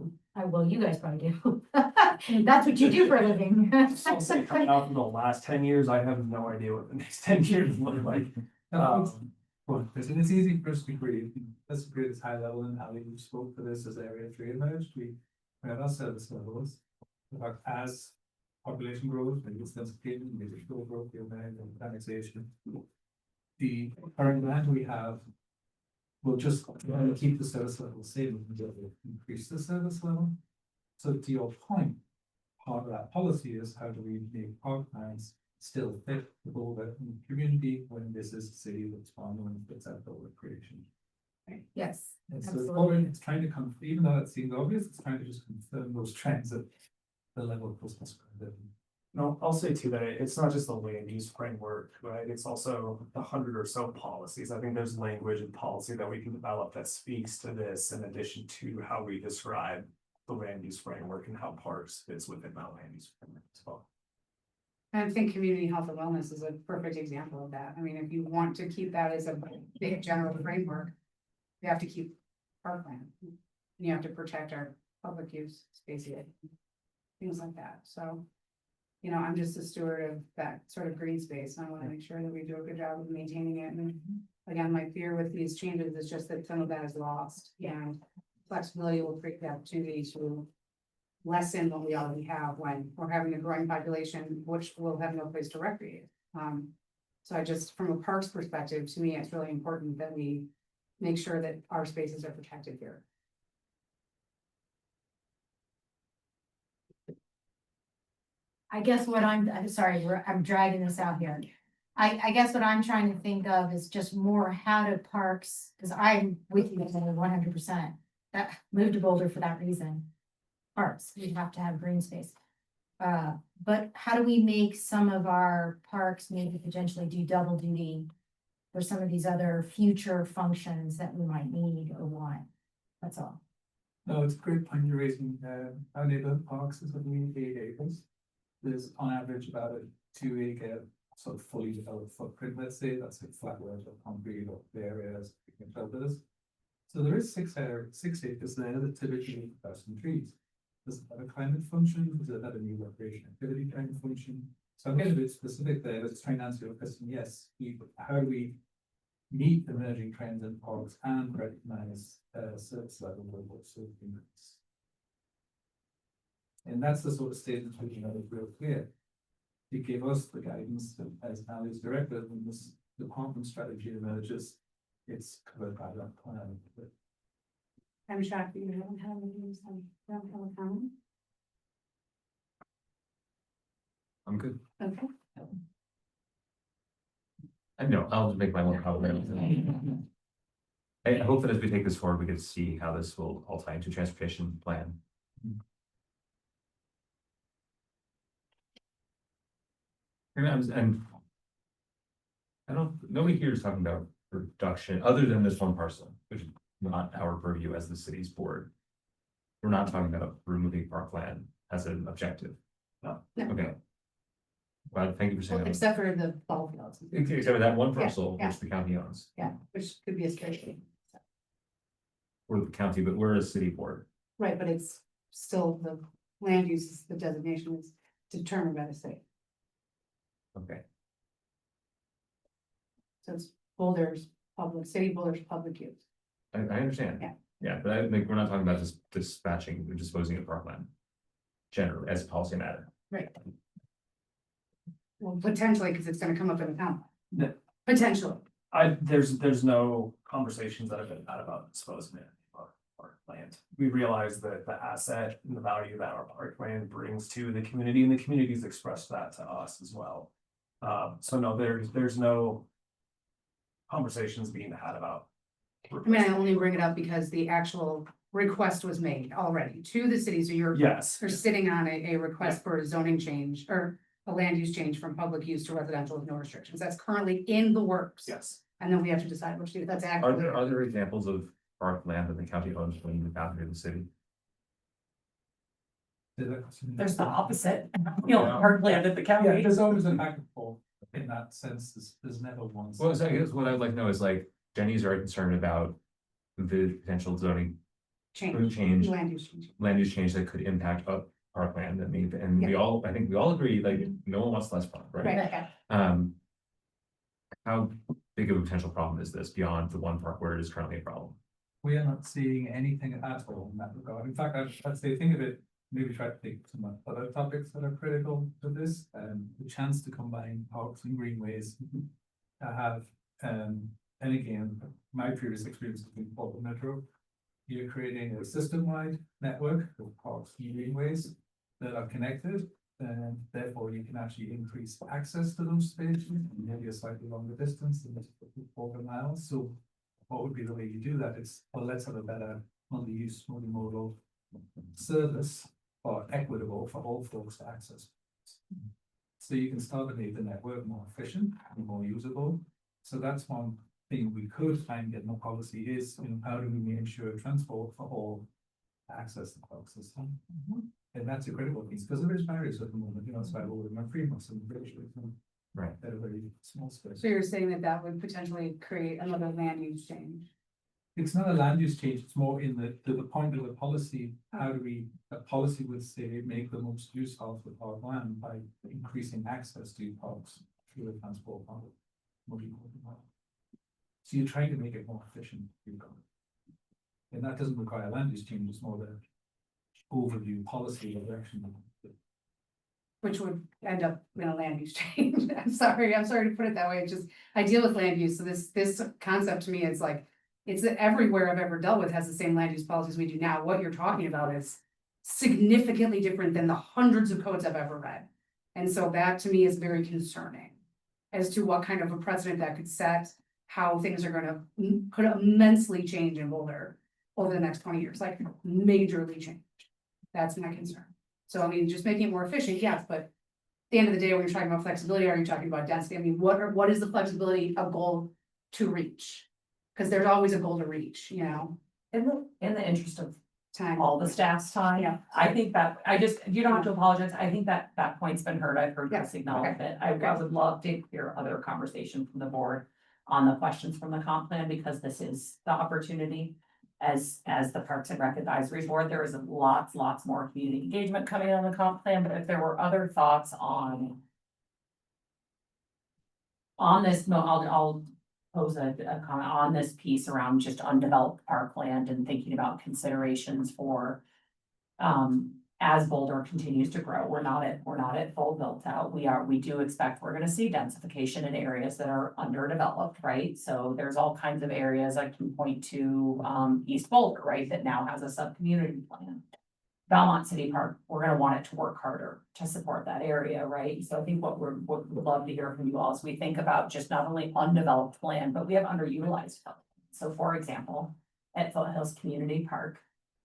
well, you guys probably do. That's what you do for a living. I'll say coming out from the last 10 years, I have no idea what the next 10 years look like. Well, it's easy for us to create, let's create this high level, and how we spoke for this as area 3 emerged, we have our service levels. About as population grows, maybe it's densification, maybe still growth, the urbanization. The current land we have will just keep the service level same, until we increase the service level. So to your point, part of that policy is how do we make parklands still fit the Boulder community when this is a city that's found and fits out the recreation. Yes, And so absolutely. it's trying to come, even though it seems obvious, it's trying to just confirm those trends at the level of business. No, I'll say too that it's not just the land use framework, right? It's also the 100 or so policies. I think there's language and policy that we can develop that speaks to this in addition to how we describe the land use framework and how parks fits within that land use framework as well. I think community health and wellness is a perfect example of that. I mean, if you want to keep that as a big general framework, you have to keep parkland. And you have to protect our public use spaces, things like that. So, you know, I'm just a steward of that sort of green space. And I want to make sure that we do a good job of maintaining it. And again, my fear with these changes is just that some of that is lost, and flexibility will create the opportunity to lessen what we already have when we're having a growing population, which will have no place to recreate. So I just, from a parks perspective, to me, it's really important that we make sure that our spaces are protected here. I guess what I'm sorry, I'm dragging this out here. I guess what I'm trying to think of is just more how do parks, because I'm with you 100%. That moved to Boulder for that reason. Parks, we have to have green space. But how do we make some of our parks maybe potentially do double duty for some of these other future functions that we might need or want. That's all. No, it's a great point you're raising. Our neighborhood parks is only 8 acres. There's on average about a 2 acre sort of fully developed footprint, let's say, that's like flat roads or concrete or areas, picnic shelters. So there is 6 acres there that typically have some trees. Does it have a climate function? Does it have a new recreation activity kind of function? So I'm getting a bit specific there, let's try and answer your question. Yes, how do we meet emerging trends in parks and recognize service level of sort of increase? And that's the sort of statement which is real clear. It gave us the guidance that as Ali's director, when this department strategy emerges, it's covered by that plan. I'm shocked that you haven't had any news on downtown town. I'm good. Okay. I know, I'll just make my own comment. I hope that as we take this forward, we get to see how this will all tie into a transportation plan. And I don't, nobody here is talking about reduction, other than this one parcel, which is not our purview as the city's board. We're not talking about removing parkland as an objective. No. Okay. Well, thank you for saying that. Except for the ball fields. Except for that one Yeah, parcel yeah. which the county owns, Yeah, which could be a strategy. or the county, but we're a city board. Right, but it's still the land use, the designation is determined by the state. Okay. So it's Boulder's public, city Boulder's public use. I understand. Yeah. Yeah, but I think we're not talking about just dispatching or disposing of parkland. Generally, as a policy matter. Right. Well, potentially, because it's gonna come up in the town. Yeah. Potentially. There's no conversations that have been had about disposing of our land. We realize that the asset and the value that our parkland brings to the community, and the community's expressed that to us as well. So no, there's no conversations being had about. I mean, I only bring it up because the actual request was made already to the city, so you're sitting on a request for a zoning change or a land use change from public use to residential with no restrictions. That's currently in the works. Yes. And then we have to decide what to do. That's Are actually. there examples of parkland that the county owns when the boundary of the city? There's the opposite, you know, parkland at the Yeah, county. there's always a back and forth in that sense, there's never one. Well, so I guess what I'd like to know is like, Jenny's very concerned about the potential zoning change, Land use change. land use change that could impact parkland. I mean, and we all, I think we all agree, like, no one wants less park, right? Right. How big of a potential problem is this beyond the one park where it is currently a problem? We are not seeing anything at all in that regard. In fact, I'd say think of it, maybe try to think some other topics that are critical to this, the chance to combine parks and greenways. I have, and again, my previous experience has been Portland Metro. You're creating a system-wide network of parks and greenways that are connected, and therefore you can actually increase access to those spaces, maybe a slightly longer distance than 4 miles. So what would be the way you do that? It's, well, let's have a better multi-use, multimodal service or equitable for all folks to access. So you can start to make the network more efficient and more usable. So that's one thing we could try and get more policy is, you know, how do we ensure transport for all access the park system? And that's a critical piece, because there is barriers at the moment, you know, it's like, well, we're free most of the British, right, at a very small space. So you're saying that that would potentially create another land use change? It's not a land use change, it's more in the point of the policy, how do we, a policy would say, make the most use of the park land by increasing access to parks through the transport model. So you're trying to make it more efficient. And that doesn't require land use change, it's more the overview policy direction. Which would end up in a land use change. I'm sorry to put it that way. It's just, I deal with land use, so this concept to me is like, it's that everywhere I've ever dealt with has the same land use policies we do now. What you're talking about is significantly different than the hundreds of codes I've ever read. And so that to me is very concerning as to what kind of a precedent that could set, how things are gonna could immensely change in Boulder over the next 20 years, like majorly change. That's my concern. So I mean, just making it more efficient, yes, but at the end of the day, when you're talking about flexibility, are you talking about density? I mean, what is the flexibility of goal to reach. Cause there's always a goal to reach, you know, In the interest of time. all the staff's time. Yeah. I think that, you don't have to apologize, I think that that point's been heard, I've heard Yeah, Chris acknowledge okay, it. I would love to hear other conversation from the board on the questions from the comp plan, because this is the opportunity. As the Parks and Rec Advisory Board, there is lots more community engagement coming on the comp plan, but if there were other thoughts on this, I'll pose a comment on this piece around just undeveloped parkland and thinking about considerations for as Boulder continues to grow, we're not at full built out. We do expect we're gonna see densification in areas that are underdeveloped, right? So there's all kinds of areas I can point to, East Boulder, right, that now has a sub-community plan. Belmont City Park, we're gonna want it to work harder to support that area, right? So I think what we'd love to hear from you all is we think about just not only undeveloped land, but we have underutilized land. So for example, at Foothills Community Park,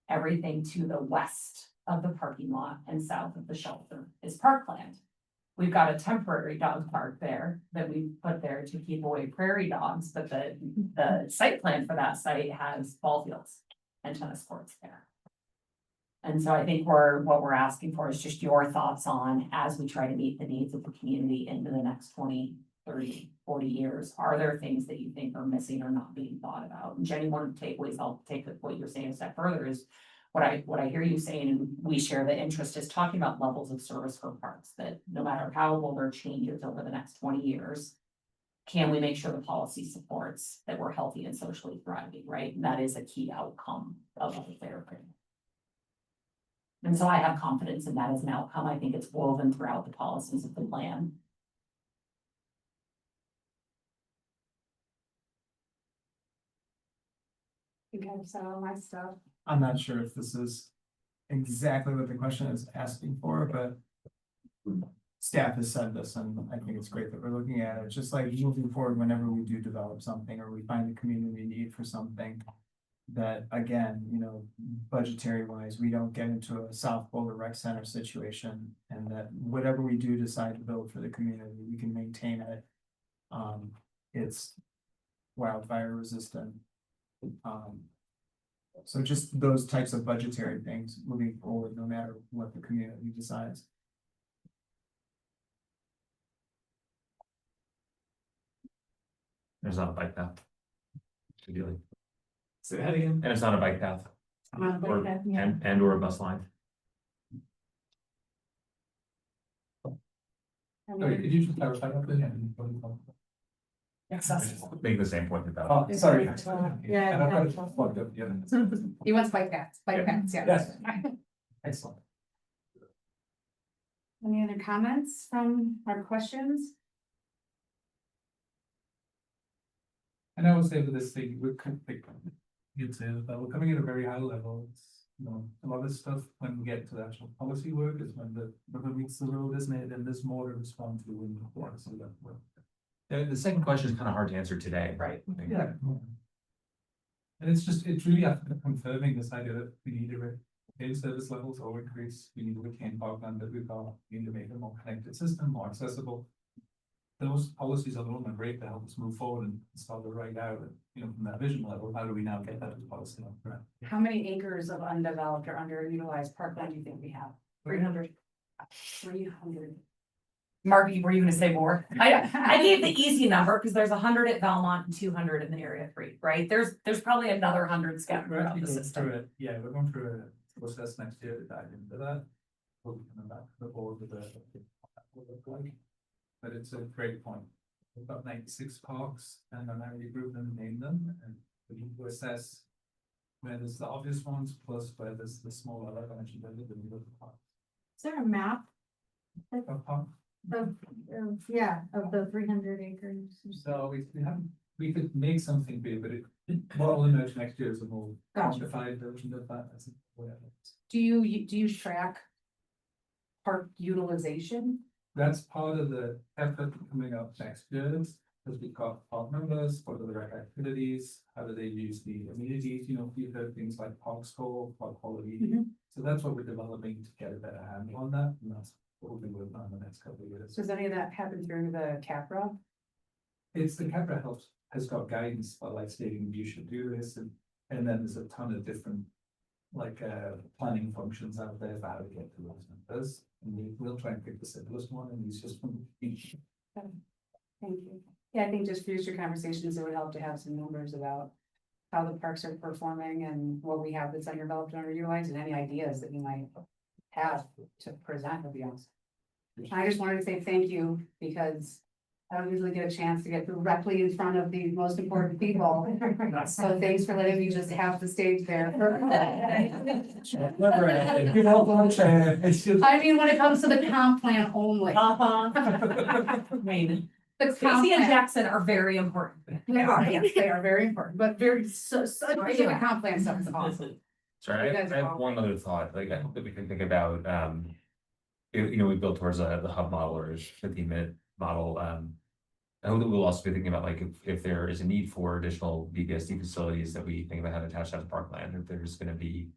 everything to the west of the parking lot and south of the shelter is parkland. We've got a temporary dog park there that we put there to keep away prairie dogs, but the site plan for that site has ball fields and tennis courts there. And so I think what we're asking for is just your thoughts on, as we try to meet the needs of the community into the next 20, 30, 40 years, are there things that you think are missing or not being thought about? And Jenny, one of the takeaways, I'll take what you're saying a step further, is what I hear you saying, and we share the interest, is talking about levels of service for parks, that no matter how Boulder changes over the next 20 years, can we make sure the policy supports that we're healthy and socially thriving, right? And that is a key outcome of the therapy. And so I have confidence in that as an outcome. I think it's woven throughout the policies of the plan. I think I've said all my stuff. I'm not sure if this is exactly what the question is asking for, but staff has said this, and I think it's great that we're looking at it, just like moving forward, whenever we do develop something or we find a community need for something. That again, you know, budgetary wise, we don't get into a South Boulder Rec Center situation, and that whatever we do decide to build for the community, we can maintain it. It's wildfire resistant. So just those types of budgetary things moving forward, no matter what the community decides. There's not a bike path. Ideally. Say that again. And it's not a bike path. Or, and or a bus line. Sorry, could you just clarify that again? Make the same point about. Oh, sorry. Yeah. And I've got it plugged up, yeah. He wants bike paths, yeah. Yes. Excellent. Any other comments from our questions? And I would say with this thing, we're you'd say that we're coming at a very high level. It's, you know, a lot of stuff when we get to the actual policy work is when the rubber meets the road, isn't it? And there's more to respond to when you want to see that work. The second question is kind of hard to answer today. Right. Yeah. And it's really after confirming this idea that we need to retain service levels or increase, we need to retain parkland that we've got, we need to make a more connected system, more accessible. Those policies alone are great to help us move forward and start to write out, you know, from that vision level, how do we now get that to policy on the ground? How many acres of undeveloped or underutilized parkland do you think we have? 300. 300. Mark, were you gonna say more? I gave the easy number because there's 100 at Belmont and 200 in the area 3, right? There's probably another 100 scattered We're throughout actually the going system. through it, yeah, we're going through a process next year to dive into that. We'll be coming back to the board with but it's a great point. We've got 96 parks and I'm already grouped them and named them, and we need to assess where there's the obvious ones, plus where there's the smaller, like I mentioned earlier, the middle parks. Is there a map of the 300 acres? So we could make something big, but what will emerge next year is a more quantified version of that. As Do you track park utilization? That's part of the effort coming up next year, because we've got park members, what are the rec activities, how do they use the amenities, you know, we've heard things like park score, park quality. So that's what we're developing to get a better handle on that, and that's what we'll be working on the next couple of years. Does any of that happen through the CAPRA? It's the CAPRA has got guidance, but like stating you should do this, and then there's a ton of different. Like planning functions out there for how to get to those numbers, and we'll try and pick the simplest one, and use just one. Thank you. Yeah, I think just future conversations, it would help to have some numbers about how the parks are performing and what we have that's undeveloped and underutilized, and any ideas that you might have to present would be awesome. I just wanted to say thank you, because I don't usually get a chance to get directly in front of the most important people. So thanks for letting me just have the stage there. I mean, when it comes to the comp plan only. I mean, The comp Stacy and plan. Jackson are very important. They are, yes, they are very important, but very, so, specific comp plan stuff is awesome. Sorry, You guys I are have all- one other thought, like, I hope that we can think about, you know, we built towards the hub model or 15-minute model, I hope that we'll also be thinking about, like, if there is a need for additional BPSD facilities, that we think about how to attach that to parkland, if there's gonna be,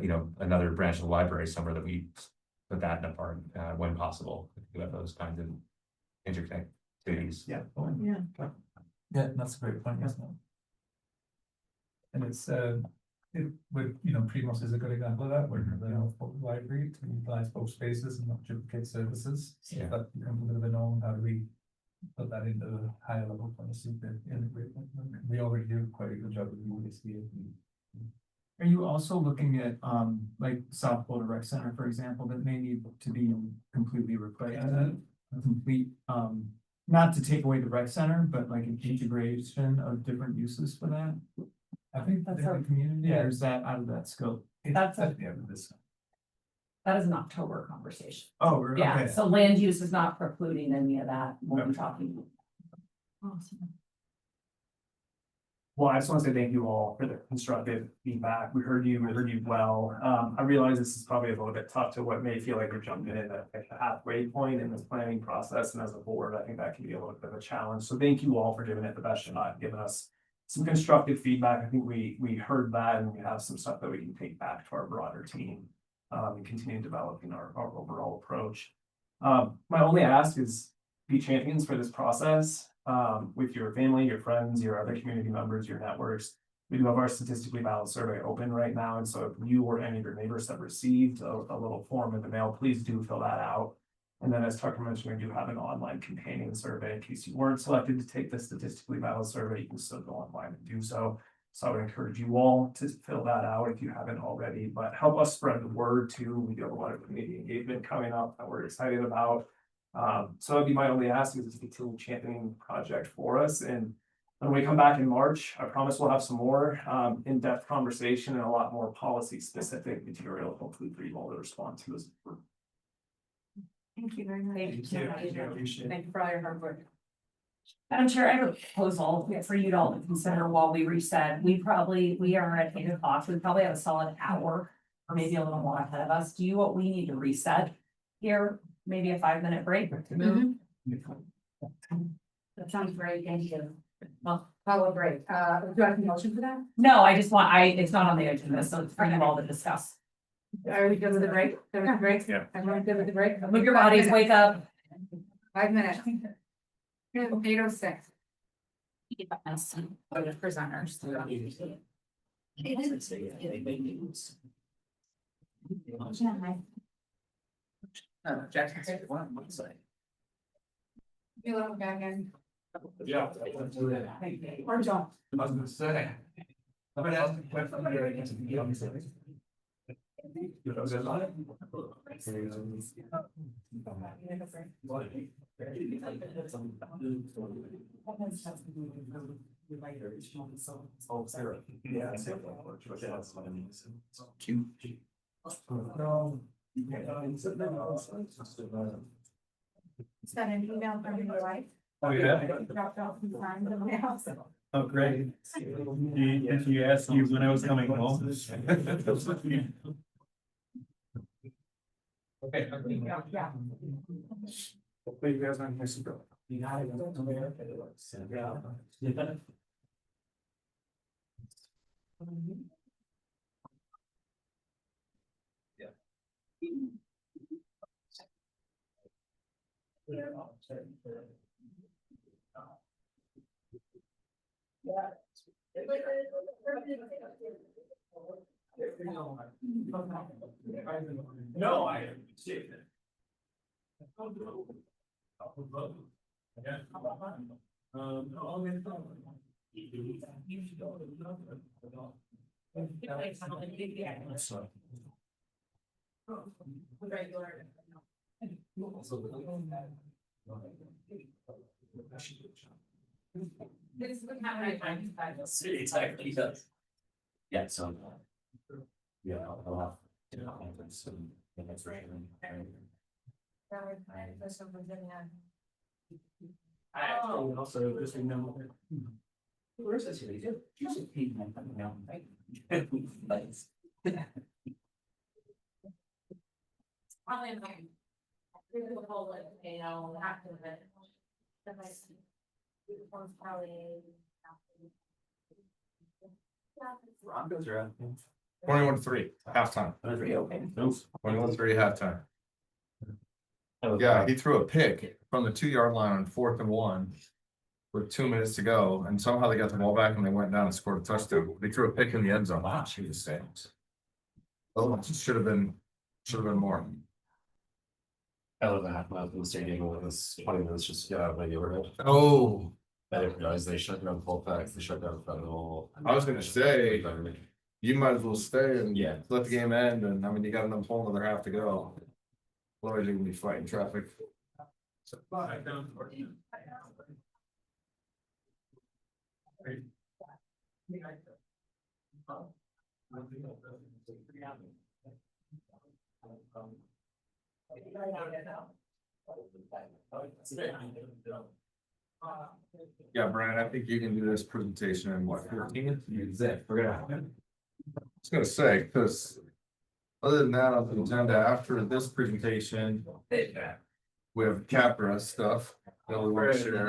you know, another branch of the library somewhere that we put that in a park, when possible, think about those kinds of interconnectivities. Yeah. Yeah. Yeah, that's a great point, isn't it? And it's, it would, you know, Primos is a good example of that, where the Norfolk Library to utilize both spaces and not duplicate services. So Yeah. that becomes a bit of a norm, how do we put that into a higher level policy to integrate? We already do quite a good job of USD. Are you also looking at, like South Florida Rec Center, for example, that may need to be completely replaced? A complete, not to take away the rec center, but like an integration of different uses for that? I think That's that's our- the community, Or is that out of that scope? That's a- yeah, with this. That is an October conversation. Oh, really? Yeah, Okay. so land use is not precluding any of that. We'll be talking. Awesome. Well, I just want to say thank you all for the constructive feedback. We heard you well. I realize this is probably a little bit tough to what may feel like you're jumping in at a halfway point in this planning process. And as a board, I think that can be a little bit of a challenge. So thank you all for giving it the best shot, giving us some constructive feedback. I think we heard that, and we have some stuff that we can take back to our broader team and continue developing our overall approach. My only ask is be champions for this process. With your family, your friends, your other community members, your networks. We do have our statistically valid survey open right now, and so if you or any of your neighbors have received a little form in the mail, please do fill that out. And then, as Tucker mentioned, we do have an online companion survey in case you weren't selected to take the statistically valid survey. You can still go online and do so. So I would encourage you all to fill that out if you haven't already, but help us spread the word too. We do have a lot of community engagement coming up that we're excited about. So that'd be my only ask, is to continue championing the project for us. And when we come back in March, I promise we'll have some more in-depth conversation and a lot more policy specific material, hopefully for you all to respond to as a group. Thank you very much. Thank you. Thank you for all your hard work. Madam Chair, I have a proposal for you to all to consider while we reset. We are at 8 o'clock. We probably have a solid hour or maybe a little more ahead of us. Do you what we need to reset here? Maybe a 5-minute break to move? That sounds great, thank you. Well, follow break. Do I have a motion for that? No, I just want, it's not on the agenda, so it's for you all to discuss. Are we good with the break? Good with the break? Yeah. Everyone good with the break? Move your bodies, wake up. 5 minutes. 8:06. Oh, the presenters. Jackson, one side. You love back in. Yeah. Or John. I was gonna say. I'm gonna ask a question here, I guess, if you don't say it. You know, there's a lot Yeah. Cute. Is that an email from your wife? Oh, yeah. Dropped off some signs in my house. Oh, great. Did you ask you when I was coming home? Okay. Yeah. Hopefully you guys aren't here super. Yeah. No, I see it. Exactly, he does. Yeah, so. Yeah, I'll have. That's right. I also just remember. Where is this? You should keep my coming down, right? Thanks. Probably like. You know, after the. Broncos are out. 21-3, halftime. 21-3 halftime. Yeah, he threw a pick from the 2 yard line on 4th and 1. With 2 minutes to go, and somehow they got the ball back and they went down and scored a touchdown. They threw a pick in the end zone. Wow, she was saying. Oh, it should have been more. I live a half mile from the stadium, it was 20 minutes just to get out of my neighborhood. Oh, I didn't realize they shut down Colfax, they shut down Federal. I was gonna say, you might as well stay and Yeah. let the game end, and I mean, you got another whole other half to go. Otherwise, you're gonna be fighting traffic. Yeah, Brian, I think you can do this presentation in what, 15? We're gonna. I was gonna say, because other than that, on the agenda after this presentation, we have Capra stuff. that we want to share.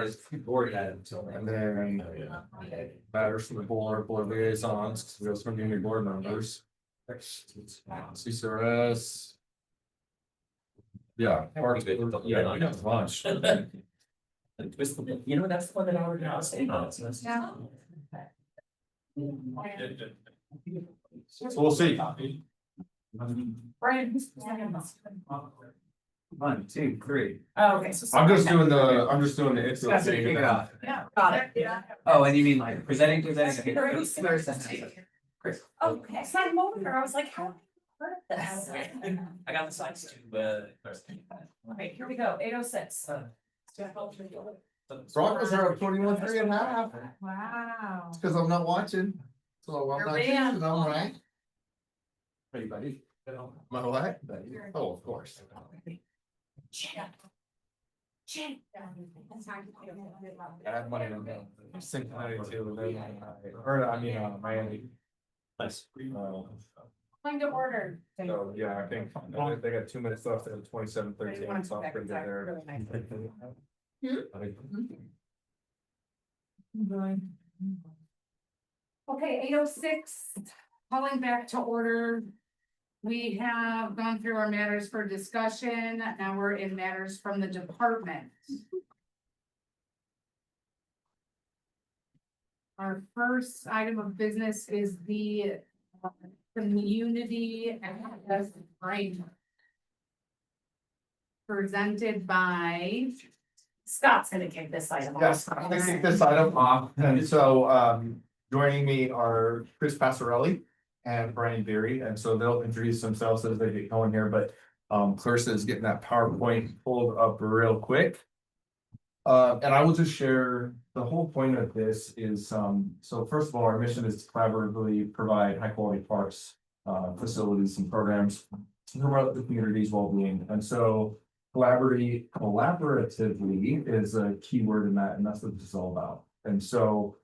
And then matters from the board liaisons, because we have some new board members. CCRS. Yeah. Yeah, we have lunch. You know, that's the one that I would now say about. So we'll see. Brian. 1, 2, 3. Oh, okay. So I'm just doing the. It's Yeah, got it. Yeah. Oh, and you mean like presenting. Chris. Okay, so I'm over there. I was like, how? Heard this. I got the slides too, Okay, here we go. 8:06. Broncos are up 21-3.5. Wow. It's because I'm not watching. So I'm You're not banned. watching, I'm right. Hey, buddy. Am I what? Oh, of course. I had money on that. Cincinnati too, and then, or I mean, Miami. Nice. Point of order. So, yeah, I think they got 2 minutes left at 27-13, so I'm pretty good there. Okay, 8:06, calling back to order. We have gone through our matters for discussion. Now we're in matters from the department. Our first item of business is the community access framework. Presented by. Scott's gonna kick this item off. Yes, I'm gonna kick this item off, and so joining me are Chris Passarelli and Brian Beery, and so they'll introduce themselves as they get going here, but Clarissa is getting that PowerPoint pulled up real quick. And I will just share, the whole point of this is, so first of all, our mission is to collaboratively provide high quality parks, facilities and programs to promote the community's well-being, and so collaboratively is a key word in that, and that's what this is all about. And so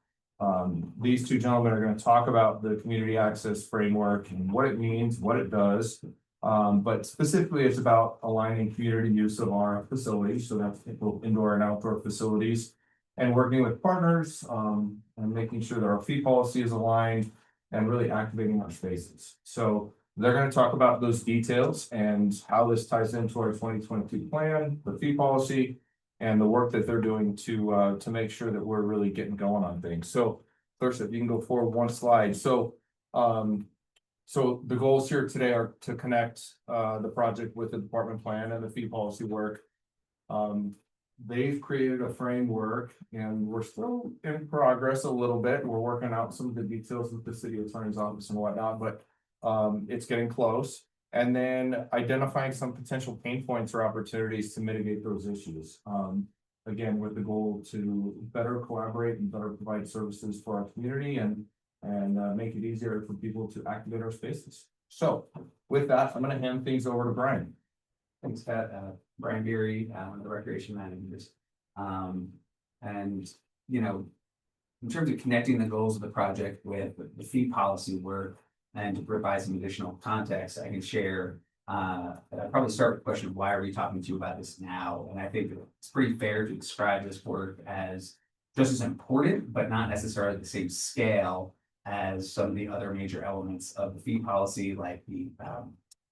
these two gentlemen are going to talk about the community access framework and what it means, what it does. But specifically, it's about aligning community use of our facilities, so that's indoor and outdoor facilities, and working with partners and making sure that our fee policy is aligned and really activating our spaces. So they're going to talk about those details and how this ties into our 2022 plan, the fee policy, and the work that they're doing to make sure that we're really getting going on things. So Thursday, if you can go forward one slide, so, so the goals here today are to connect, the project with the department plan and the fee policy work. They've created a framework and we're still in progress a little bit. We're working out some of the details with the city attorney's office and whatnot, but it's getting close. And then identifying some potential pain points or opportunities to mitigate those issues. Again, with the goal to better collaborate and better provide services for our community and make it easier for people to activate our spaces. So with that, I'm gonna hand things over to Brian. Thanks, Pat. Brian Beery, one of the recreation managers. And, you know, in terms of connecting the goals of the project with the fee policy work and to provide some additional context, I can share. I'll probably start with the question of why are we talking to you about this now? And I think it's pretty fair to describe this work as just as important, but not necessarily the same scale as some of the other major elements of the fee policy, like the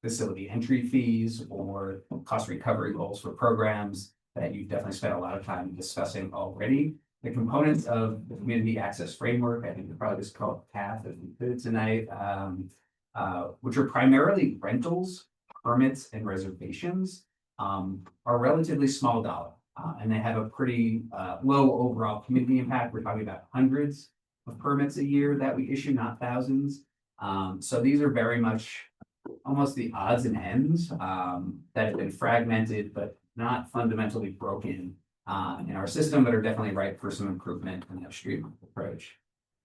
facility entry fees or cost recovery goals for programs that you've definitely spent a lot of time discussing already. The components of the community access framework, I think we probably just called CAF as we could tonight, which are primarily rentals, permits, and reservations, are relatively small dollar. And they have a pretty low overall community impact. We're talking about hundreds of permits a year that we issue, not thousands. So these are very much almost the odds and ends that have been fragmented, but not fundamentally broken in our system, but are definitely ripe for some improvement in the upstream approach.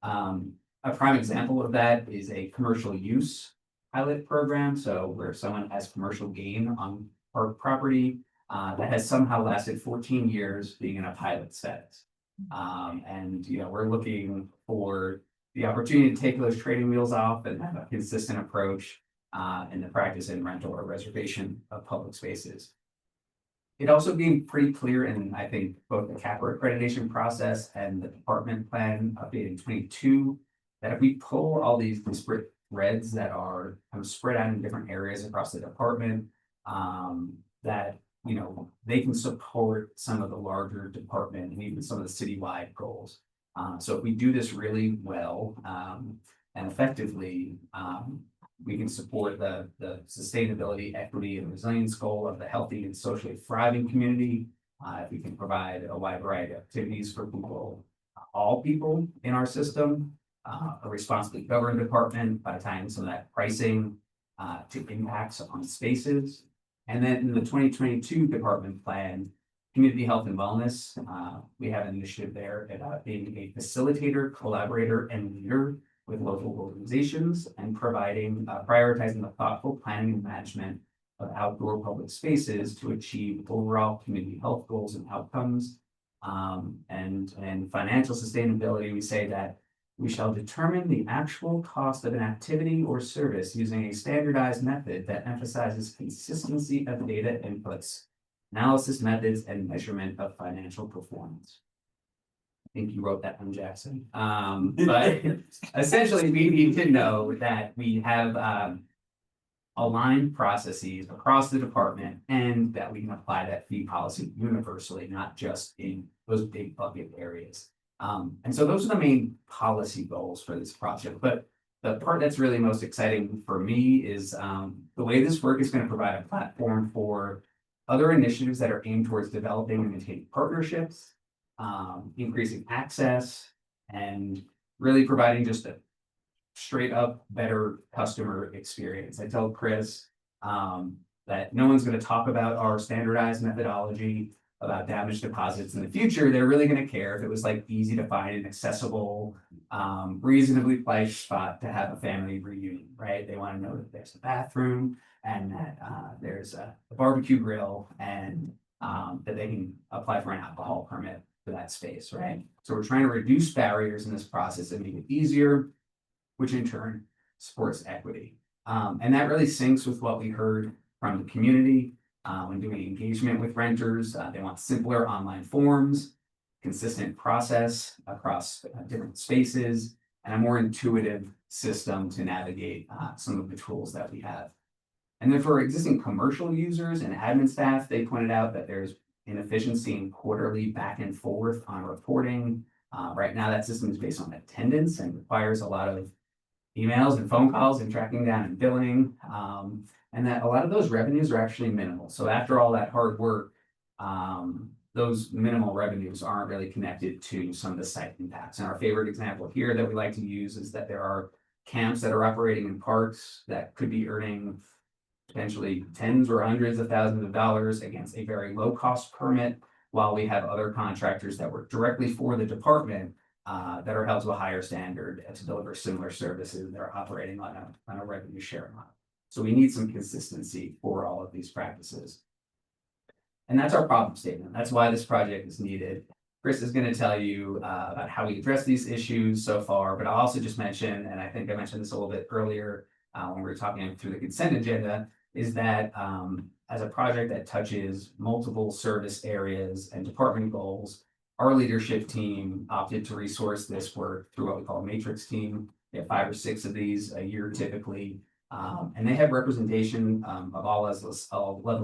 A prime example of that is a commercial use pilot program. So where someone has commercial gain on our property that has somehow lasted 14 years being in a pilot status. And, you know, we're looking for the opportunity to take those training wheels off and have a consistent approach in the practice in rental or reservation of public spaces. It also became pretty clear in, I think, both the CAPRA accreditation process and the department plan update in 22, that if we pull all these disparate threads that are kind of spread out in different areas across the department, that, you know, they can support some of the larger department and even some of the citywide goals. So if we do this really well and effectively, we can support the sustainability, equity, and resilience goal of the healthy and socially thriving community. If we can provide a wide variety of activities for people, all people in our system, a responsibly governed department by tying some of that pricing to impacts on spaces. And then in the 2022 department plan, community health and wellness, we have an initiative there about being a facilitator, collaborator, and leader with local organizations and providing, prioritizing the thoughtful planning and management of outdoor public spaces to achieve overall community health goals and outcomes. And financial sustainability, we say that we shall determine the actual cost of an activity or service using a standardized method that emphasizes consistency of data inputs, analysis methods, and measurement of financial performance. I think you wrote that one, Jackson. But essentially, we need to know that we have aligned processes across the department and that we can apply that fee policy universally, not just in those big bucket areas. And so those are the main policy goals for this project. But the part that's really most exciting for me is the way this work is going to provide a platform for other initiatives that are aimed towards developing and maintaining partnerships, increasing access, and really providing just a straight up better customer experience. I tell Chris that no one's going to talk about our standardized methodology about damage deposits in the future. They're really going to care if it was like easy to find and accessible, reasonably priced spot to have a family reunion, right? They want to know that there's a bathroom and that there's a barbecue grill and that they can apply for an alcohol permit for that space, right? So we're trying to reduce barriers in this process and make it easier, which in turn supports equity. And that really syncs with what we heard from the community when doing engagement with renters. They want simpler online forms, consistent process across different spaces, and a more intuitive system to navigate some of the tools that we have. And then for existing commercial users and admin staff, they pointed out that there's inefficiency in quarterly back and forth on reporting, Right now, that system is based on attendance and requires a lot of emails and phone calls and tracking down and billing. And that a lot of those revenues are actually minimal. So after all that hard work, those minimal revenues aren't really connected to some of the site impacts. And our favorite example here that we like to use is that there are camps that are operating in parks that could be earning potentially tens or hundreds of thousands of dollars against a very low cost permit, while we have other contractors that work directly for the department that are held to a higher standard to deliver similar services that are operating on a revenue share model. So we need some consistency for all of these practices. And that's our problem statement. That's why this project is needed. Chris is going to tell you about how we address these issues so far, but I'll also just mention, and I think I mentioned this a little bit earlier when we were talking through the consent agenda, is that as a project that touches multiple service areas and department goals, our leadership team opted to resource this work through what we call a matrix team. We have 5 or 6 of these a year typically. And they have representation of all levels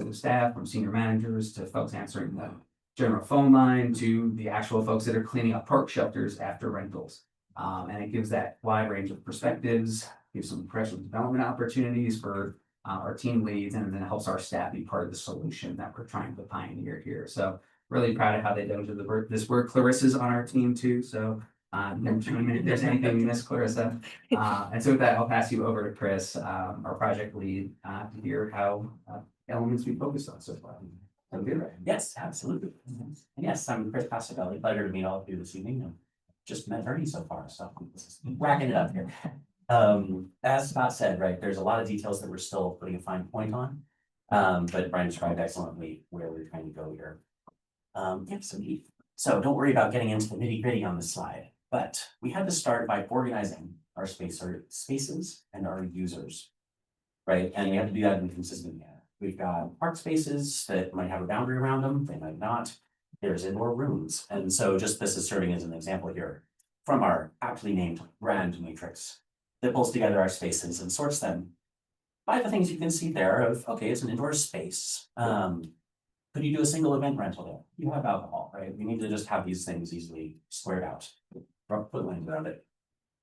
of staff, from senior managers to folks answering the general phone line to the actual folks that are cleaning up park shelters after rentals. And it gives that wide range of perspectives, gives some professional development opportunities for our team leads, and then it helps our staff be part of the solution that we're trying to pioneer here. So really proud of how they done this work. Clarissa's on our team too, so if there's anything you miss, Clarissa. And so with that, I'll pass you over to Chris, our project lead, to hear how elements we focused on so far. Sound good, right? Yes, absolutely. And yes, I'm Chris Pasquale. Pleasure to meet all of you this evening. I've just met Ernie so far, so racking it up here. As Scott said, right, there's a lot of details that we're still putting a fine point on. But Brian described excellently where we're trying to go here. So don't worry about getting into the nitty-gritty on this slide, but we had to start by organizing our spaces and our users, right? And we have to do that in a consistent manner. We've got park spaces that might have a boundary around them, they might not. There's indoor rooms. And so just this is serving as an example here from our aptly named brand matrix that pulls together our spaces and sorts them by the things you can see there of, okay, it's an indoor space. Could you do a single event rental there? You have alcohol, right? We need to just have these things easily squared out, put lines around it.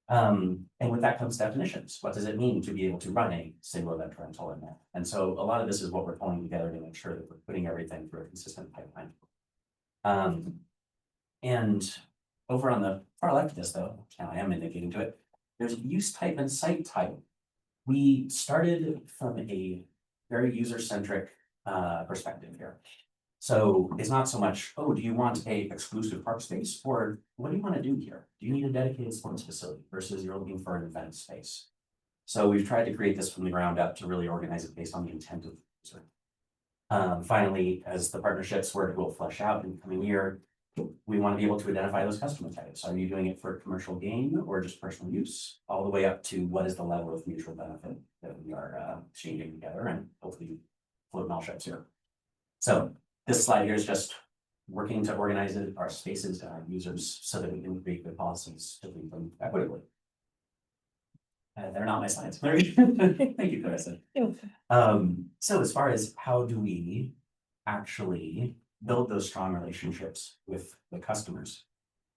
And with that comes definitions. What does it mean to be able to run a single event rental in there? And so a lot of this is what we're pulling together to make sure that we're putting everything through a consistent pipeline. And over on the far left of this though, now I am indicating to it, there's use type and site type. We started from a very user-centric perspective here. So it's not so much, oh, do you want a exclusive park space, or what do you want to do here? Do you need a dedicated sports facility versus you're looking for an event space? So we've tried to create this from the ground up to really organize it based on the intent of the user. Finally, as the partnerships work will flesh out in the coming year, we want to be able to identify those customer types. Are you doing it for commercial gain or just personal use? All the way up to what is the level of mutual benefit that we are exchanging together, and hopefully floating all ships here. So this slide here is just working to organize it, our spaces and our users so that we can create good policies to lead them equitably. They're not my slides. Thank you, Clarissa. So as far as how do we actually build those strong relationships with the customers?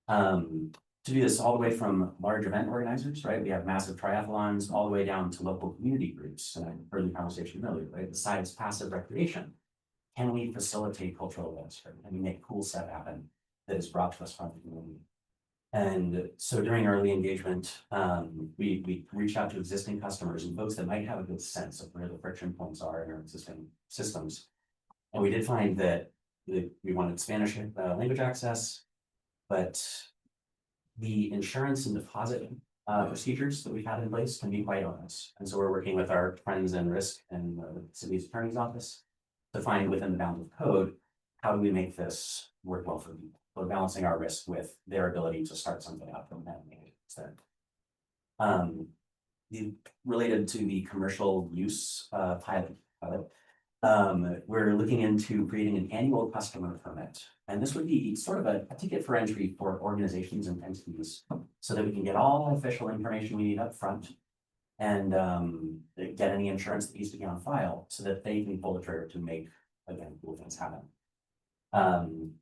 To do this all the way from large event organizers, right? We have massive triathlons all the way down to local community groups. And I heard the conversation earlier, right? Besides passive recreation, can we facilitate cultural events? Can we make cool stuff happen that is brought to us from the community? And so during early engagement, we reached out to existing customers and folks that might have a good sense of where the friction points are in our existing systems. And we did find that we wanted Spanish language access, but the insurance and deposit procedures that we've had in place can be quite onerous. And so we're working with our friends in risk and the city's attorney's office to find within the bounds of code, how do we make this work well for people? We're balancing our risk with their ability to start something up and then make it instead. Related to the commercial use pilot, we're looking into creating an annual customer permit. And this would be sort of a ticket for entry for organizations and entities so that we can get all official information we need up front and get any insurance that needs to be on file so that they can pull the trigger to make, again, cool things happen.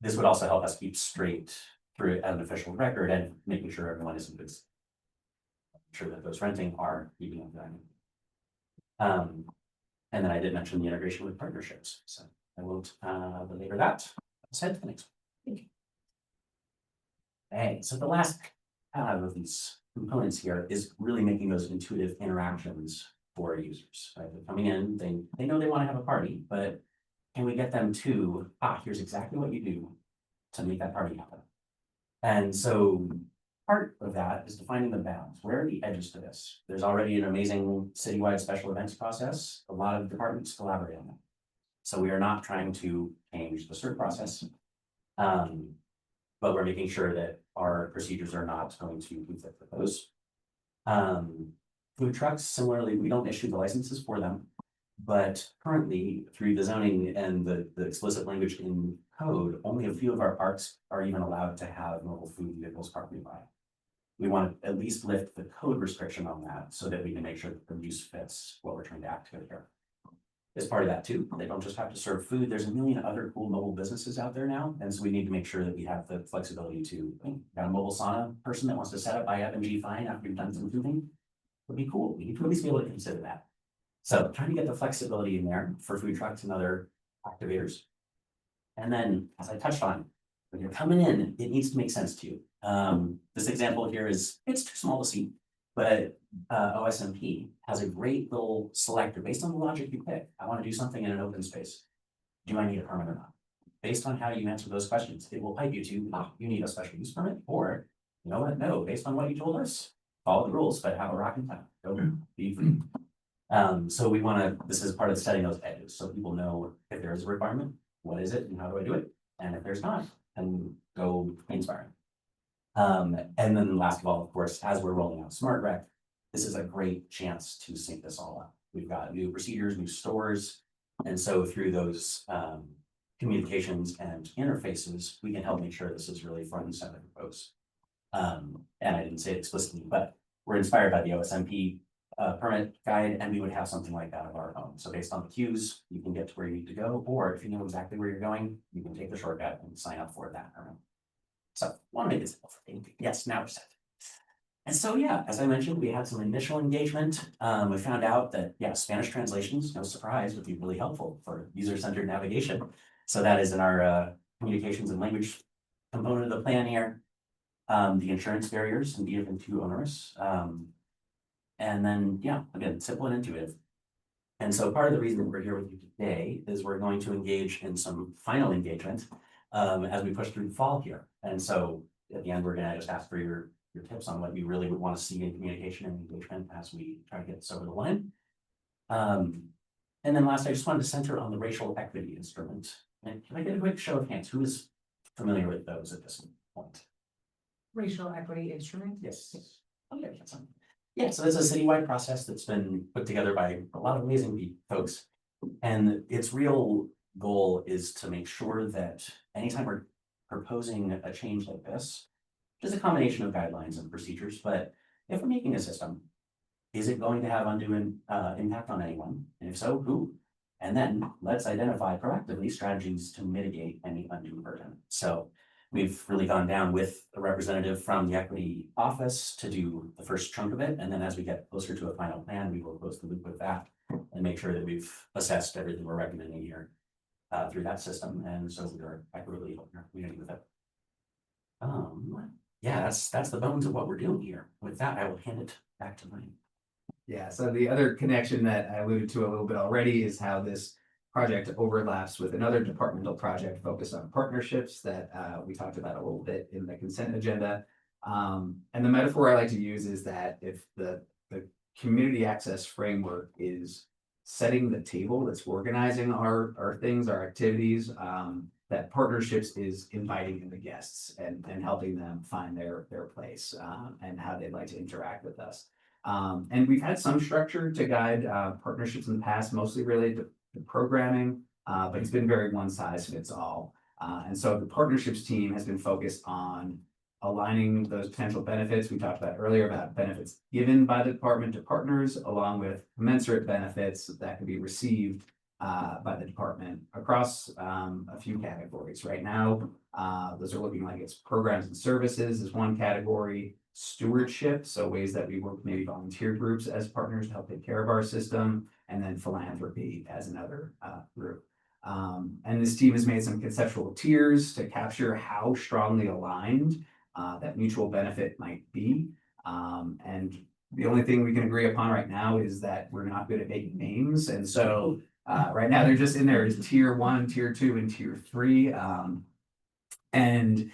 This would also help us keep straight through an official record and making sure everyone is in good. Sure that those renting are keeping up that. And then I did mention the integration with partnerships, so I won't belabor that. Let's head to the next one. Okay, so the last of these components here is really making those intuitive interactions for users. Right? They're coming in, they know they want to have a party, but can we get them to, here's exactly what you do to make that party happen? And so part of that is defining the bounds. Where are the edges to this? There's already an amazing citywide special events process. A lot of departments collaborate on that. So we are not trying to change the CERT process. But we're making sure that our procedures are not going to conflict with those. Food trucks, similarly, we don't issue the licenses for them. But currently, through the zoning and the explicit language in code, only a few of our parks are even allowed to have mobile food vehicles parked nearby. We want to at least lift the code restriction on that so that we can make sure that the use fits what we're trying to activate here. As part of that too, they don't just have to serve food. There's a million other cool mobile businesses out there now. And so we need to make sure that we have the flexibility to, got a mobile sauna person that wants to set up by F&G Fine after you've done some fooding, would be cool. We need to at least be able to consider that. So trying to get the flexibility in there for food trucks and other activators. And then, as I touched on, when you're coming in, it needs to make sense to you. This example here is, it's too small to see, but OSMP has a great little selector based on the logic you pick. I want to do something in an open space. Do I need a permit or not? Based on how you answer those questions, it will pipe you to, you need a special use permit, or you know what, no, based on what you told us, follow the rules, but have a rocking time, go be free. So we want to, this is part of setting those edges, so people know if there is a requirement, what is it and how do I do it? And if there's not, then go inspiring. And then last of all, of course, as we're rolling out Smart Rec, this is a great chance to sync this all up. We've got new procedures, new stores. And so through those communications and interfaces, we can help make sure this is really front and center for folks. And I didn't say it explicitly, but we're inspired by the OSMP permit guide, and we would have something like that of our own. So based on the cues, you can get to where you need to go, or if you know exactly where you're going, you can take the shortcut and sign up for that permit. So want to make this simple for you. Yes, now we're set. And so, yeah, as I mentioned, we had some initial engagement. We found out that, yeah, Spanish translations, no surprise, would be really helpful for user-centered navigation. So that is in our communications and language component of the plan here. The insurance barriers can be even too onerous. And then, yeah, again, simple and intuitive. And so part of the reason that we're here with you today is we're going to engage in some final engagement as we push through the fall here. And so at the end, we're going to just ask for your tips on what you really would want to see in communication and engagement as we try to get this over the line. And then last, I just wanted to center on the racial equity instrument. And can I get a quick show of hands? Who is familiar with those at this point? Racial equity instrument? Yes. Okay, that's fine. Yeah, so it's a citywide process that's been put together by a lot of amazing folks. And its real goal is to make sure that anytime we're proposing a change like this, which is a combination of guidelines and procedures, but if we're making a system, is it going to have undue impact on anyone? And if so, who? And then let's identify proactively strategies to mitigate any undue burden. So we've really gone down with a representative from the equity office to do the first chunk of it. And then as we get closer to a final plan, we will close the loop with that and make sure that we've assessed everything we're recommending here through that system. And so we are equitably helping our community with it. Yeah, that's the bones of what we're doing here. With that, I will hand it back to Mike. Yeah, so the other connection that I alluded to a little bit already is how this project overlaps with another departmental project focused on partnerships that we talked about a little bit in the consent agenda. And the metaphor I like to use is that if the community access framework is setting the table, that's organizing our things, our activities, that partnerships is inviting in the guests and helping them find their place and how they'd like to interact with us. And we've had some structure to guide partnerships in the past, mostly related to programming, but it's been very one size fits all. And so the partnerships team has been focused on aligning those potential benefits. We talked about earlier about benefits given by the department to partners, along with commensurate benefits that could be received by the department across a few categories. Right now, those are looking like it's programs and services is one category, stewardship, so ways that we work with maybe volunteer groups as partners to help take care of our system, and then philanthropy as another group. And this team has made some conceptual tiers to capture how strongly aligned that mutual benefit might be. And the only thing we can agree upon right now is that we're not good at making names. And so right now they're just in there as tier 1, tier 2, and tier 3. And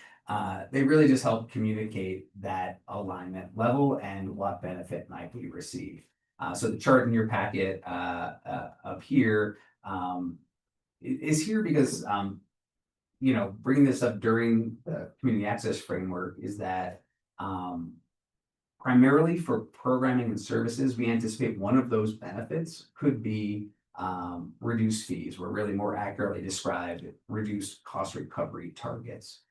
they really just help communicate that alignment level and what benefit might be received. So the chart in your packet up here is here because bringing this up during the community access framework is that primarily for programming and services, we anticipate one of those benefits could be reduced fees, or really more accurately described, reduced cost recovery targets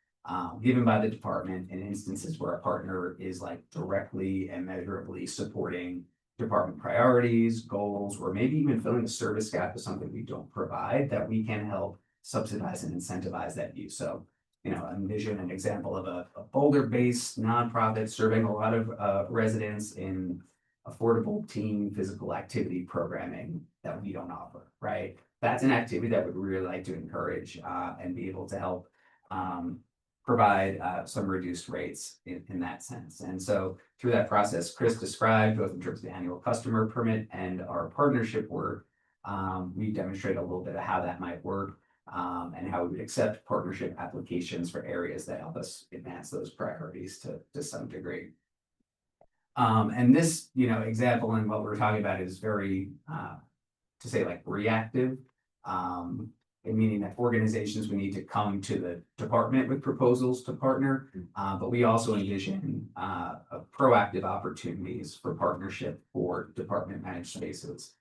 given by the department in instances where a partner is like directly and measurably supporting department priorities, goals, or maybe even filling a service gap with something we don't provide, that we can help subsidize and incentivize that use. So, envision an example of a Boulder-based nonprofit serving a lot of residents in affordable teen physical activity programming that we don't offer, right? That's an activity that we'd really like to encourage and be able to help provide some reduced rates in that sense. And so through that process, Chris described, both in terms of the annual customer permit and our partnership work, we demonstrate a little bit of how that might work and how we would accept partnership applications for areas that help us advance those priorities to some degree. And this, example and what we're talking about is very, to say like reactive, meaning that organizations we need to come to the department with proposals to partner, but we also envision proactive opportunities for partnership for department managed spaces.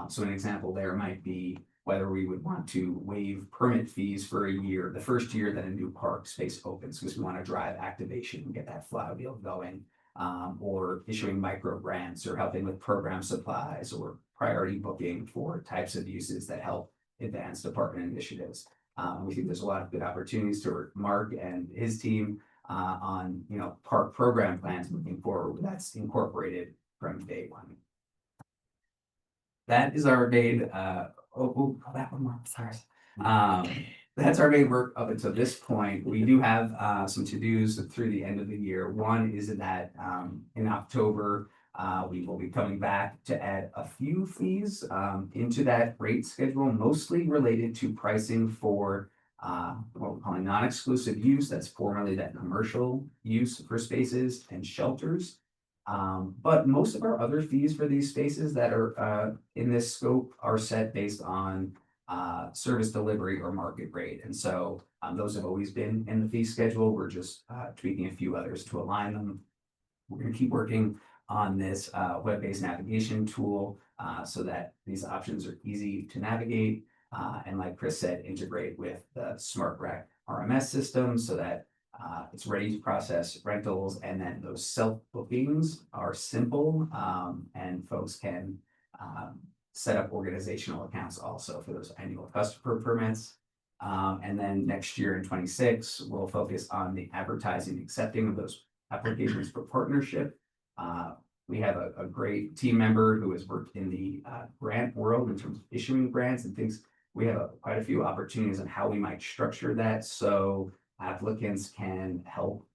So an example there might be whether we would want to waive permit fees for a year, the first year that a new park space opens, because we want to drive activation and get that flywheel going, or issuing micro grants or helping with program supplies or priority booking for types of uses that help advance department initiatives. We think there's a lot of good opportunities to work Mark and his team on, park program plans moving forward. That's incorporated from day one. That is our main, that one more, sorry. That's our main work up until this point. We do have some to-dos through the end of the year. One is that in October, we will be coming back to add a few fees into that rate schedule, mostly related to pricing for what we're calling non-exclusive use. That's formerly that commercial use for spaces and shelters. But most of our other fees for these spaces that are in this scope are set based on service delivery or market rate. And so those have always been in the fee schedule. We're just tweaking a few others to align them. We're going to keep working on this web-based navigation tool so that these options are easy to navigate. And like Chris said, integrate with the SmartRec RMS system so that it's ready to process rentals, and then those self-bookings are simple and folks can set up organizational accounts also for those annual customer permits. And then next year in 26, we'll focus on the advertising, accepting of those applications for partnership. We have a great team member who has worked in the grant world in terms of issuing grants and things. We have quite a few opportunities on how we might structure that so applicants can help,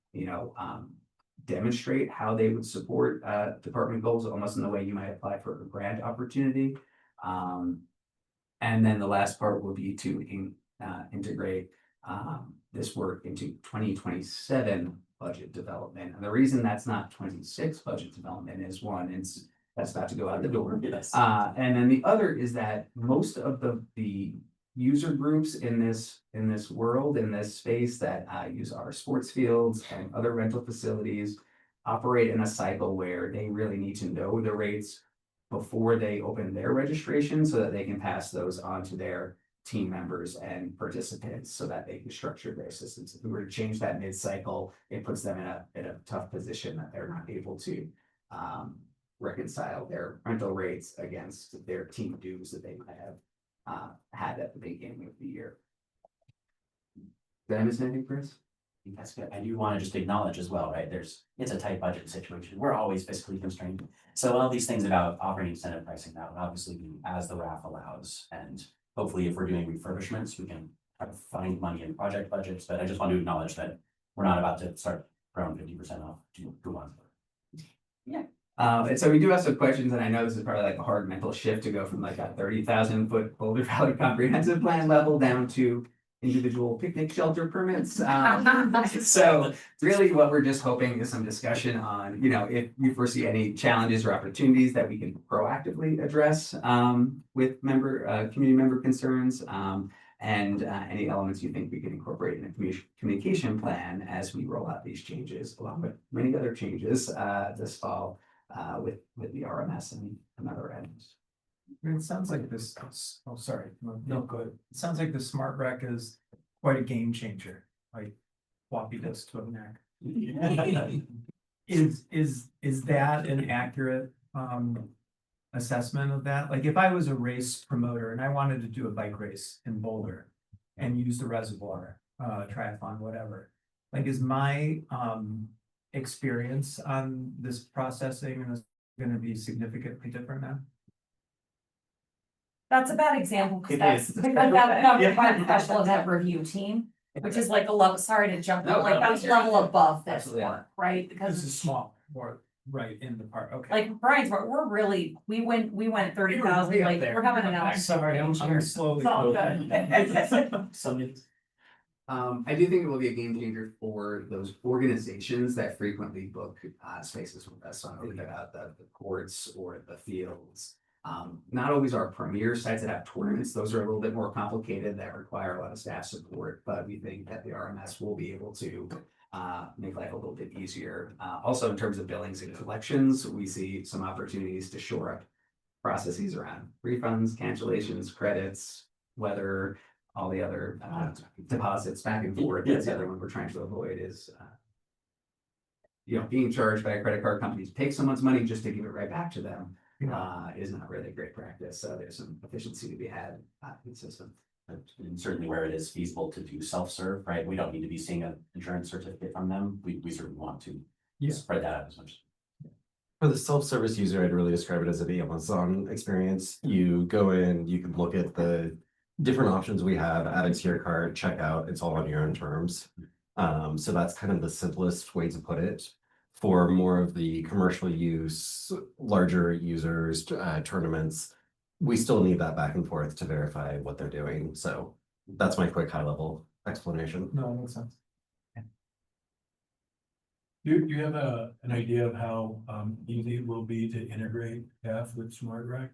demonstrate how they would support department goals, almost in the way you might apply for a grant opportunity. And then the last part will be to integrate this work into 2027 budget development. And the reason that's not 26 budget development is one, that's about to go out the door. Yes. And then the other is that most of the user groups in this world, in this space that use our sports fields and other rental facilities operate in a cycle where they really need to know the rates before they open their registration so that they can pass those on to their team members and participants so that they can structure their systems. If we were to change that mid-cycle, it puts them in a tough position that they're not able to reconcile their rental rates against their team dues that they might have had at the beginning of the year. Did I miss anything, Chris? I think that's good. I do want to just acknowledge as well, right? It's a tight budget situation. We're always fiscally constrained. So all these things about operating incentive pricing, that would obviously be as the RAF allows. And hopefully if we're doing refurbishments, we can try to find money in project budgets, but I just want to acknowledge that we're not about to start throwing 50% off to one. And so we do have some questions, and I know this is probably like a hard mental shift to go from like a 30,000 foot Boulder Valley comprehensive plan level down to individual picnic shelter permits. So really what we're just hoping is some discussion on, you know, if you foresee any challenges or opportunities that we can proactively address with community member concerns. And any elements you think we can incorporate in a communication plan as we roll out these changes, along with many other changes this fall with the RMS and other items. It sounds like this, oh, sorry, no, good. It sounds like the smart rec is quite a game changer, like floppy disk to a Mac. Is that an accurate assessment of that? Like if I was a race promoter and I wanted to do a bike race in Boulder and use the reservoir, triathlon, whatever, like is my experience on this processing and going to be significantly different now? That's a bad example, because It that's, is. because that's covered by the special event review team, which is like a level, sorry to jump, No, like no, that's you're level above this Absolutely. work, right? This Because is small, or right in the part, okay. like Brian's, we're really, we went 30,000, like, we're having an I'm out. sorry, I'm slowly. It's all good. Somebody. I do think it will be a game changer for those organizations that frequently book spaces with us. So I'm thinking about the courts or the fields. Not always our premier sites that have tournaments. Those are a little bit more complicated that require a lot of staff support, but we think that the RMS will be able to make life a little bit easier. Also, in terms of billings and collections, we see some opportunities to shore up processes around refunds, cancellations, credits, weather, all the other deposits back and forth. That's the other one we're trying to avoid is being charged by a credit card company to take someone's money just to give it right back to them is not really great practice. So there's some efficiency to be had in the system. And certainly where it is feasible to do self-serve, right? We don't need to be seeing an insurance certificate from them. We certainly want to spread that out as much. For the self-service user, I'd really describe it as an Amazon experience. You go in, you can look at the different options we have, add it to your cart, check out, it's all on your own terms. So that's kind of the simplest way to put it. For more of the commercial use, larger users, tournaments, we still need that back and forth to verify what they're doing. So that's my quick high level explanation. No, it makes sense. Do you have an idea of how easy it will be to integrate PAF with SmartRec?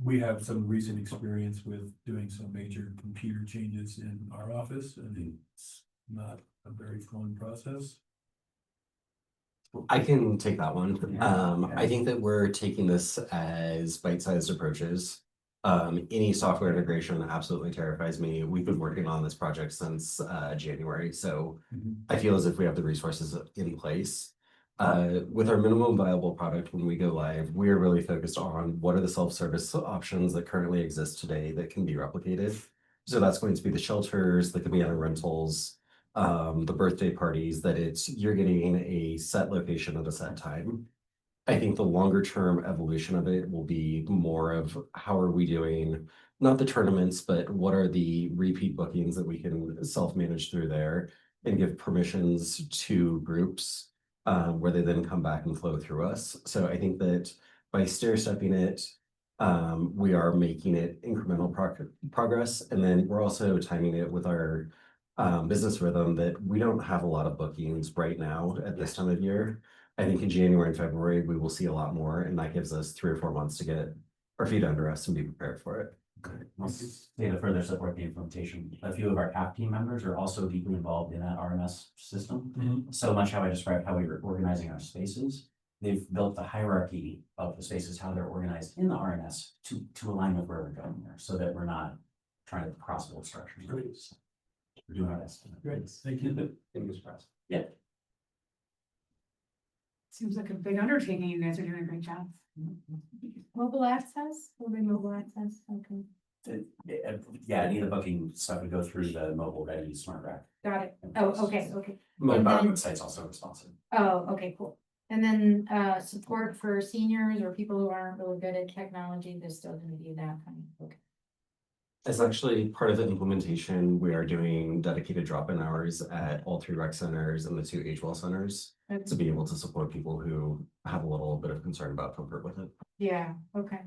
We have some recent experience with doing some major computer changes in our office, and it's not a very fun process. I can take that one. I think that we're taking this as bite-sized approaches. Any software integration absolutely terrifies me. We've been working on this project since January, so I feel as if we have the resources in place. With our minimum viable product, when we go live, we are really focused on what are the self-service options that currently exist today that can be replicated. So that's going to be the shelters, the cabana rentals, the birthday parties, that you're getting a set location at a set time. I think the longer term evolution of it will be more of how are we doing, not the tournaments, but what are the repeat bookings that we can self-manage through there and give permissions to groups where they then come back and flow through us. So I think that by stair-stepping it, we are making it incremental progress. And then we're also timing it with our business rhythm that we don't have a lot of bookings right now at this time of year. I think in January and February, we will see a lot more, and that gives us 3 or 4 months to get our feet under us and be prepared for it. To further support the implementation, a few of our CAP team members are also deeply involved in that RMS system. So much how I described how we were organizing our spaces. They've built the hierarchy of the spaces, how they're organized in the RMS to align with where we're going there, so that we're not trying to cross both structures. We're doing our best. Great, thank you. Fingers crossed. Yeah. Seems like a big undertaking. You guys are doing a great job. Mobile access, will be mobile access, okay. Yeah, any of the booking stuff would go through the mobile ready smart rack. Got it. Oh, okay, okay. But And our then- website's also responsive. Oh, okay, cool. And then, support for seniors or people who aren't really good at technology, they're still gonna do that kind of, okay. As actually part of the implementation, we are doing dedicated drop-in hours at all 3 rec centers and the 2 age well centers to be able to support people who have a little bit of concern about comfort with it. Yeah, okay.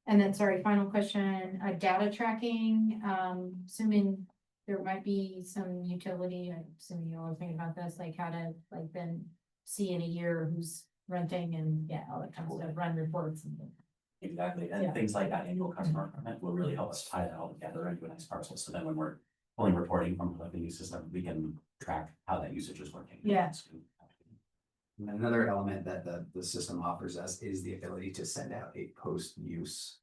And then, sorry, final question, data tracking, assuming there might be some utility, I'm assuming you all think about this, like how to, like, then see in a year who's renting and, yeah, all that kind of stuff, run reports and things. Exactly, Yeah. and things like that annual customer permit will really help us tie that all together into a nice parcel, so then when we're pulling reporting from the new system, we can track how that usage is working. Yeah. And another element that the system offers us is the ability to send out a post-use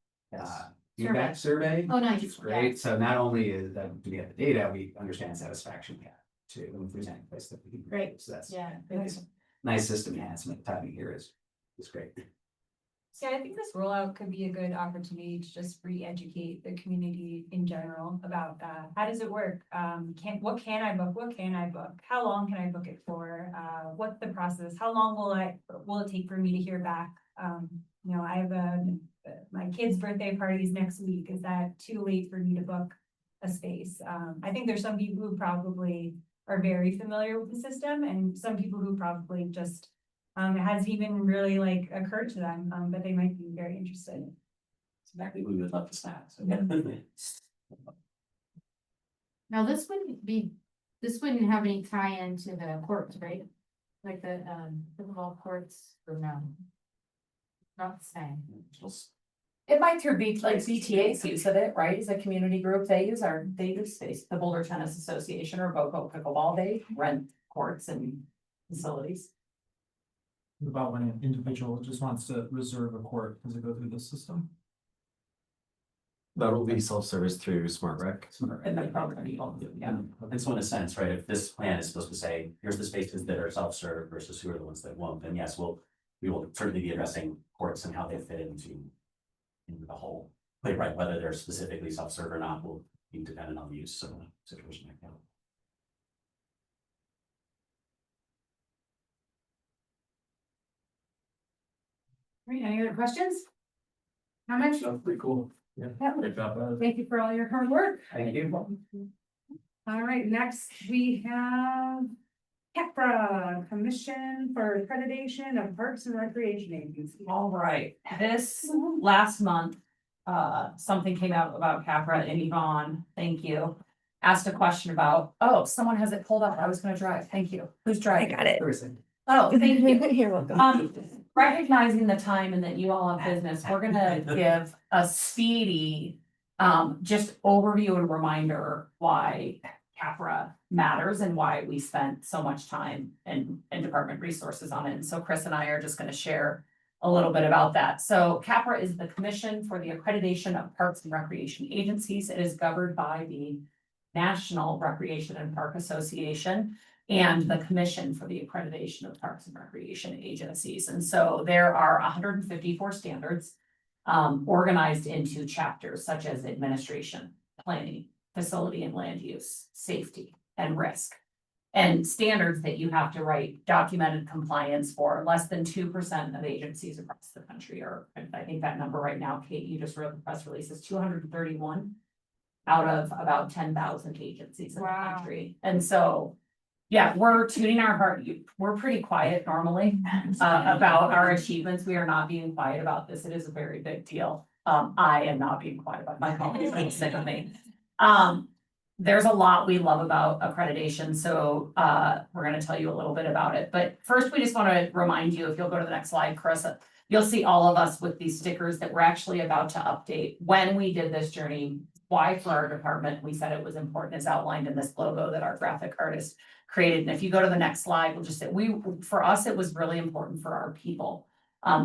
feedback survey. Oh, nice. Which is great. So not only is that, do we have the data, we understand satisfaction gap too, and if there's any place that we can. Great. So that's Yeah. nice system enhancement. Timing here is great. So I think this rollout could be a good opportunity to just re-educate the community in general about how does it work? What can I book? What can I book? How long can I book it for? What's the process? How long will it take for me to hear back? You know, I have my kid's birthday party is next week. Is that too late for me to book a space? I think there's some people who probably are very familiar with the system and some people who probably just it hasn't even really like occurred to them, but they might be very interested. Exactly, we would love to snack, so. Now, this wouldn't have any tie-in to the courts, right? Like the pickleball courts or no? Not the same. It might through BTA's use of it, right? As a community group, they use space, the Boulder Tennis Association or Boco Pickleball, they rent courts and facilities. What about when an individual just wants to reserve a court, does it go through this system? That will be self-service through Smart Rec. And then probably, yeah. And so in a sense, right, if this plan is supposed to say, here's the spaces that are self-serve versus who are the ones that won't, then yes, we will certainly be addressing courts and how they fit into the whole. But right, whether they're specifically self-serve or not will be dependent on the use of the situation like that. Right, any other questions? Comments? That's pretty cool. Yeah. Good job, guys. Thank you for all your hard work. Thank you. All right, next we have CAPRA, Commission for Accreditation of Parks and Recreation Agencies. All right, this last month, something came out about Capra and Yvonne, thank you. Asked a question about, oh, someone has it pulled up, I was gonna drive, thank you. Who's I driving? got it. Oh, thank you. You're welcome. Recognizing the time and that you all have business, we're gonna give a speedy just overview and reminder why Capra matters and why we spent so much time and department resources on it. And so Chris and I are just gonna share a little bit about that. So Capra is the Commission for the Accreditation of Parks and Recreation Agencies. It is governed by the National Recreation and Park Association and the Commission for the Accreditation of Parks and Recreation Agencies. And so there are 154 standards organized into chapters such as administration, planning, facility and land use, safety, and risk. And standards that you have to write documented compliance for. Less than 2% of agencies across the country are, I think that number right now, Kate, you just wrote the press release, is 231 out of about 10,000 agencies in the country. And so, yeah, we're tuning our heart. We're pretty quiet normally about our achievements. We are not being quiet about this. It is a very big deal. I am not being quiet about my colleagues being sick of me. There's a lot we love about accreditation, so we're gonna tell you a little bit about it. But first, we just wanna remind you, if you'll go to the next slide, Chris, you'll see all of us with these stickers that we're actually about to update. When we did this journey, why for our department, we said it was important, is outlined in this logo that our graphic artist created. And if you go to the next slide, we'll just say, for us, it was really important for our people.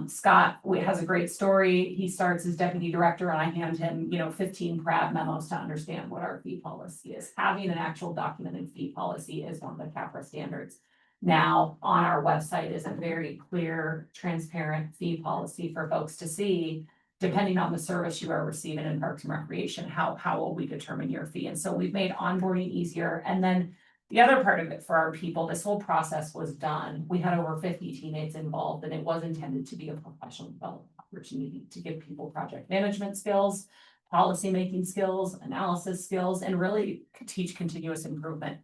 Scott has a great story. He starts as deputy director and I hand him, 15 PRAB memos to understand what our fee policy is. Having an actual documented fee policy is one of the CAPRA standards. Now, on our website is a very clear, transparent fee policy for folks to see. Depending on the service you are receiving in Parks and Recreation, how will we determine your fee? And so we've made onboarding easier. And then the other part of it for our people, this whole process was done. We had over 50 teammates involved, and it was intended to be a professional development opportunity to give people project management skills, policymaking skills, analysis skills, and really teach continuous improvement.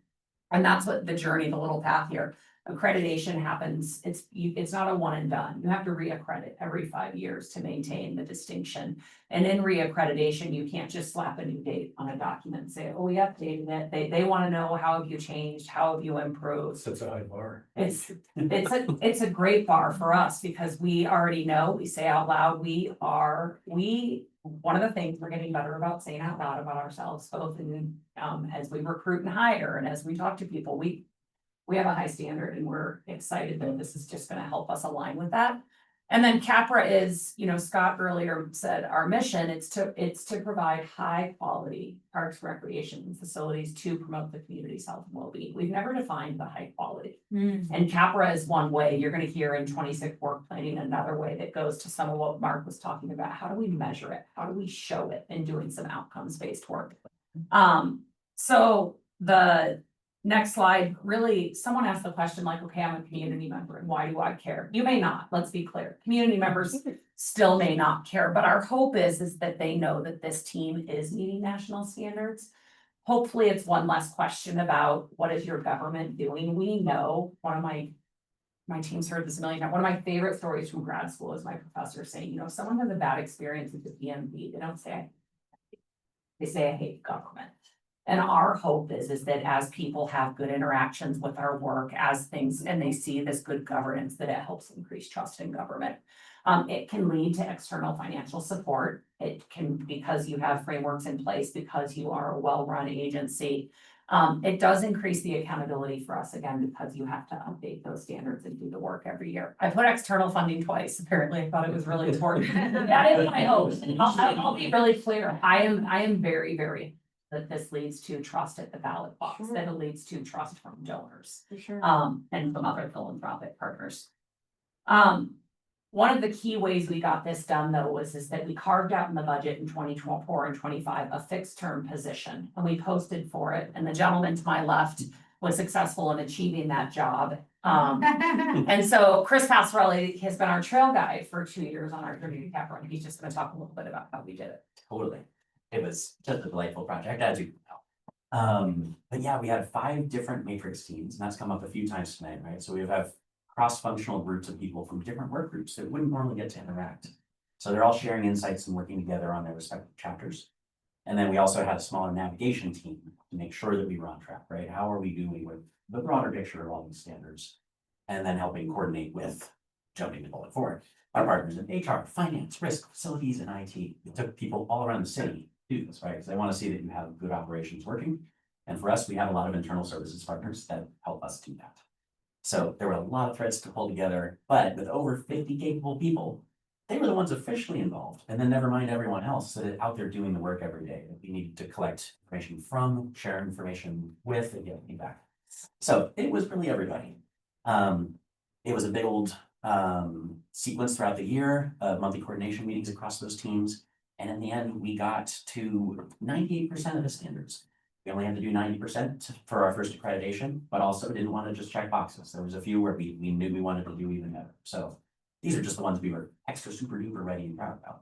And that's what the journey, the little path here. Accreditation happens, it's not a one and done. You have to reaccredit every 5 years to maintain the distinction. And in reaccreditation, you can't just slap a new date on a document and say, oh, we updated it. They want to know, how have you changed? How have you improved? Such a high bar. It's a great bar for us because we already know, we say out loud, one of the things we're getting better about saying out loud about ourselves, both in, as we recruit and hire and as we talk to people, we have a high standard and we're excited that this is just gonna help us align with that. And then Capra is, Scott earlier said our mission, it's to provide high quality parks, recreation facilities to promote the community's health and well-being. We've never defined the high quality. And Capra is one way. You're gonna hear in 26 work planning another way that goes to some of what Mark was talking about. How do we measure it? How do we show it in doing some outcomes-based work? So the next slide, really, someone asked the question like, okay, I'm a community member and why do I care? You may not, let's be clear. Community members still may not care, but our hope is that they know that this team is meeting national standards. Hopefully it's one less question about what is your government doing? We know, one of my team's heard this a million times. One of my favorite stories from grad school is my professor saying, if someone has a bad experience with the DMV, they don't say, they say, I hate government. And our hope is that as people have good interactions with our work, and they see this good governance, that it helps increase trust in government. It can lead to external financial support. It can, because you have frameworks in place, because you are a well-run agency. It does increase the accountability for us, again, because you have to update those standards and do the work every year. I put external funding twice. Apparently, I thought it was really important. That is my hope. I'll be really clear. I am very, very that this leads to trust at the ballot box, that it leads to trust from donors. For sure. And from other philanthropic partners. One of the key ways we got this done, though, is that we carved out in the budget in 2024 and 25 a fixed term position, and we posted for it. And the gentleman to my left was successful in achieving that job. And so Chris Passarelli has been our trail guide for 2 years on our journey to Capra, and he's just going to talk a little bit about how we did it. Totally. It was just a delightful project, as you know. But yeah, we had 5 different matrix teams, and that's come up a few times tonight, right? So we have cross-functional groups of people from different work groups that wouldn't normally get to interact. So they're all sharing insights and working together on their respective chapters. And then we also had a smaller navigation team to make sure that we were on track, right? How are we doing with the broader picture of all these standards? And then helping coordinate with, jumping to bullet 4, our partners in HR, finance, risk, facilities, and IT. It took people all around the city to do this, right? Because they want to see that you have good operations working. And for us, we have a lot of internal services partners that help us do that. So there were a lot of threads to pull together, but with over 50 capable people, they were the ones officially involved. And then never mind everyone else that is out there doing the work every day that we needed to collect information from, share information with, and get feedback. So it was really everybody. It was a big old sequence throughout the year of monthly coordination meetings across those teams. And in the end, we got to 98% of the standards. We only had to do 90% for our first accreditation, but also didn't want to just check boxes. There was a few where we knew we wanted to do even better. So these are just the ones we were extra super duper ready and proud about.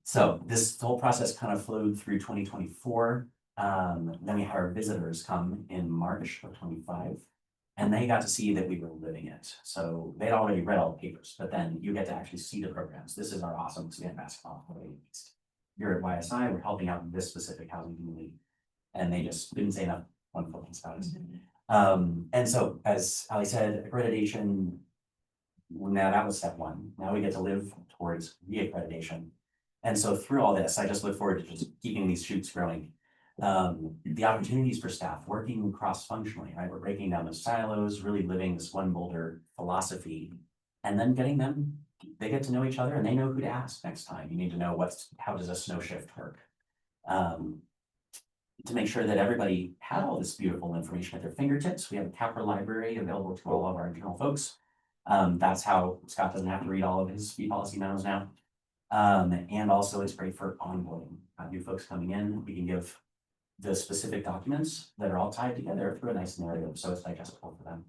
So this whole process kind of flowed through 2024. Then we had our visitors come in March of 25, and they got to see that we were living it. So they'd already read all the papers, but then you get to actually see the programs. This is our awesome expand basketball. You're at YSI, we're helping out in this specific housing community. And they just didn't say enough wonderful things about it. And so, as Ali said, accreditation, now that was step 1. Now we get to live towards reaccreditation. And so through all this, I just look forward to just keeping these shoots growing. The opportunities for staff working cross-functionally, right? We're breaking down those silos, really living this one Boulder philosophy, and then getting them, they get to know each other and they know who to ask next time. You need to know how does a snow shift work? to make sure that everybody had all this beautiful information at their fingertips. We have a Capra library available to all of our internal folks. That's how Scott doesn't have to read all of his fee policy memos now. And also it's great for onboarding, new folks coming in, we can give the specific documents that are all tied together through a nice narrative, so it's digestible for them.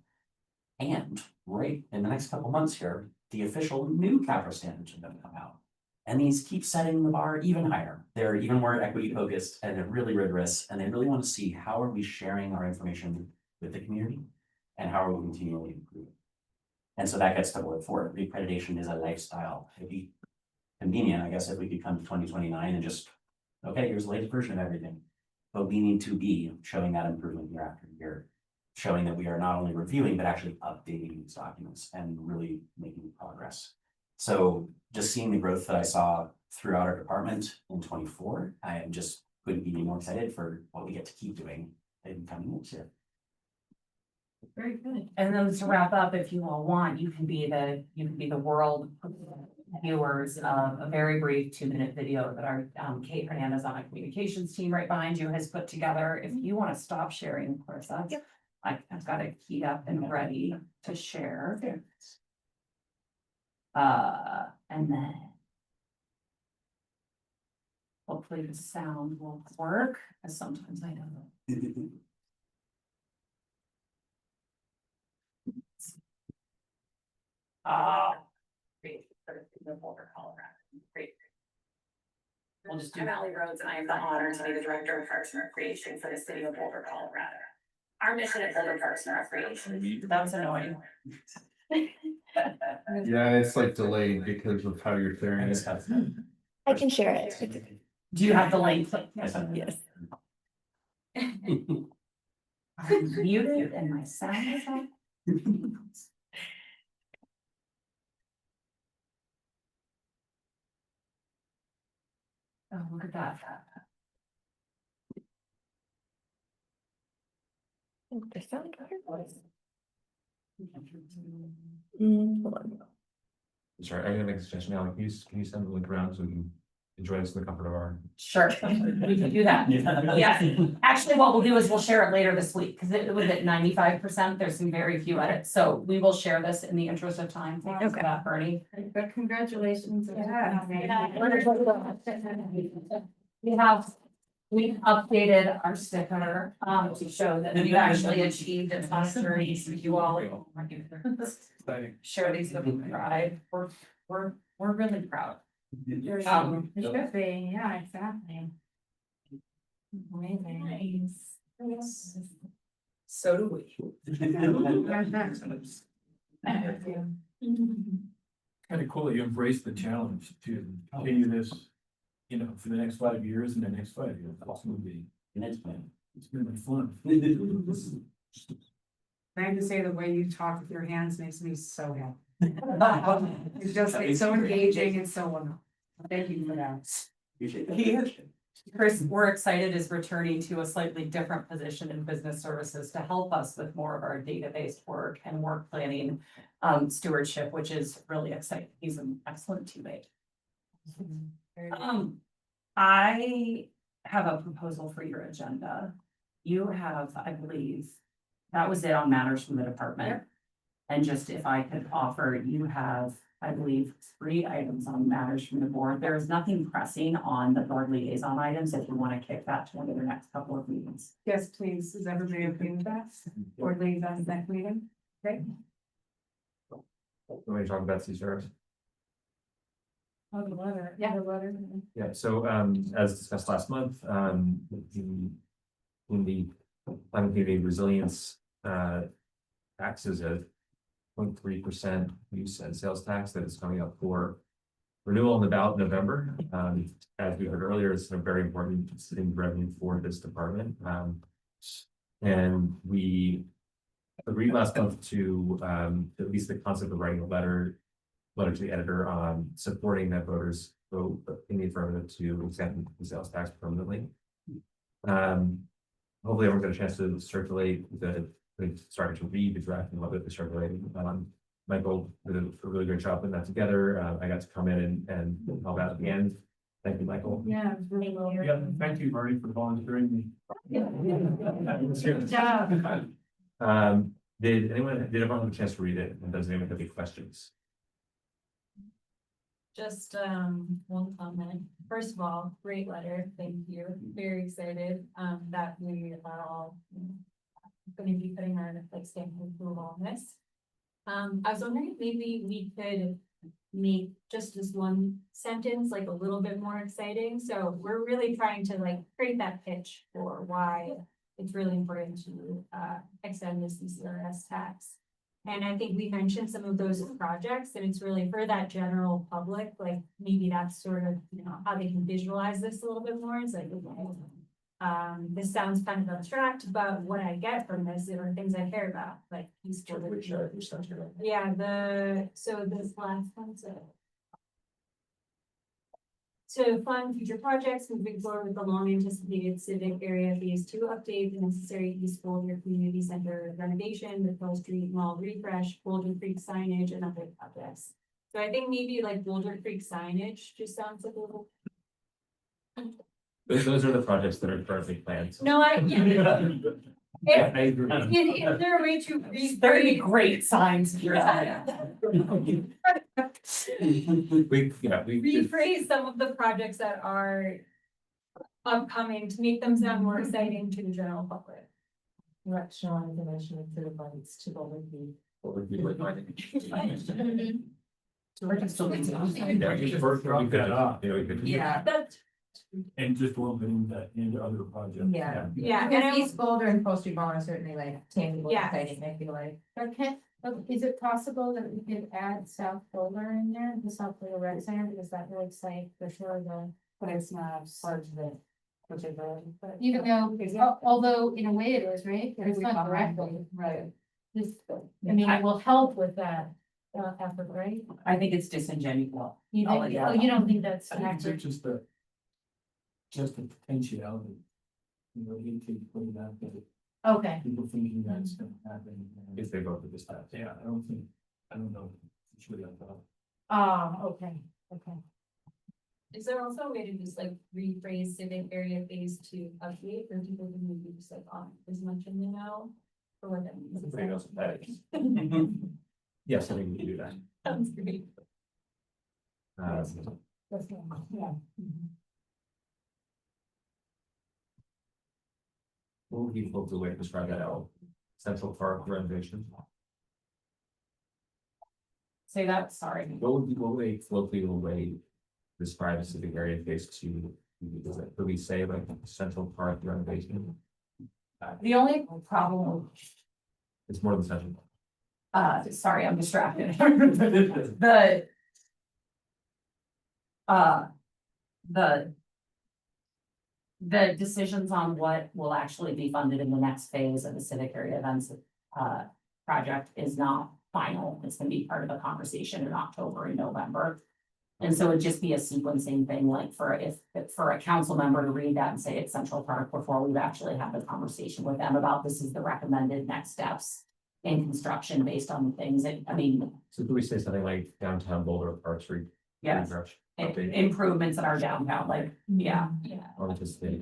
And right in the next couple months here, the official new Capra standards are gonna come out. And these keep setting the bar even higher. They're even more equity focused and they're really rigorous, and they really want to see how are we sharing our information with the community and how are we continually improving. And so that gets to word for it. Reaccreditation is a lifestyle. It'd be convenient, I guess, if we could come to 2029 and just, okay, here's the latest version of everything. But we need to be showing that improvement year after year, showing that we are not only reviewing, but actually updating these documents and really making progress. So just seeing the growth that I saw throughout our department in 24, I am just couldn't be more excited for what we get to keep doing in coming weeks here. Very good. And then to wrap up, if you all want, you can be the world viewers of a very brief 2-minute video that our Kate Hernandez on our communications team right behind you has put together. If you want to stop sharing, Clarissa, I've got it keyed up and ready to share. And then hopefully the sound will work, as sometimes I don't. Great. The Boulder, Colorado. Great. We'll just do Valley Roads, and I am the honor to be the Director of Parks and Recreation for the city of Boulder, Colorado. Our mission at Boulder Parks and Recreation. That was annoying. Yeah, it's like delayed because of how you're clearing it. I can share it. Do you have the link? Yes. I'm muted and my sound is on. Oh, look at that. The sound. Hold on. Sorry, I'm gonna make a suggestion now. Can you send the link around so we can enjoy this in the comfort of our? Sure, we can do that. Yeah, actually, what we'll do is we'll share it later this week, because it was at 95%. There's some very few edits, so we will share this in the interest of time. Thanks for that, Bernie. But congratulations. We've updated our sticker to show that we've actually achieved it on a journey. So you all share these with pride. We're really proud. It should be, yeah, exactly. Amazing. Nice. So do we. Kind of cool that you embrace the challenge to continue this, you know, for the next 5 years and the next 5 years. It's gonna be, it's gonna be fun. I have to say, the way you talk with your hands makes me so happy. It's just, it's so engaging and so wonderful. Thank you for that. Chris, we're excited is returning to a slightly different position in business services to help us with more of our database work and work planning stewardship, which is really exciting. He's an excellent teammate. I have a proposal for your agenda. You have, I believe, that was it on matters from the department. Yep. And just if I could offer, you have, I believe, 3 items on matters from the board. There is nothing pressing on the board liaison items if you want to kick that to one of the next couple of meetings. Yes, please. Is everybody okay with that? Or leave that next meeting? Okay. Want me to talk about these first? Oh, the letter. Yeah, the letter. Yeah, so as discussed last month, in the climate community resilience taxes at 0.3% use and sales tax that is coming up for renewal on the ballot in November. As we heard earlier, it's a very important city revenue for this department. And we agreed last month to at least the concept of writing a letter to the editor on supporting that voters vote in the affirmative to exempt the sales tax permanently. Hopefully everyone got a chance to circulate starting to read the draft and love it, circulating. Michael did a really great job putting that together. I got to come in and help out at the end. Thank you, Michael. Yeah. It was really well. Yeah, thank you, Marty, for volunteering me. Good job. Did everyone have a chance to read it? And does anyone have any questions? Just one comment. First of all, great letter. Thank you. Very excited that we are all going to be putting our like stamp of approval on this. I was wondering if maybe we could make just this one sentence like a little bit more exciting. So we're really trying to like create that pitch for why it's really important to extend the CCRS tax. And I think we mentioned some of those projects, and it's really for that general public, like maybe that's sort of, you know, how they can visualize this a little bit more. It's like, this sounds kind of abstract, but what I get from this are things I care about, like peaceful. Yeah, so this last one, to fund future projects moving forward with the long anticipated civic area phase 2 update, the necessary East Boulder Community Center renovation, the Pearl Street Mall refresh, Boulder Creek signage, and other projects. So I think maybe like Boulder Creek signage just sounds like a little. Those are the projects that are currently planned. No, I. Yeah, I agree. Is there a way to Very great signs. We, yeah, we. rephrase some of the projects that are upcoming to make them sound more exciting to the general public? Directional information to the budgets to Boulder Creek. What would be like, I think. So we're just still. Yeah, we first drop that off. You know, we could. Yeah. That's, And just lumping that into other projects. Yeah. yeah, and Because I East Boulder and Pearl Street Mall are certainly like tangible, Yeah. exciting, I feel like. Is it possible that we could add South Boulder in there, the South Boulder Rec Center, because that looks like for sure But it's not part of it, which is really. even though, although in a way it is, right? But it's not directly. Right. This, I mean, it will help with that effort, right? I think it's disingenuous. You Oh, think, yeah. oh, you don't think that's I think accurate? it's just the potentiality. You know, you can put it out there, Okay, people thinking that's gonna happen. If they vote for this tax. Yeah, I don't know. It's really on top. okay, okay. is there also a way to just like rephrase civic area phase 2 update for people who maybe just like aren't as much in the know? For what that means? Everybody knows what that is. Yes, I think we can do that. Sounds great. That's not, yeah. What would you hope the way to describe that out? Central Park renovation? Say that, sorry. What would a colloquial way describe a civic area phase 2? Could we say like Central Park renovation? The only problem, It's more than Central. sorry, I'm distracted. The decisions on what will actually be funded in the next phase of the civic area events project is not final. It's gonna be part of a conversation in October and November. And so it'd just be a sequencing thing, like for a council member to read that and say it's Central Park before we've actually had the conversation with them about this is the recommended next steps in construction based on the things that, I mean, So could we say something like downtown Boulder Park Street? yes, refresh, i- update, improvements in our downtown, like, yeah. or just the-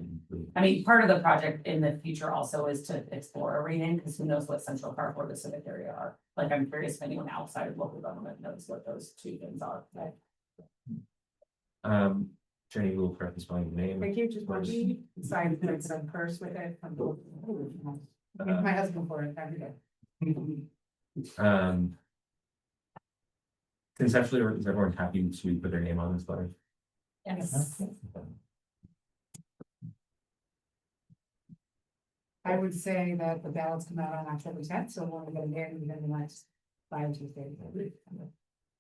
I mean, part of the project in the future also is to explore a reading, because who knows what Central Park or the civic area are. Like, I'm curious if anyone outside of local government knows what those two things are. Like, Jenny will correct me spelling your name. Thank you, just want to sign some curse with it. My husband for it every day. Conceptually, is everyone happy to put their name on this letter? yes. I would say that the ballots come out on October 10th, so we'll get there within the next 5 to 6 days.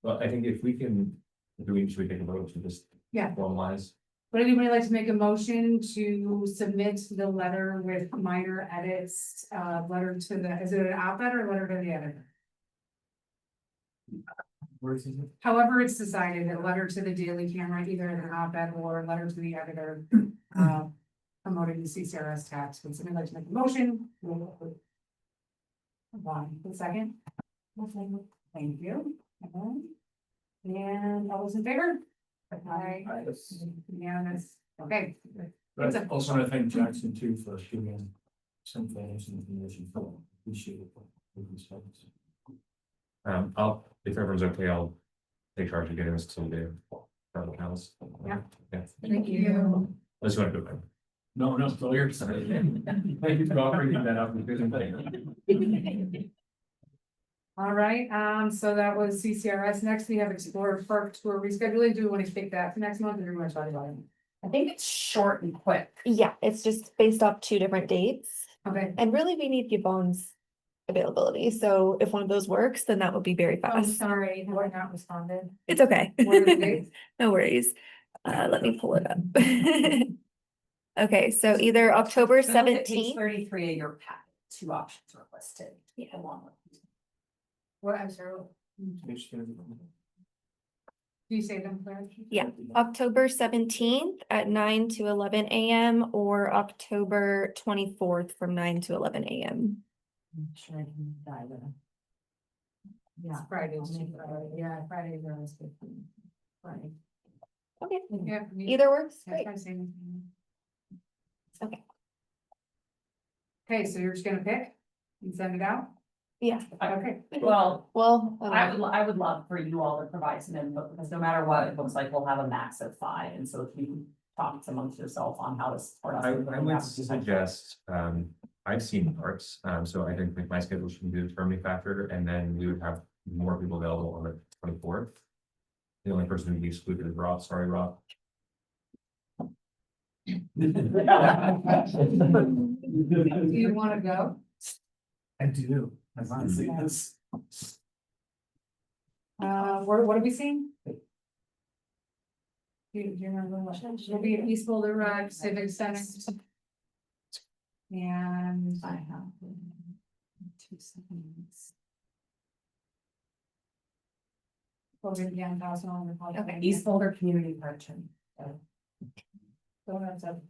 Well, I think if we can, should we take a vote to just Yeah. formalize? Would anybody like to make a motion to submit the letter with minor edits, letter to the, is it an op-ed or a letter to the editor? Where is it? However it's decided, a letter to the Daily Camera, either an op-ed or a letter to the editor, promoting the CCRS tax. Would somebody like to make a motion? One second. Thank you. And all those in favor? Aye. Unanimous. Okay. But I also want to thank Jackson too for giving some things and information for appreciate it. If everyone's okay, I'll take charge of getting this to the tribal council. Yeah. Yeah, Thank you. let's go ahead. No, it's all yours. Thank you for bringing that up. All right, so that was CCRS. Next, we have Explorer Park Tour rescheduling. Do we want to take that for next month or do we want to talk about it? I think it's short and quick. Yeah, it's just based off 2 different dates. Okay. And really, we need Yvonne's availability. So if one of those works, then that would be very I'm fast. sorry, have I not responded? It's okay. What are the dates? No worries. Let me pull it up. Okay, so either October If you look at page 17th. 33 of your packet, 2 options were listed. Yeah. Along with. What, I'm sorry. Do you say them, Claire? Yeah, October 17th at 9 to 11 a.m. or October 24th from 9 to 11 a.m. I'm sure I can dive in. Yeah. Fridays. Yeah, Fridays are always good. Friday. Okay, Yeah. either works. Yeah, Great. try the same. Okay. Okay, so you're just gonna pick and send it out? Yeah. Okay. Well, Well, I would love for you all to provide some input, because no matter what, it looks like we'll have a max of 5, and so if you talk amongst yourself on how to support us. I would suggest, I've seen parks, so I think my schedule should be the determining factor, and then we would have more people available on the 24th. The only person who be excluded is Rob, sorry, Rob. Do you wanna go? I do. I honestly, this. What have we seen? Do you remember what? It'll be at East Boulder Road Civic Center. And I have 2 seconds. we'll be again, pass on the. Okay, East Boulder Community Park. So that's up.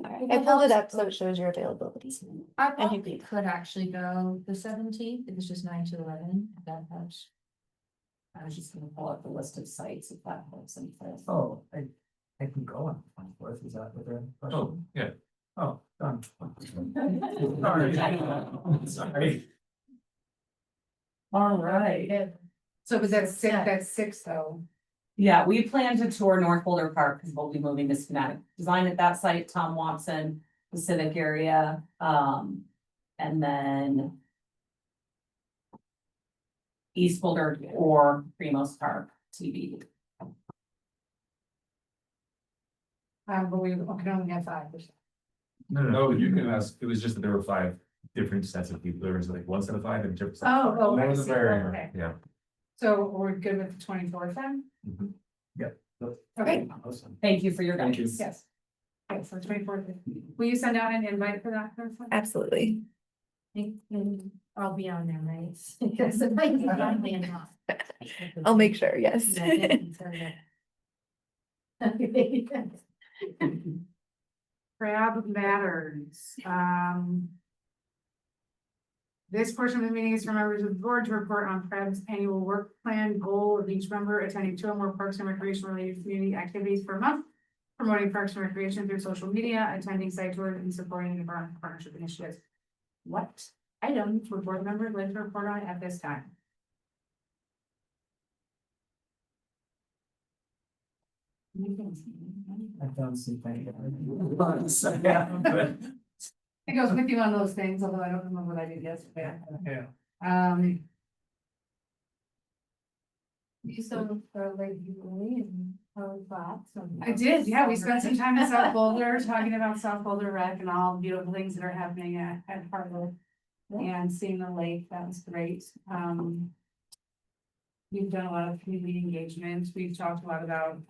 I pulled it up so it shows your availability. I And probably could actually go the 17th, if it's just 9 to 11, if that helps. I was just gonna pull up the list of sites if that helps any place. Oh, I can go on the 24th, is that what they're? Oh, yeah. Oh, done. Sorry. All right. So was that six, that's 6 though? Yeah, we plan to tour North Boulder Park because we'll be moving to schematic design at that site, Tom Watson, the civic area, and then East Boulder or Primos Park TBD. But we can only have 5%. No, you can ask, it was just that there were 5 different sets of people, there was like 1 set of 5 and different. sets of 5. Oh, That I was a see. very- Okay. Yeah. So we're good with the 24th then? Mhm. Okay, Awesome. Thank you for your Thank you. guidance. yes. Okay, so 24th. Will you send out an invite for that person? Absolutely. I'll be on there, right? Because it might be on there now. I'll make sure, yes. Yeah, thank you, sorry. Crab matters, this portion of the meeting is for members of the board to report on Crab's annual work plan goal of each member attending 2 or more parks and recreation related community activities per month. Promoting parks and recreation through social media, attending site tours and supporting environmental partnership initiatives. What items would board members like to report on at this time? I've done some things. It goes with you on those things, although I don't remember what I did yesterday. Yeah. You still for like Jubilee and how thoughts. I did, yeah, we spent some time in South Boulder talking about South Boulder Rec and all the beautiful things that are happening at Harvard. And seeing the lake, that was great. We've done a lot of community engagement, we've talked a lot about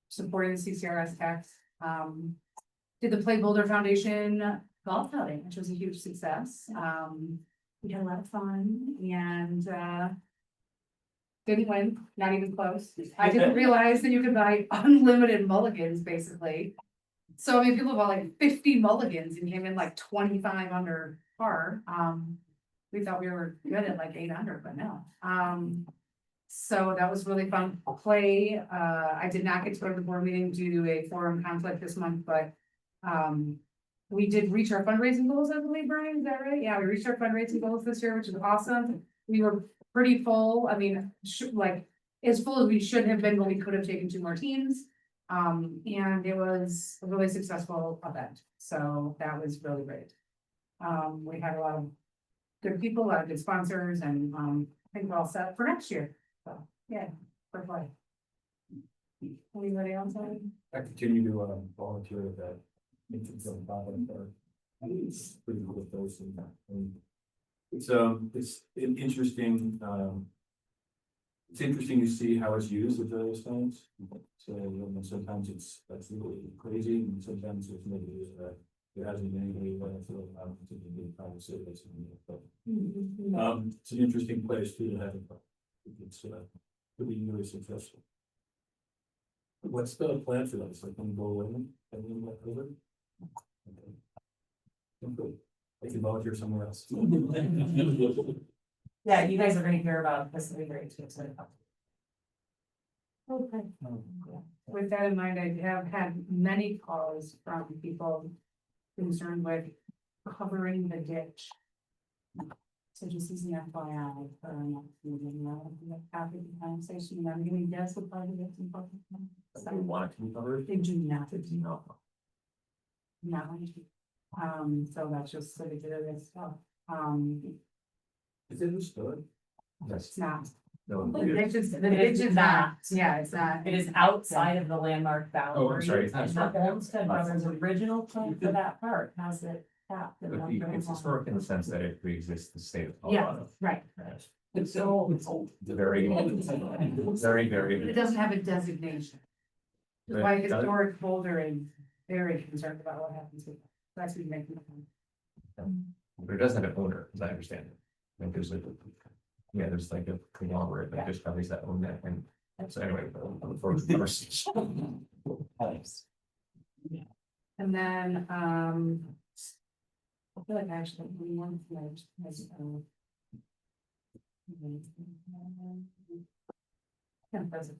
supporting the CCRS tax. Did the Play Boulder Foundation golf outing, which was a huge success. We had a lot of fun and didn't win, not even close. I didn't realize that you could buy unlimited mulligans, basically. So I mean, people bought like 50 mulligans and came in like 25 under par. We thought we were good at like 800, but no. So that was really fun play. I did not get to go to the board meeting due to a forum conflict this month, but we did reach our fundraising goals, I believe, Brian, is that right? Yeah, we reached our fundraising goals this year, which is awesome. We were pretty full. I mean, like as full as we should have been, but we could have taken 2 more teams. And it was a really successful event. So that was really great. We had a lot of good people, a lot of good sponsors, and I think we're all set for next year. So, yeah, for play. Anybody else? I continue to volunteer at that. It's pretty cool with those and it's an interesting, it's interesting to see how it's used at various times. So sometimes it's absolutely crazy and sometimes it's maybe there hasn't been anybody that I feel to be trying to say this. But it's an interesting place too to have it. It's could be really successful. What's the plan for this? Like, when you go away and then like over? Okay. I can volunteer somewhere else. Yeah, you guys are gonna hear about this, it'll be great to excited about. Okay. With that in mind, I have had many calls from people concerned with covering the ditch. So just as an FYI, for our next meeting, after the conversation, I'm gonna guess the part of it's important. We want it to be covered. They do not. No. So that's just sort of this stuff. Is it understood? It's not. No, The it ditch is. is, the ditch is not, yeah, it's not. It is outside of the landmark boundary. Oh, I'm sorry, it's not And the historic. Olmsted Brothers' original plan for that part has it capped. at But 1.1. it's historic in the sense that it pre-exists the state of Yeah, Colorado. right. It's old. It's very, very, very. It doesn't have a designation. That's Right, why got it. historic Boulder is very concerned about what happens with it. That's what making the point. But it doesn't have an owner, as I understand it. Like there's like, yeah, there's like a conglomerate that just companies that own that and so anyway. For the conversation. And then, I feel like I actually, we want to, yeah, present.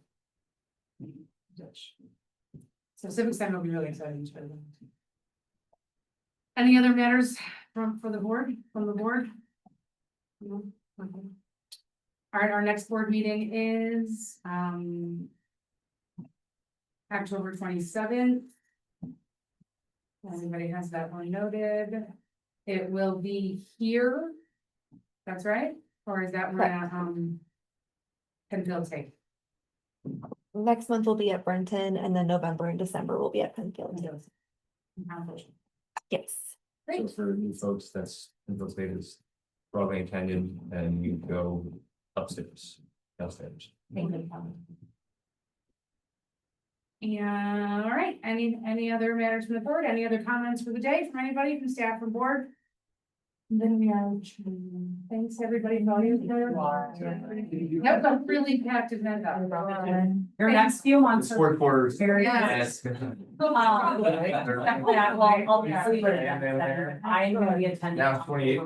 So Civic Center will be really exciting to them. Any other matters from the board, from the board? No? Okay. All right, our next board meeting is October 27th. Everybody has that one noted. It will be here. That's right, or is that when Penfield take? Next month will be at Brenton, and then November and December will be at Penfield. Yes. So for new folks, that's Penfield State is Broadway and Canyon, and you go upstairs, downstairs. Thank you. And all right, any other matters from the board? Any other comments for the day from anybody from staff or board? Then we are. Thanks, everybody. That was a really packed event. Your next few months. are Fourth quarter. Very Yes. Yeah, well, I'll be I am gonna be attending. Now 28.